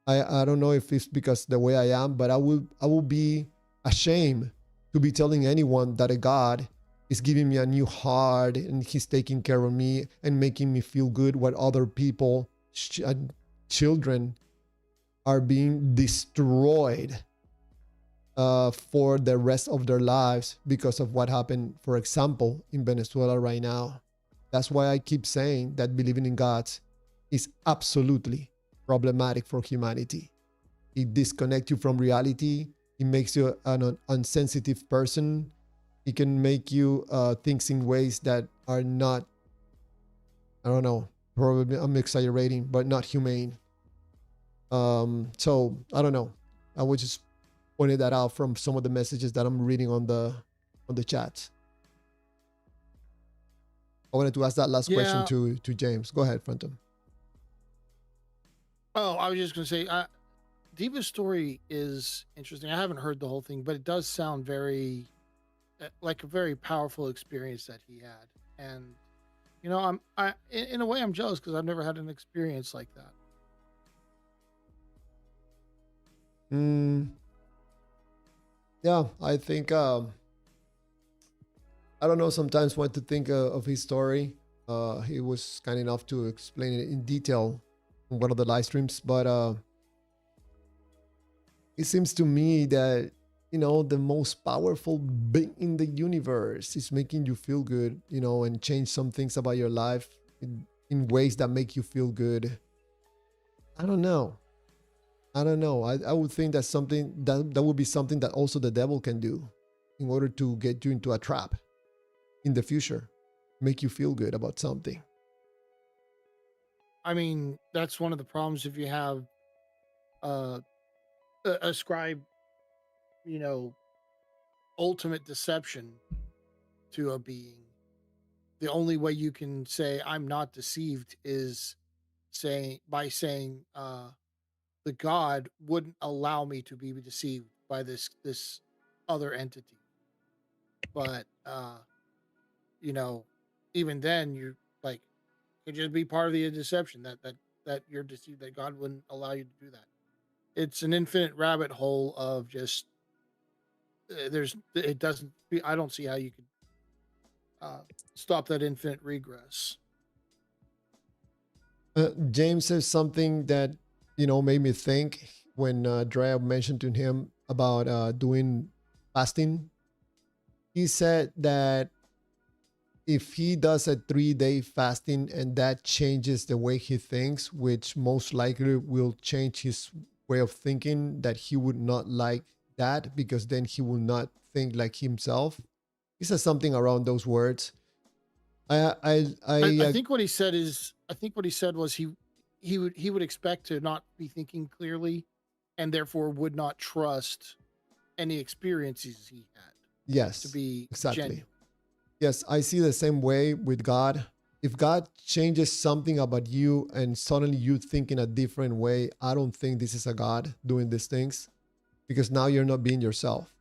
S1: I don't know if it's because the way I am, but I will be ashamed to be telling anyone that a God is giving me a new heart and he's taking care of me and making me feel good, what other people children are being destroyed for the rest of their lives because of what happened, for example, in Venezuela right now. That's why I keep saying that believing in God is absolutely problematic for humanity. It disconnects you from reality. It makes you an unsensitive person. It can make you think in ways that are not, I don't know, probably I'm exaggerating, but not humane. So I don't know. I would just pointed that out from some of the messages that I'm reading on the chat. I wanted to ask that last question to James. Go ahead, Phantom.
S3: Oh, I was just gonna say, Diva's story is interesting. I haven't heard the whole thing, but it does sound very like a very powerful experience that he had. And you know, in a way I'm jealous because I've never had an experience like that.
S1: Yeah, I think I don't know sometimes what to think of his story. He was kind enough to explain it in detail on one of the live streams, but it seems to me that, you know, the most powerful being in the universe is making you feel good, you know, and change some things about your life in ways that make you feel good. I don't know. I would think that's something that would be something that also the devil can do in order to get you into a trap in the future, make you feel good about something.
S3: I mean, that's one of the problems if you have ascribe, you know, ultimate deception to a being. The only way you can say I'm not deceived is saying the God wouldn't allow me to be deceived by this other entity. But you know, even then you like could just be part of the deception that you're deceived, that God wouldn't allow you to do that. It's an infinite rabbit hole of just it doesn't I don't see how you could stop that infinite regress.
S1: James says something that, you know, made me think when Drea mentioned to him about doing fasting. He said that if he does a 3-day fasting and that changes the way he thinks, which most likely will change his way of thinking, that he would not like that because then he will not think like himself. He says something around those words.
S3: I think what he said was he would expect to not be thinking clearly, and therefore would not trust any experiences he had.
S1: Yes,
S3: to be
S1: exactly.
S3: genuine.
S1: Yes, I see the same way with God. If God changes something about you and suddenly you think in a different way, I don't think this is a God doing these things, because now you're not being yourself.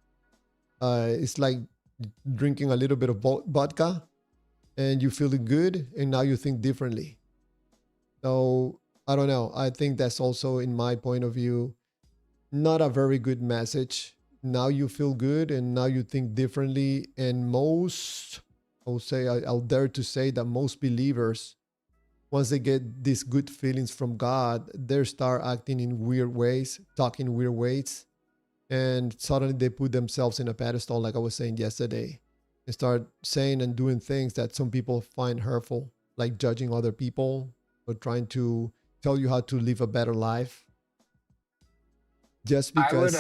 S1: It's like drinking a little bit of vodka and you feeling good and now you think differently. So I don't know. I think that's also, in my point of view, not a very good message. Now you feel good and now you think differently. And most, I'll dare to say that most believers, once they get these good feelings from God, they start acting in weird ways, talking weird ways. And suddenly they put themselves in a pedestal, like I was saying yesterday, and start saying and doing things that some people find hurtful, like judging other people or trying to tell you how to live a better life. Just because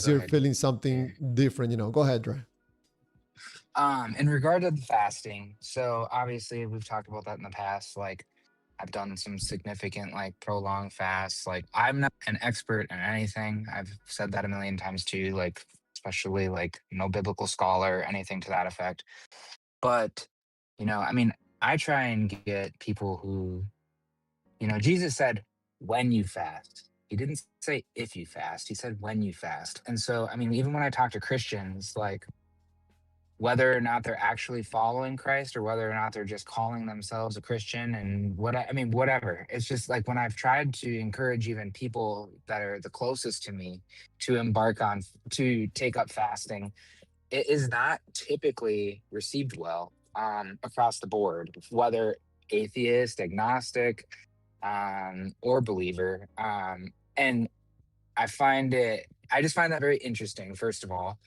S1: you're feeling something different, you know. Go ahead, Dre.
S5: In regard to the fasting, so obviously we've talked about that in the past. Like, I've done some significant, like, prolonged fasts. Like, I'm not an expert in anything. I've said that a million times too. Like, especially like no biblical scholar, anything to that effect. But you know, I mean, I try and get people who, you know, Jesus said when you fast. He didn't say if you fast. He said when you fast. And so, I mean, even when I talk to Christians, like, whether or not they're actually following Christ or whether or not they're just calling themselves a Christian and I mean, whatever. It's just like when I've tried to encourage even people that are the closest to me to take up fasting, it is not typically received well across the board, whether atheist, agnostic, or believer. And I just find that very interesting, first of all.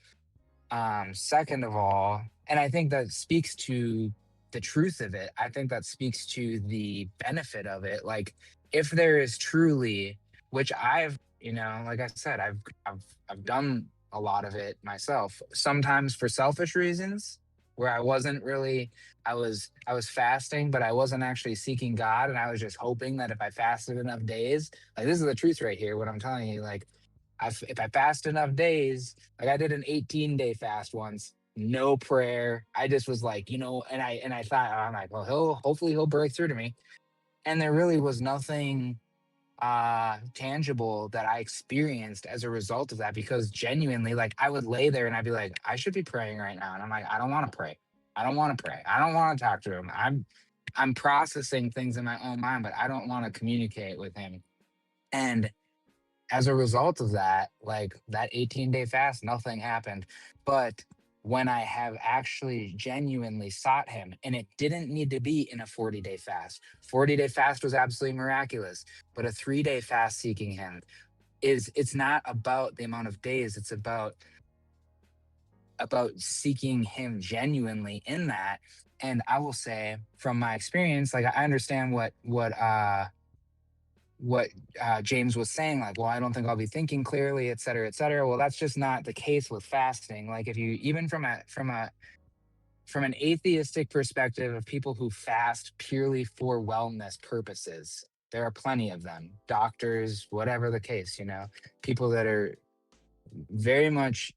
S5: Second of all, and I think that speaks to the truth of it. I think that speaks to the benefit of it. Like, if there is truly, which like I said, I've done a lot of it myself. Sometimes for selfish reasons, where I wasn't really, I was fasting, but I wasn't actually seeking God, and I was just hoping that if I fasted enough days, like this is the truth right here. What I'm telling you, like if I fast enough days, like I did an 18-day fast once, no prayer. I just was like, and I thought, I'm like, well, hopefully he'll break through to me. And there really was nothing tangible that I experienced as a result of that, because genuinely, like I would lay there and I'd be like, I should be praying right now. And I'm like, I don't want to pray. I don't want to pray. I don't want to talk to him. I'm processing things in my own mind, but I don't want to communicate with him. And as a result of that, like that 18-day fast, nothing happened. But when I have actually genuinely sought him, and it didn't need to be in a 40-day fast. 40-day fast was absolutely miraculous, but a 3-day fast seeking him it's not about the amount of days, it's about seeking him genuinely in that. And I will say from my experience, like I understand what James was saying, like, well, I don't think I'll be thinking clearly, et cetera, et cetera. Well, that's just not the case with fasting. Like, if you even from an atheistic perspective of people who fast purely for wellness purposes, there are plenty of them. Doctors, whatever the case, people that are very much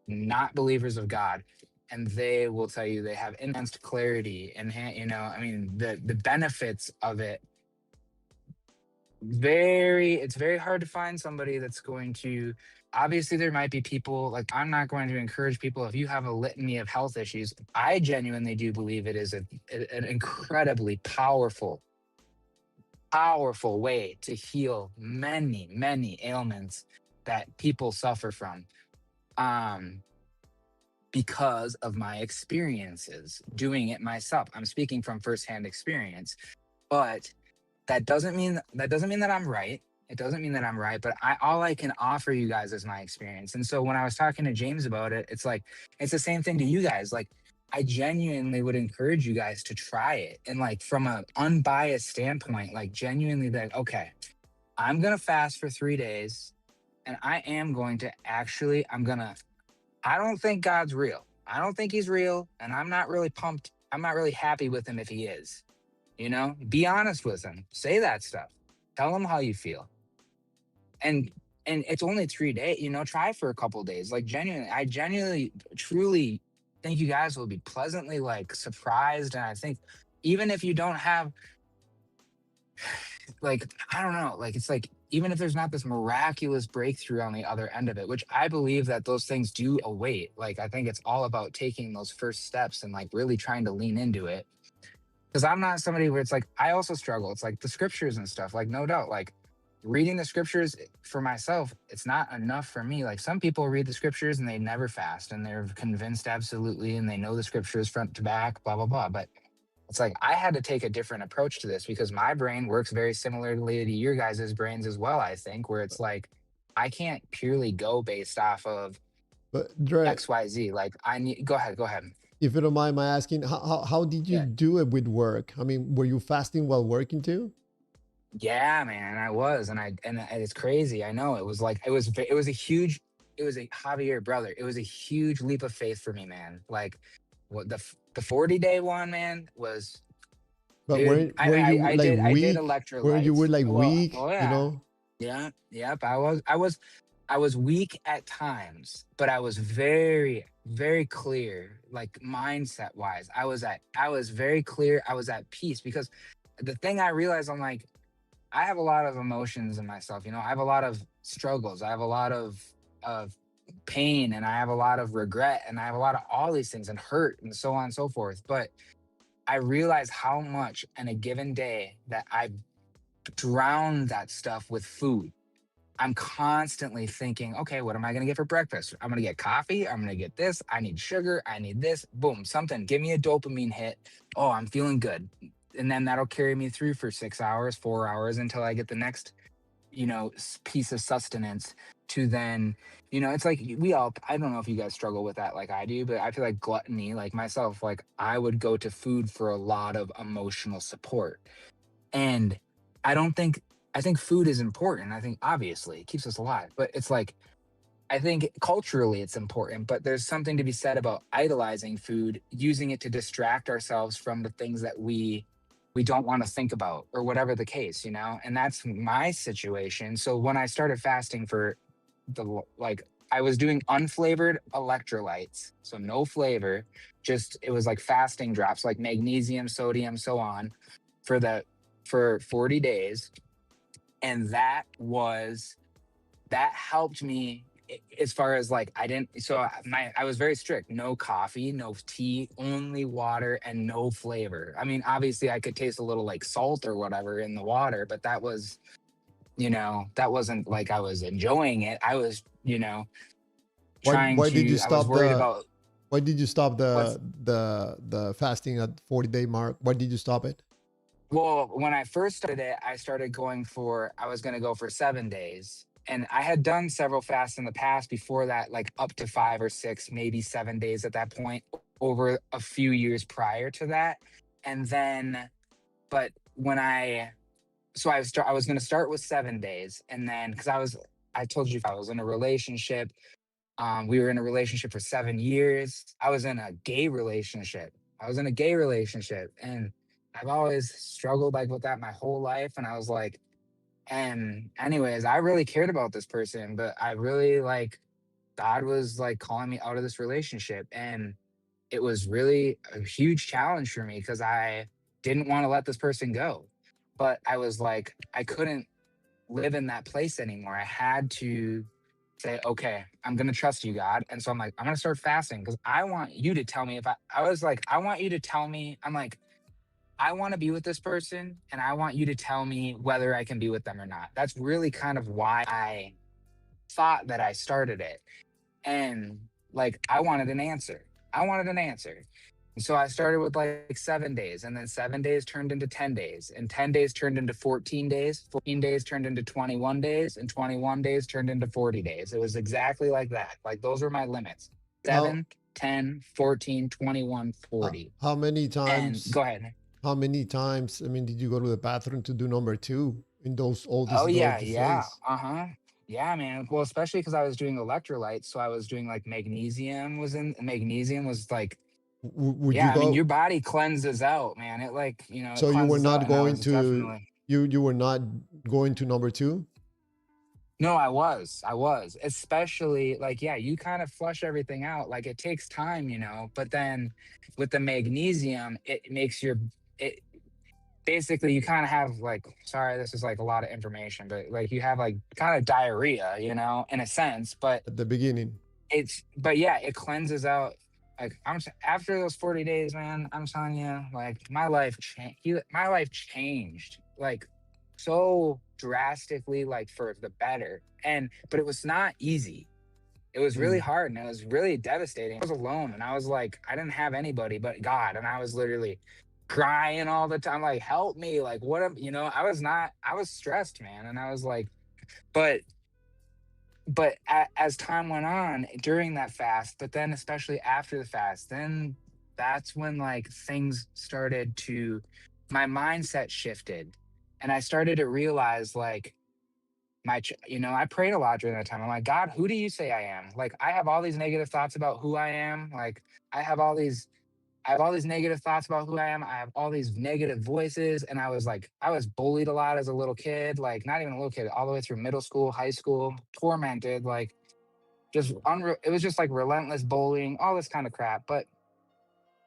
S5: not believers of God, and they will tell you they have immense clarity and I mean the benefits of it. It's very hard to find somebody that's going to, obviously there might be people, like I'm not going to encourage people, if you have a litany of health issues, I genuinely do believe it is an incredibly powerful way to heal many ailments that people suffer from, because of my experiences doing it myself. I'm speaking from firsthand experience, but that doesn't mean that I'm right. It doesn't mean that I'm right, but all I can offer you guys is my experience. And so when I was talking to James about it, it's like it's the same thing to you guys. Like I genuinely would encourage you guys to try it, and like from an unbiased standpoint, like genuinely like, okay, I'm gonna fast for 3 days, and I am going to actually I don't think God's real. I don't think he's real, and I'm not really pumped. I'm not really happy with him if he is. Be honest with him. Say that stuff. Tell him how you feel. And it's only 3 days, try for a couple days. Like I genuinely, truly think you guys will be pleasantly like surprised. And I think even if you don't have like, I don't know, like it's like, even if there's not this miraculous breakthrough on the other end of it, which I believe that those things do await. Like, I think it's all about taking those first steps and like really trying to lean into it. Because I'm not somebody where it's like, I also struggle. It's like the scriptures and stuff, like no doubt, like reading the scriptures for myself, it's not enough for me. Like some people read the scriptures and they never fast and they're convinced absolutely and they know the scriptures front to back, blah, blah, blah. But it's like I had to take a different approach to this because my brain works very similarly to your guys' brains as well, I think, where it's like I can't purely go based off of
S1: Dre,
S5: XYZ. Like go ahead.
S1: if you don't mind my asking, how did you
S5: Yeah.
S1: do it with work? I mean, were you fasting while working too?
S5: Yeah, man, I was, and it's crazy. I know it was like it was a Javier brother. It was a huge leap of faith for me, man. Like what the 40-day one, man, was.
S1: But
S5: Dude,
S1: were you
S5: I
S1: like
S5: did
S1: weak? Were you
S5: electrolytes.
S1: like
S5: Well,
S1: weak?
S5: oh
S1: You
S5: yeah,
S1: know?
S5: yep. I was weak at times, but I was very, very clear, like mindset wise. I was very clear. I was at peace because the thing I realized, I'm like, I have a lot of emotions in myself. I have a lot of struggles. I have a lot of pain, and I have a lot of regret, and I have a lot of all these things and hurt and so on and so forth. But I realize how much in a given day that I drown that stuff with food. I'm constantly thinking, okay, what am I going to get for breakfast? I'm going to get coffee. I'm going to get this. I need sugar. I need this. Boom, something. Give me a dopamine hit. Oh, I'm feeling good. and then that'll carry me through for 6 hours, 4 hours until I get the next, piece of sustenance to then, it's like I don't know if you guys struggle with that like I do, but I feel like gluttony, like myself, like I would go to food for a lot of emotional support. And I don't think, I think food is important. I think obviously it keeps us alive, but it's like, I think culturally it's important, but there's something to be said about idolizing food, using it to distract ourselves from the things that we don't want to think about or whatever the case, And that's my situation. So when I started fasting for like I was doing unflavored electrolytes, so no flavor, just it was like fasting drops, like magnesium, sodium, so on, for 40 days, and that helped me as far as like I didn't so I was very strict. No coffee, no tea, only water, and no flavor. I mean, obviously I could taste a little like salt or whatever in the water, but that was, that wasn't like I was enjoying it. I was, trying
S1: Why did you
S5: to I was
S1: stop
S5: worried
S1: the
S5: about
S1: why did you stop
S5: what's
S1: the fasting at 40-day mark? Why did you stop it?
S5: well, when I first started it, I was going to go for 7 days. And I had done several fasts in the past before that, like up to 5 or 6, maybe 7 days at that point, over a few years prior to that. And then, but when I was going to start with 7 days. And then, because I told you I was in a relationship. We were in a relationship for 7 years. I was in a gay relationship. And I've always struggled like with that my whole life. And I was like, and anyways, I really cared about this person, but I really like God was like calling me out of this relationship. And it was really a huge challenge for me because I didn't want to let this person go. But I was like, I couldn't live in that place anymore. I had to say, okay, I'm going to trust you, God. And so I'm like, I'm going to start fasting because I want you to tell me if I was like, I want you to tell me, I'm like, I want to be with this person and I want you to tell me whether I can be with them or not. That's really kind of why I thought that I started it. And like, I wanted an answer. And so I started with like 7 days, and then 7 days turned into 10 days, and 10 days turned into 14 days. 14 days turned into 21 days, and 21 days turned into 40 days. It was exactly like that. Like, those were my limits:
S1: How
S5: 7, 10, 14, 21,
S1: how,
S5: 40.
S1: how many
S5: And
S1: times
S5: go ahead.
S1: how many times, I mean, did you go to the bathroom to do number two in
S5: Oh
S1: those
S5: yeah, yeah.
S1: days?
S5: Uh-huh. Yeah, man. Well, especially because I was doing electrolytes. So I was doing like magnesium was like,
S1: Would you
S5: yeah, I mean, your
S1: go?
S5: body cleanses out, man. It like, it
S1: So you were
S5: cleanses out.
S1: not
S5: And I
S1: going
S5: was
S1: to
S5: definitely,
S1: you were not going to number two?
S5: no, I was, especially like, yeah, you kind of flush everything out. Like it takes time, but then with the magnesium, it basically you kind of have like, sorry, this is like a lot of information, but like you have like kind of diarrhea, in a sense, but
S1: At the beginning.
S5: but yeah, it cleanses out. Like after those 40 days, man, I'm telling you, like my life changed like so drastically, like for the better. But it was not easy. It was really
S1: Mm.
S5: hard and it was really devastating. I was alone and I was like, I didn't have anybody but God. And I was literally crying all the time, like, help me. Like, what am, I was stressed, man. And I was like, but, as time went on during that fast, but then especially after the fast, then that's when like things started to, my mindset shifted. And I started to realize like, I prayed a lot during that time. I'm like, God, who do you say I am? Like, I have all these negative thoughts about who I am. Like, I have all these, I have all these negative thoughts about who I am. I have all these negative voices. And I was like, I was bullied a lot as a little kid, like not even a little kid, all the way through middle school, high school, tormented, like just unreal. It was just like relentless bullying, all this kind of crap. But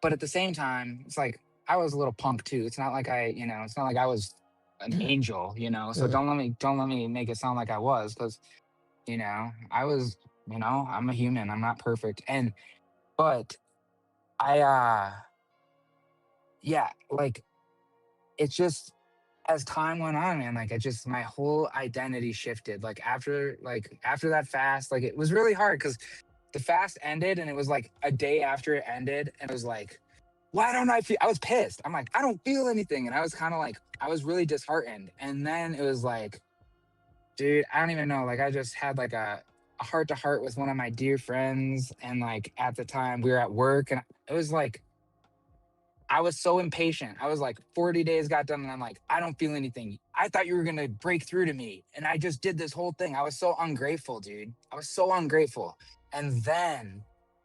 S5: at the same time, it's like I was a little punk too. It's not like it's not like I was an angel, So
S1: Yeah.
S5: don't let me make it sound like I was, because I was, I'm a human. I'm not perfect. But I yeah, like it's just as time went on, man, like my whole identity shifted. Like after that fast, like it was really hard because the fast ended and it was like a day after it ended, and it was like why don't I feel, I was pissed. I'm like, I don't feel anything. And I was kind of like, I was really disheartened. And then it was like, dude, I don't even know. Like, I just had like a heart to heart with one of my dear friends. And like, at the time we were at work, and it was like, I was so impatient. I was like, 40 days got done, and I'm like, I don't feel anything. I thought you were going to break through to me. And I just did this whole thing. I was so ungrateful, dude. I was so ungrateful. And then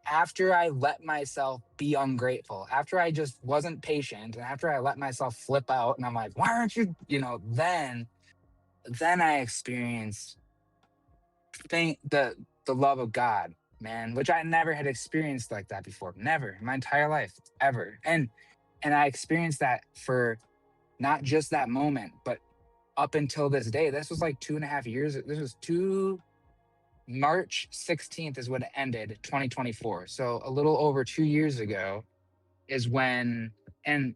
S5: after I let myself be ungrateful, after I just wasn't patient, and after I let myself flip out, and I'm like, why aren't you, then I experienced the love of God, man, which I never had experienced like that before. Never in my entire life, ever. And I experienced that for not just that moment, but up until this day. This was like 2.5 years. This was March 16th is when it ended, 2024. So a little over 2 years ago is when, and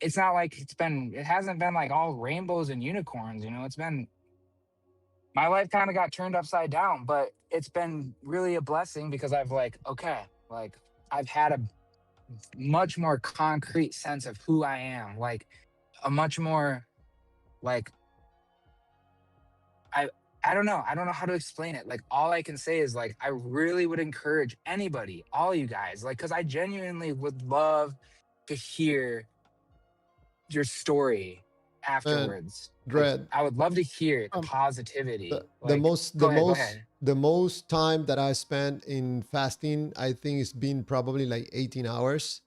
S5: it's not like it hasn't been like all rainbows and unicorns, it's been, my life kind of got turned upside down, but it's been really a blessing because I've I've had a much more concrete sense of who I am, like a much more like I don't know how to explain it. Like, all I can say is, like, I really would encourage anybody, all you guys, like, because I genuinely would love to hear your story afterwards.
S1: Dread.
S5: I would love to hear the positivity.
S1: The
S5: Go ahead.
S1: most time that I spent in fasting, I think it's been probably like 18 hours.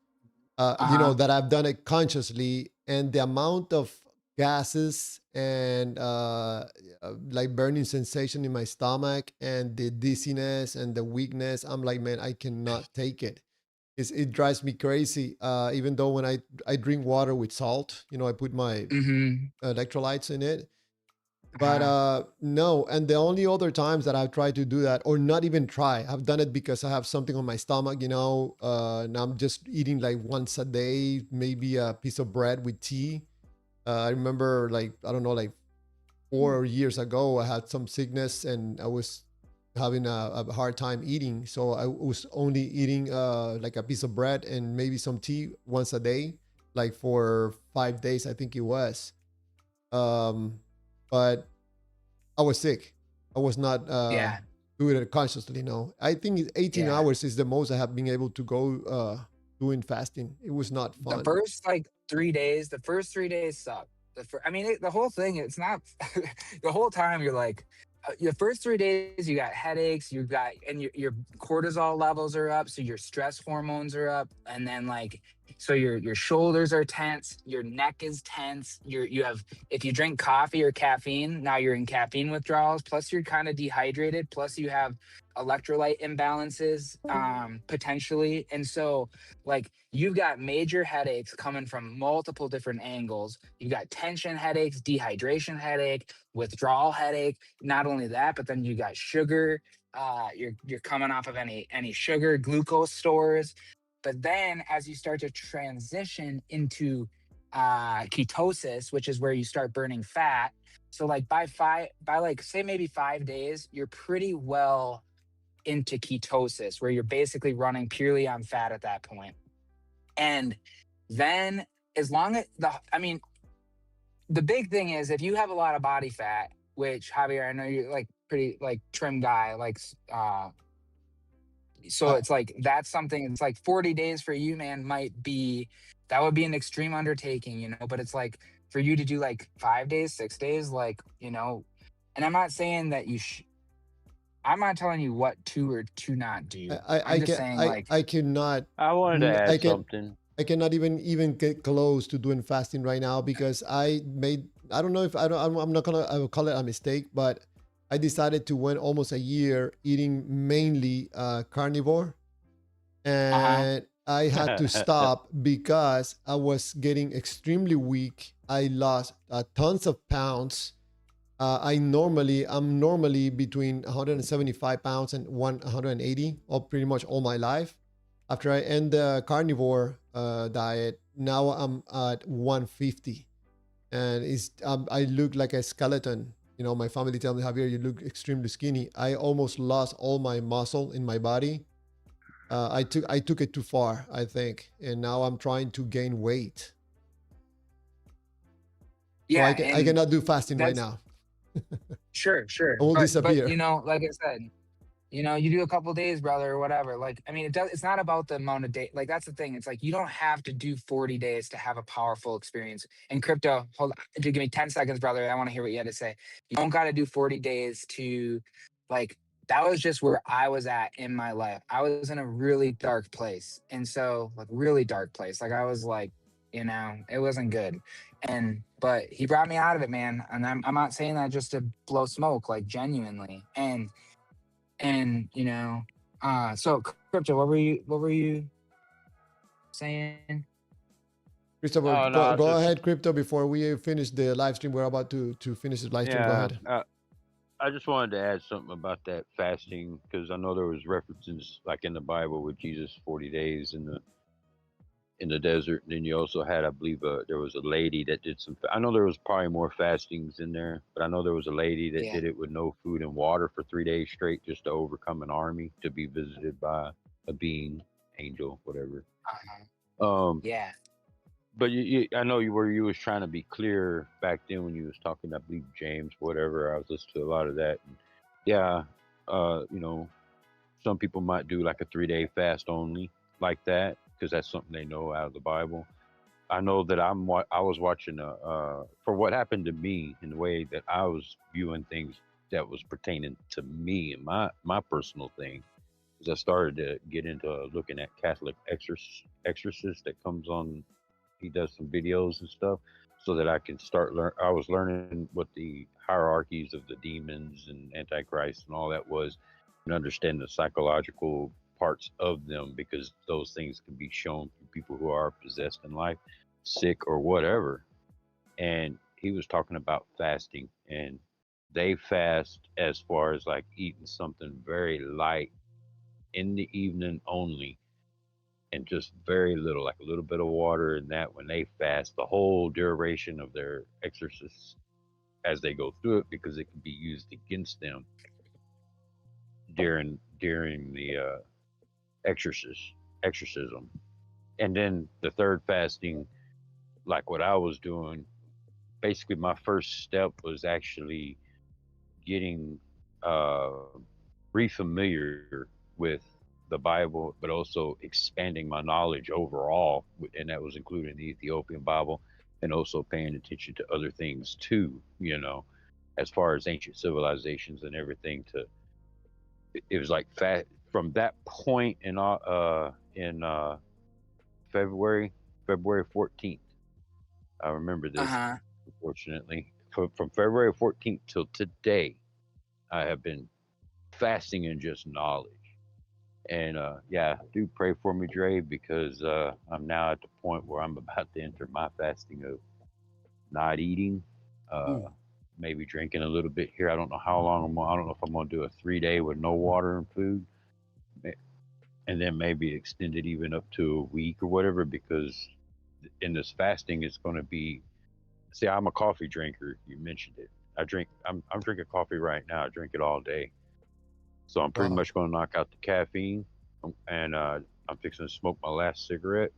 S1: That I've done it consciously, and the amount of gases and like burning sensation in my stomach and the dizziness and the weakness, I'm like, man, I cannot take it. It drives me crazy. Even though when I drink water with salt, I put my electrolytes in it. But no, and the only other times that I've tried to do that, or not even try, I've done it because I have something on my stomach, and I'm just eating like once a day, maybe a piece of bread with tea. I remember, like, I don't know, like 4 years ago, I had some sickness and I was having a hard time eating. So I was only eating like a piece of bread and maybe some tea once a day, like for 5 days, I think it was. But I was sick. I was not doing it consciously. No, I think 18 hours is the most I have been able to go doing fasting. It was not fun.
S5: The first 3 days, suck. The whole thing, it's not the whole time you're like, the first 3 days you got headaches, and your cortisol levels are up, so your stress hormones are up, and then so your shoulders are tense, your neck is tense, you have, if you drink coffee or caffeine, now you're in caffeine withdrawals, plus you're kind of dehydrated, plus you have electrolyte imbalances potentially, and so you've got major headaches coming from multiple different angles. You've got tension headaches, dehydration headache, withdrawal headache. Not only that, but then you got sugar. You're coming off of any sugar, glucose stores. But then as you start to transition into ketosis, which is where you start burning fat. So by say maybe 5 days, you're pretty well into ketosis, where you're basically running purely on fat at that point. And then as long as the big thing is, if you have a lot of body fat, which Javier, I know you're pretty trim guy, so it's that's something, it's 40 days for you, man, that would be an extreme undertaking, but it's for you to do 5 days, 6 days, and I'm not saying that I'm not telling you what to or to not do.
S1: I cannot.
S7: I wanted to add something.
S1: I cannot even get close to doing fasting right now because I don't know if I will call it a mistake, but I decided to went almost a year eating mainly carnivore, and I had to stop because I was getting extremely weak. I lost tons of pounds. I'm normally between 175 pounds and 180, pretty much all my life. After I end the carnivore diet, now I'm at 150, and I look like a skeleton. My family tell me, Javier, you look extremely skinny. I almost lost all my muscle in my body, I took it too far, I think, and now I'm trying to gain weight. So
S5: Yeah,
S1: I
S5: and
S1: cannot do fasting right
S5: that's
S1: now.
S5: sure,
S1: I will
S5: but
S1: disappear.
S5: you know, like I said, you know, you do a couple days, brother, or whatever. Like, I mean, it's not about the amount of day. Like, that's the thing. It's like you don't have to do 40 days to have a powerful experience. In crypto, hold on, give me 10 seconds, brother. I want to hear what you had to say. You don't got to do 40 days to, like, that was just where I was at in my life. I was in a really dark place. And so, like, really dark place. Like, I was like, you know, it wasn't good. But he brought me out of it, man. And I'm not saying that just to blow smoke, like, genuinely. And you know, so crypto, what were you saying?
S1: Christopher,
S7: Oh no, I
S1: go
S7: just
S1: ahead, Crypto, before we finish the live stream. We're about to finish the live stream. Go
S7: yeah.
S1: ahead.
S7: I just wanted to add something about that fasting because I know there was references like in the Bible with Jesus 40 days in the desert. And then you also had, I believe, there was a lady that did some. I know there was probably more fastings in there, but I know there was a lady that
S5: Yeah.
S7: did it with no food and water for 3 days straight just to overcome an army to be visited by a being, angel, whatever. Um,
S5: Yeah.
S7: but I know you was trying to be clear back then when you was talking. I believe James, whatever. I was listening to a lot of that. And yeah, you know, some people might do like a 3 day fast only like that because that's something they know out of the Bible. I know that I was watching for what happened to me in the way that I was viewing things that was pertaining to me and my personal thing. Because I started to get into looking at Catholic exorcist that comes on. He does some videos and stuff so that I can start I was learning what the hierarchies of the demons and antichrist and all that was and understand the psychological parts of them because those things can be shown through people who are possessed in life, sick or whatever. And he was talking about fasting and they fast as far as like eating something very light in the evening only and just very little, like a little bit of water and that when they fast the whole duration of their exorcist as they go through it because it can be used against them during the exorcism. And then the third fasting, like what I was doing, basically my first step was actually getting uh re-familiar with the Bible, but also expanding my knowledge overall, and that was including the Ethiopian Bible, and also paying attention to other things too. You know, as far as ancient civilizations and everything. It was like from that point in February 14th. I remember this,
S5: Uh-huh.
S7: unfortunately. From February 14th till today, I have been fasting in just knowledge. And yeah, do pray for me, Dre, because I'm now at the point where I'm about to enter my fasting of not eating, uh,
S1: Ooh.
S7: maybe drinking a little bit here. I don't know how long I don't know if I'm going to do a 3 day with no water and food, and then maybe extend it even up to a week or whatever. Because in this fasting, it's going to be. See, I'm a coffee drinker. You mentioned it. I'm drinking coffee right now. I drink it all day. So I'm pretty
S1: Wow.
S7: much going to knock out the caffeine, and I'm fixing to smoke my last cigarette.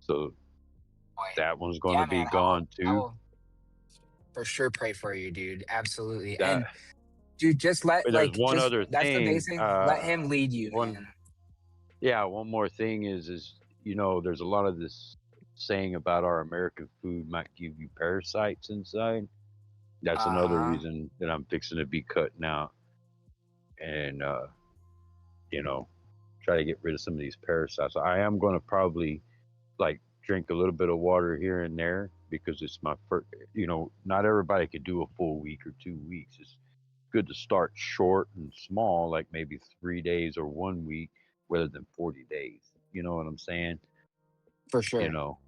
S7: So
S5: Boy.
S7: that one's going to
S5: Yeah,
S7: be
S5: man. I will
S7: gone
S5: I
S7: too.
S5: will for sure pray for you, dude. Absolutely.
S7: That,
S5: And dude, just let
S7: there's
S5: like
S7: one
S5: just
S7: other
S5: that's the
S7: thing.
S5: basic. Let him lead you,
S7: One
S5: man.
S7: Yeah, one more thing is there's a lot of this saying about our American food might give you parasites inside. That's another
S5: Uh-huh.
S7: reason that I'm fixing to be cutting out and you know try to get rid of some of these parasites. I am going to probably like drink a little bit of water here and there because it's my first. Not everybody could do a full week or 2 weeks. It's good to start short and small, like maybe 3 days or 1 week, rather than 40 days. You know what I'm saying?
S5: For
S7: You
S5: sure.
S7: know,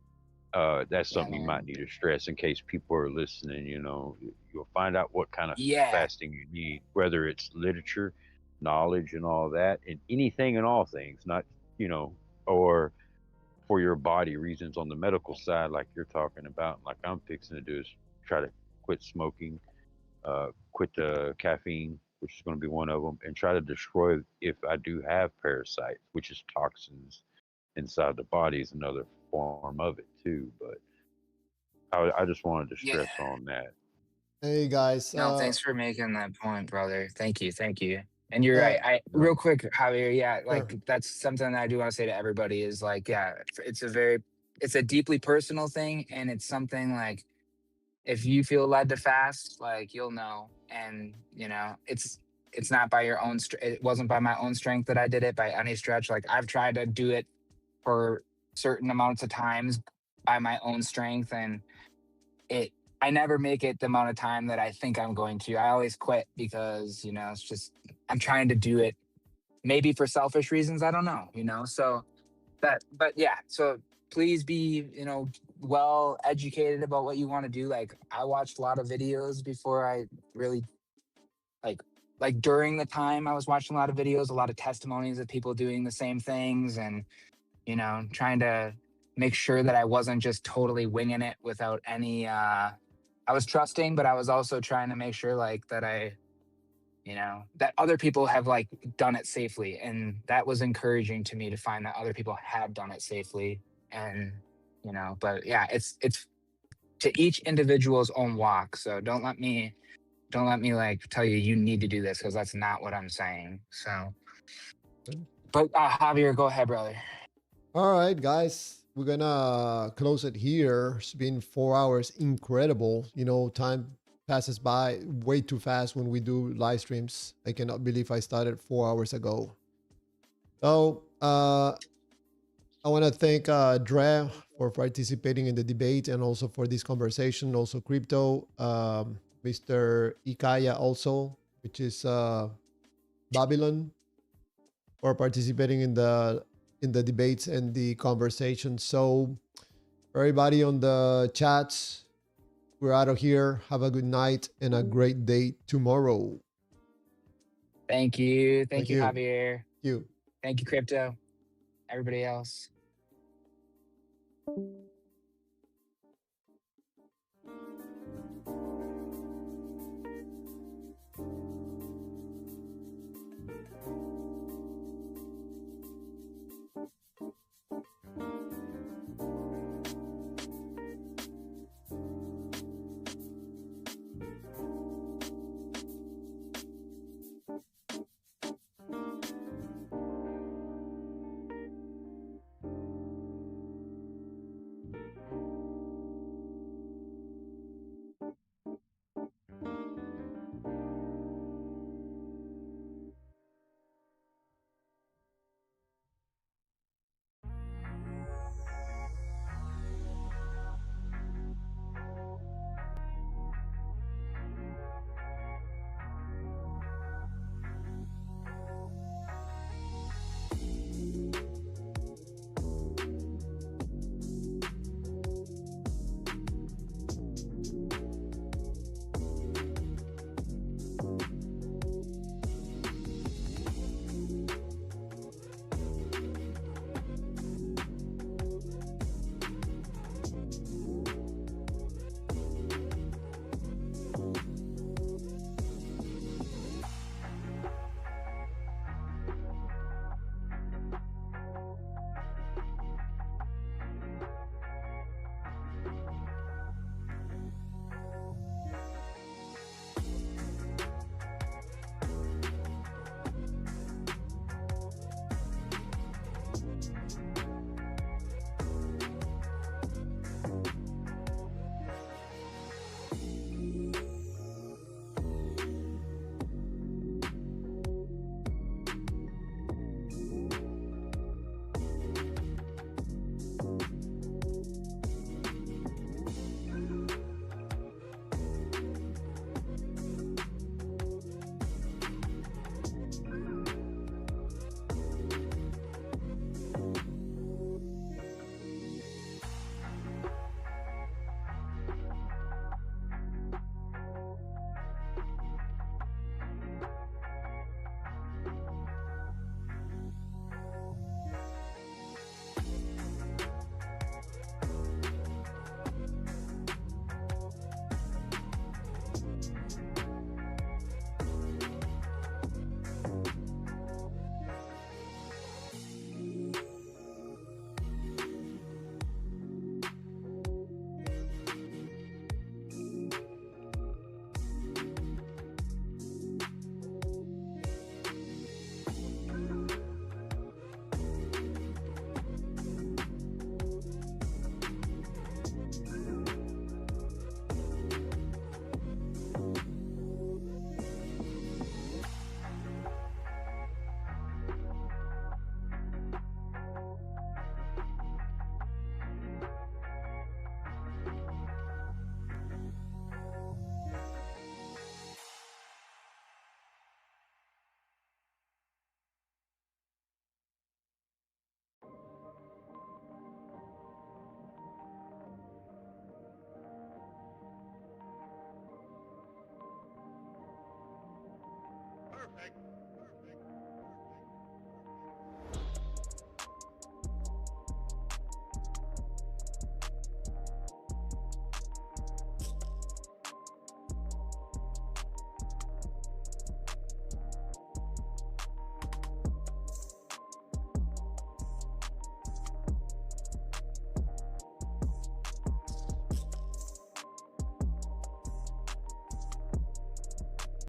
S7: that's
S5: Yeah,
S7: something you might
S5: man.
S7: need to stress in case people are listening. You'll find out what kind of
S5: Yeah,
S7: fasting you need, whether it's literature, knowledge, and all that, and anything and all things, not, or for your body reasons on the medical side, like you're talking about, like I'm fixing to do is try to quit smoking, quit the caffeine, which is going to be one of them, and try to destroy if I do have parasites, which is toxins inside the body, is another form of it too. But I just wanted to
S5: Yeah.
S7: stress on that.
S1: Hey guys,
S5: No, thanks for making that point, brother. Thank you, thank you. And you're right.
S1: yeah,
S5: Real quick, Javier, yeah,
S1: sure.
S5: like that's something that I do want to say to everybody is like, yeah, it's a deeply personal thing, and it's something like if you feel led to fast, like you'll know, and it's not by your own. It wasn't by my own strength that I did it by any stretch. Like I've tried to do it for certain amounts of times by my own strength, and it I never make it the amount of time that I think I'm going to. I always quit because, it's just I'm trying to do it maybe for selfish reasons. I don't know. So but yeah, so please be, well educated about what you want to do. Like I watched a lot of videos before I really like during the time I was watching a lot of videos, a lot of testimonies of people doing the same things, and trying to make sure that I wasn't just totally winging it without any I was trusting, but I was also trying to make sure like that that other people have like done it safely. And that was encouraging to me to find that other people had done it safely. And, but yeah, it's to each individual's own walk. So don't let me like tell you need to do this, because that's not what I'm saying. So, but Javier, go ahead, brother.
S1: All right, guys, we're gonna close it here. It's been 4 hours, incredible. Time passes by way too fast when we do live streams. I cannot believe I started 4 hours ago. So I want to thank Dre for participating in the debate and also for this conversation. Also, Crypto, Mr. Ikaya, also, which is Babylon, for participating in the debates and the conversation. So, for everybody on the chats, we're out of here. Have a good night and a great day tomorrow.
S5: Thank you.
S1: Thank
S5: You,
S1: you.
S5: Javier.
S1: Thank you.
S5: Thank you, Crypto. Everybody else.